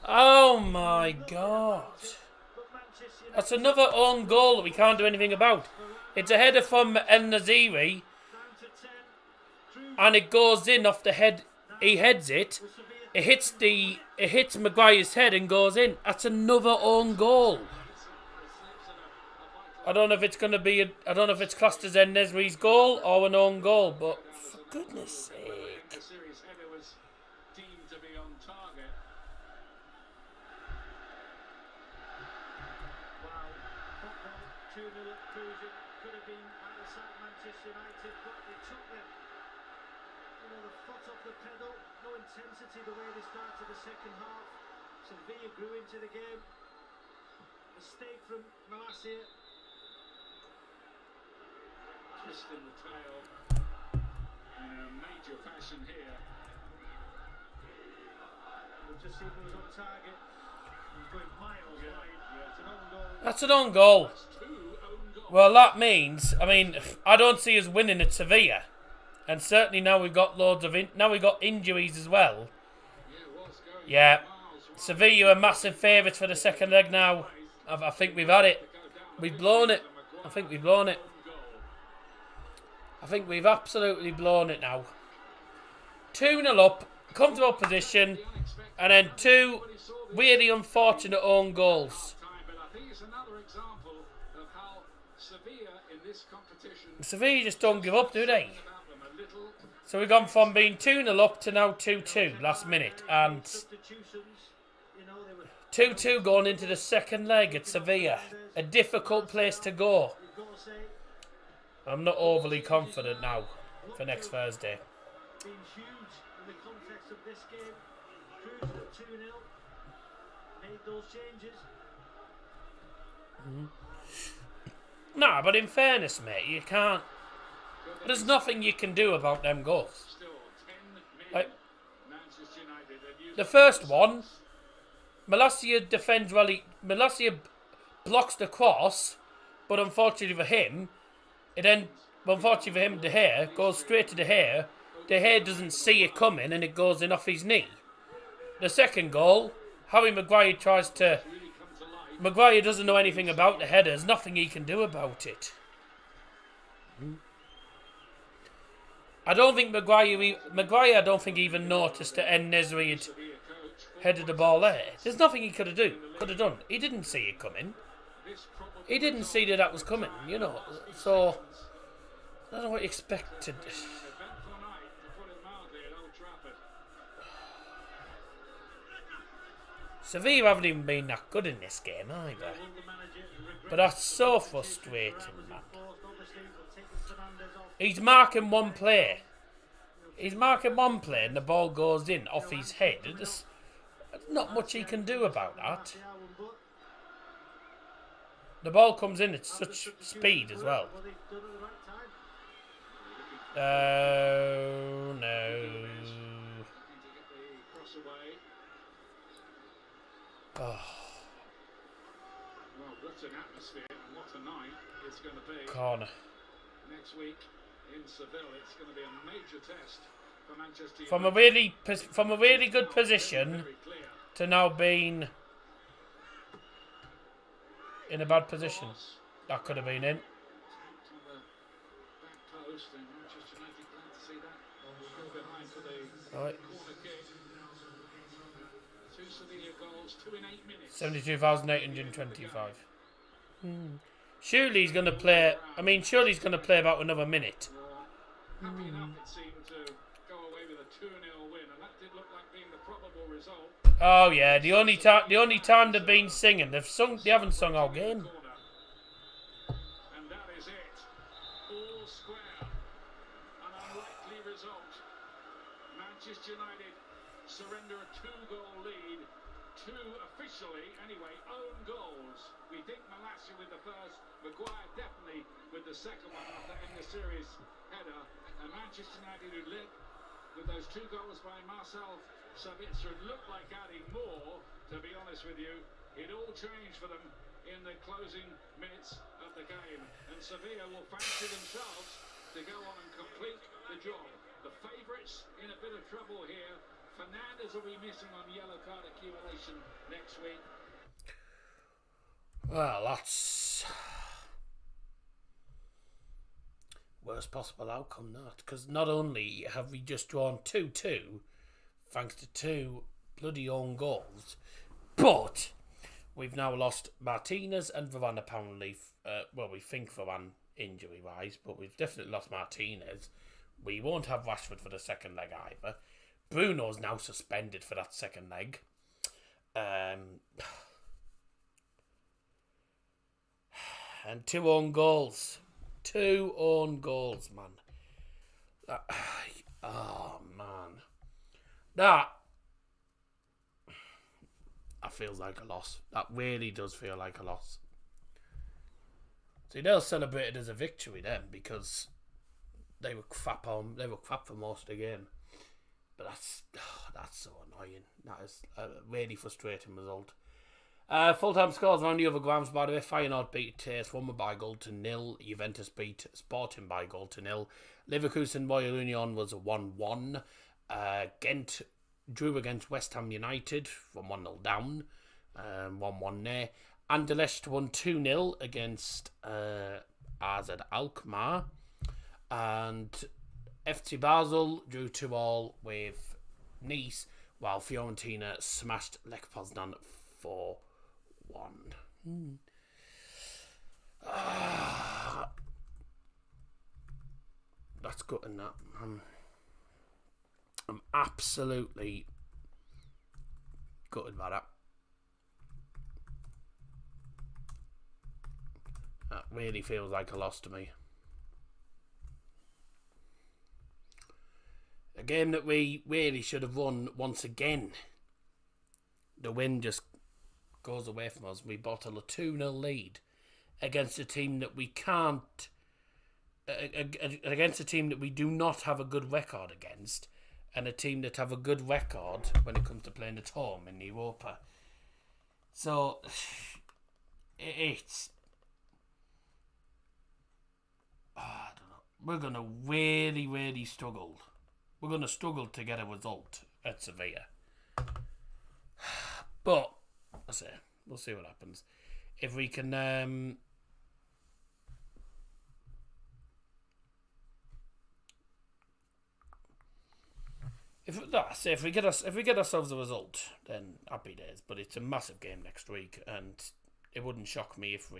Oh my God. That's another own goal that we can't do anything about. It's a header from El Naziri. And it goes in off the head. He heads it. It hits Maguire's head and goes in. That's another own goal. I don't know if it's going to be I don't know if it's classed as El Naziri's goal or an own goal, but for goodness sake. The way they started the second half, Sevilla grew into the game. Mistake from Malacia. Twisting the tail in a major fashion here. We'll just see if it was on target. He's going miles wide. It's an own goal. That's an own goal. Well, that means, I mean, I don't see us winning at Sevilla, and certainly now we've got now we've got injuries as well. Yeah, Sevilla are massive favourites for the second leg now. I think we've had it. We've blown it. I think we've blown it. I think we've absolutely blown it now. 2-0 up, comfortable position, and then 2 really unfortunate own goals. Sevilla just don't give up, do they? So we've gone from being 2-0 up to now 2-2 last minute, and 2-2 going into the second leg at Sevilla. A difficult place to go. I'm not overly confident now for next Thursday. Been huge in the context of this game. Cruising at 2-0. Made those changes. Nah, but in fairness, mate, you can't... There's nothing you can do about them goals. Like, the first one, Malacia defends well. Malacia blocks the cross, but unfortunately for him, De Gea goes straight to De Gea. De Gea doesn't see it coming, and it goes in off his knee. The second goal, Harry Maguire tries to... Maguire doesn't know anything about the header. There's nothing he can do about it. I don't think Maguire I don't think even noticed that En-Nesyri had headed the ball there. There's nothing he could have done. He didn't see it coming. He didn't see that was coming, you know. So, I don't know what you expected. Sevilla haven't even been that good in this game either. But that's so frustrating, man. He's marking one play. And the ball goes in off his head. There's not much he can do about that. The ball comes in at such speed as well. Oh, no. Oh. Well, what an atmosphere and what a night it's going to be. Corner. Next week in Seville, it's going to be a major test for Manchester United. From a really good position to now being in a bad position. That could have been in. Right. 72,825. Surely he's going to play. Surely he's going to play about another minute. Happy enough, it seemed, to go away with a 2-0 win, and that did look like being the probable result. Oh yeah, the only time they've been singing, they haven't sung all game. And that is it. All square. An unlikely result. Manchester United surrender a 2-goal lead. Two officially, anyway, own goals. We think Malacia with the first, Maguire definitely with the second one after ending the series header. And Manchester United who led with those 2 goals by Marcel Sabitzer looked like adding more, to be honest with you. It all changed for them in the closing minutes of the game. And Sevilla will fancy themselves to go on and complete the job. The favourites in a bit of trouble here. Fernandes will be missing on yellow card accumulation next week. Well, that's worst possible outcome, that. Because not only have we just drawn 2-2, thanks to 2 bloody own goals, but we've now lost Martinez and Varane apparently. We think Varane injury-wise, but we've definitely lost Martinez. We won't have Rashford for the second leg either. Bruno's now suspended for that second leg. And 2 own goals. 2 own goals, man. Oh, man. That feels like a loss. That really does feel like a loss. See, they'll celebrate it as a victory then, because they were crap for most of the game. But that's so annoying. That is a really frustrating result. Full-time scores around the other grounds, by the way. Feyenoord beat TS Roma by 1-0. Juventus beat Sporting by 1-0. Leverkusen Royal Union was 1-1. Ghent drew against West Ham United from 1-0 down. 1-1 there. Anderlecht won 2-0 against AZ Alkmaar. And FC Basel drew 2-2 with Nice, while Fiorentina smashed Lech Poznan 4-1. That's good in that. I'm absolutely gutted by that. really feels like a loss to me. A game that we really should have won once again. The win just goes away from us. We bottle a 2-0 lead against a team that we can't... against a team that we do not have a good record against, and a team that have a good record when it comes to playing at home in Europa. So, it's... I don't know. We're going to really, really struggle. We're going to struggle to get a result at Sevilla. But, we'll see what happens. If we can... If we get ourselves a result, then happy days. But it's a massive game next week, and it wouldn't shock me if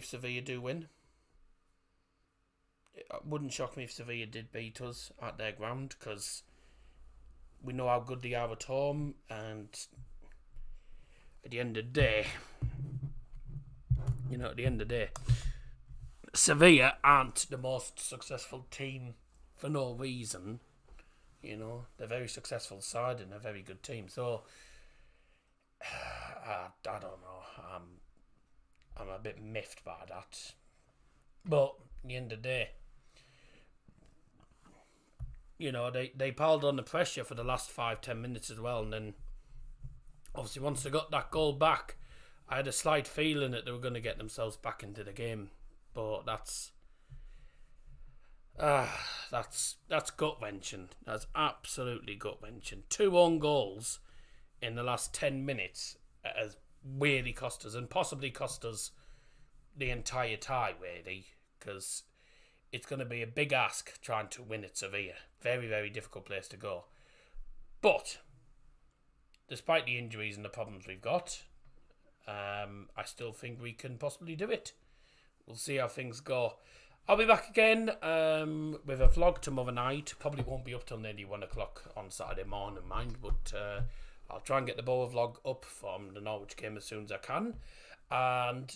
Sevilla do win. It wouldn't shock me if Sevilla did beat us at their ground, because we know how good they are at home, and at the end of the day, Sevilla aren't the most successful team for no reason. You know, they're a very successful side and a very good team. So, I don't know. I'm a bit miffed by that. But at the end of the day, you know, they piled on the pressure for the last 5-10 minutes as well. And then, obviously, once they got that goal back, I had a slight feeling that they were going to get themselves back into the game. But that's gut-wrenching. That's absolutely gut-wrenching. 2 own goals in the last 10 minutes has really cost us, and possibly cost us the entire tie, really, because it's going to be a big ask trying to win at Sevilla. Very, very difficult place to go. But, despite the injuries and the problems we've got, I still think we can possibly do it. We'll see how things go. I'll be back again with a vlog tomorrow night. Probably won't be up till nearly 1 o'clock on Saturday morning, mind. But I'll try and get the Boa vlog up from the Norwich game as soon as I can. And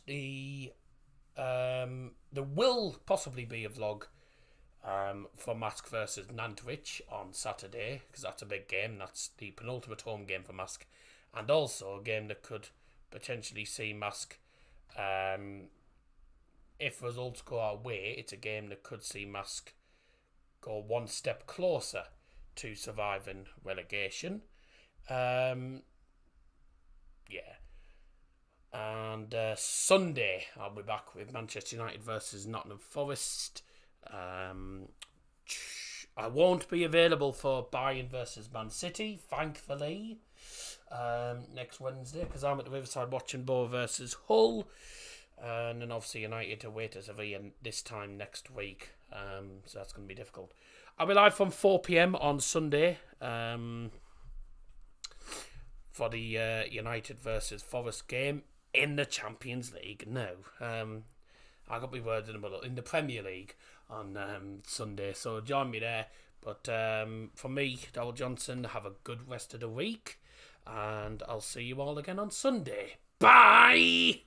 there will possibly be a vlog for Mask versus Nantwich on Saturday, because that's a big game. That's the penultimate home game for Mask. And also a game that could potentially see Mask... if results go our way, it's a game that could see Mask go one step closer to surviving relegation. And Sunday, I'll be back with Manchester United versus Nottingham Forest. I won't be available for Bayern versus Man City, thankfully, next Wednesday, because I'm at the Riverside watching Boa versus Hull. And then obviously United away to Sevilla this time next week. So that's going to be difficult. I'll be live from 4 p.m. on Sunday for the United versus Forest game in the Champions League. No, I got my words in the middle. In the Premier League on Sunday. So join me there. But for me, Darryl Johnson, have a good rest of the week. And I'll see you all again on Sunday. Bye!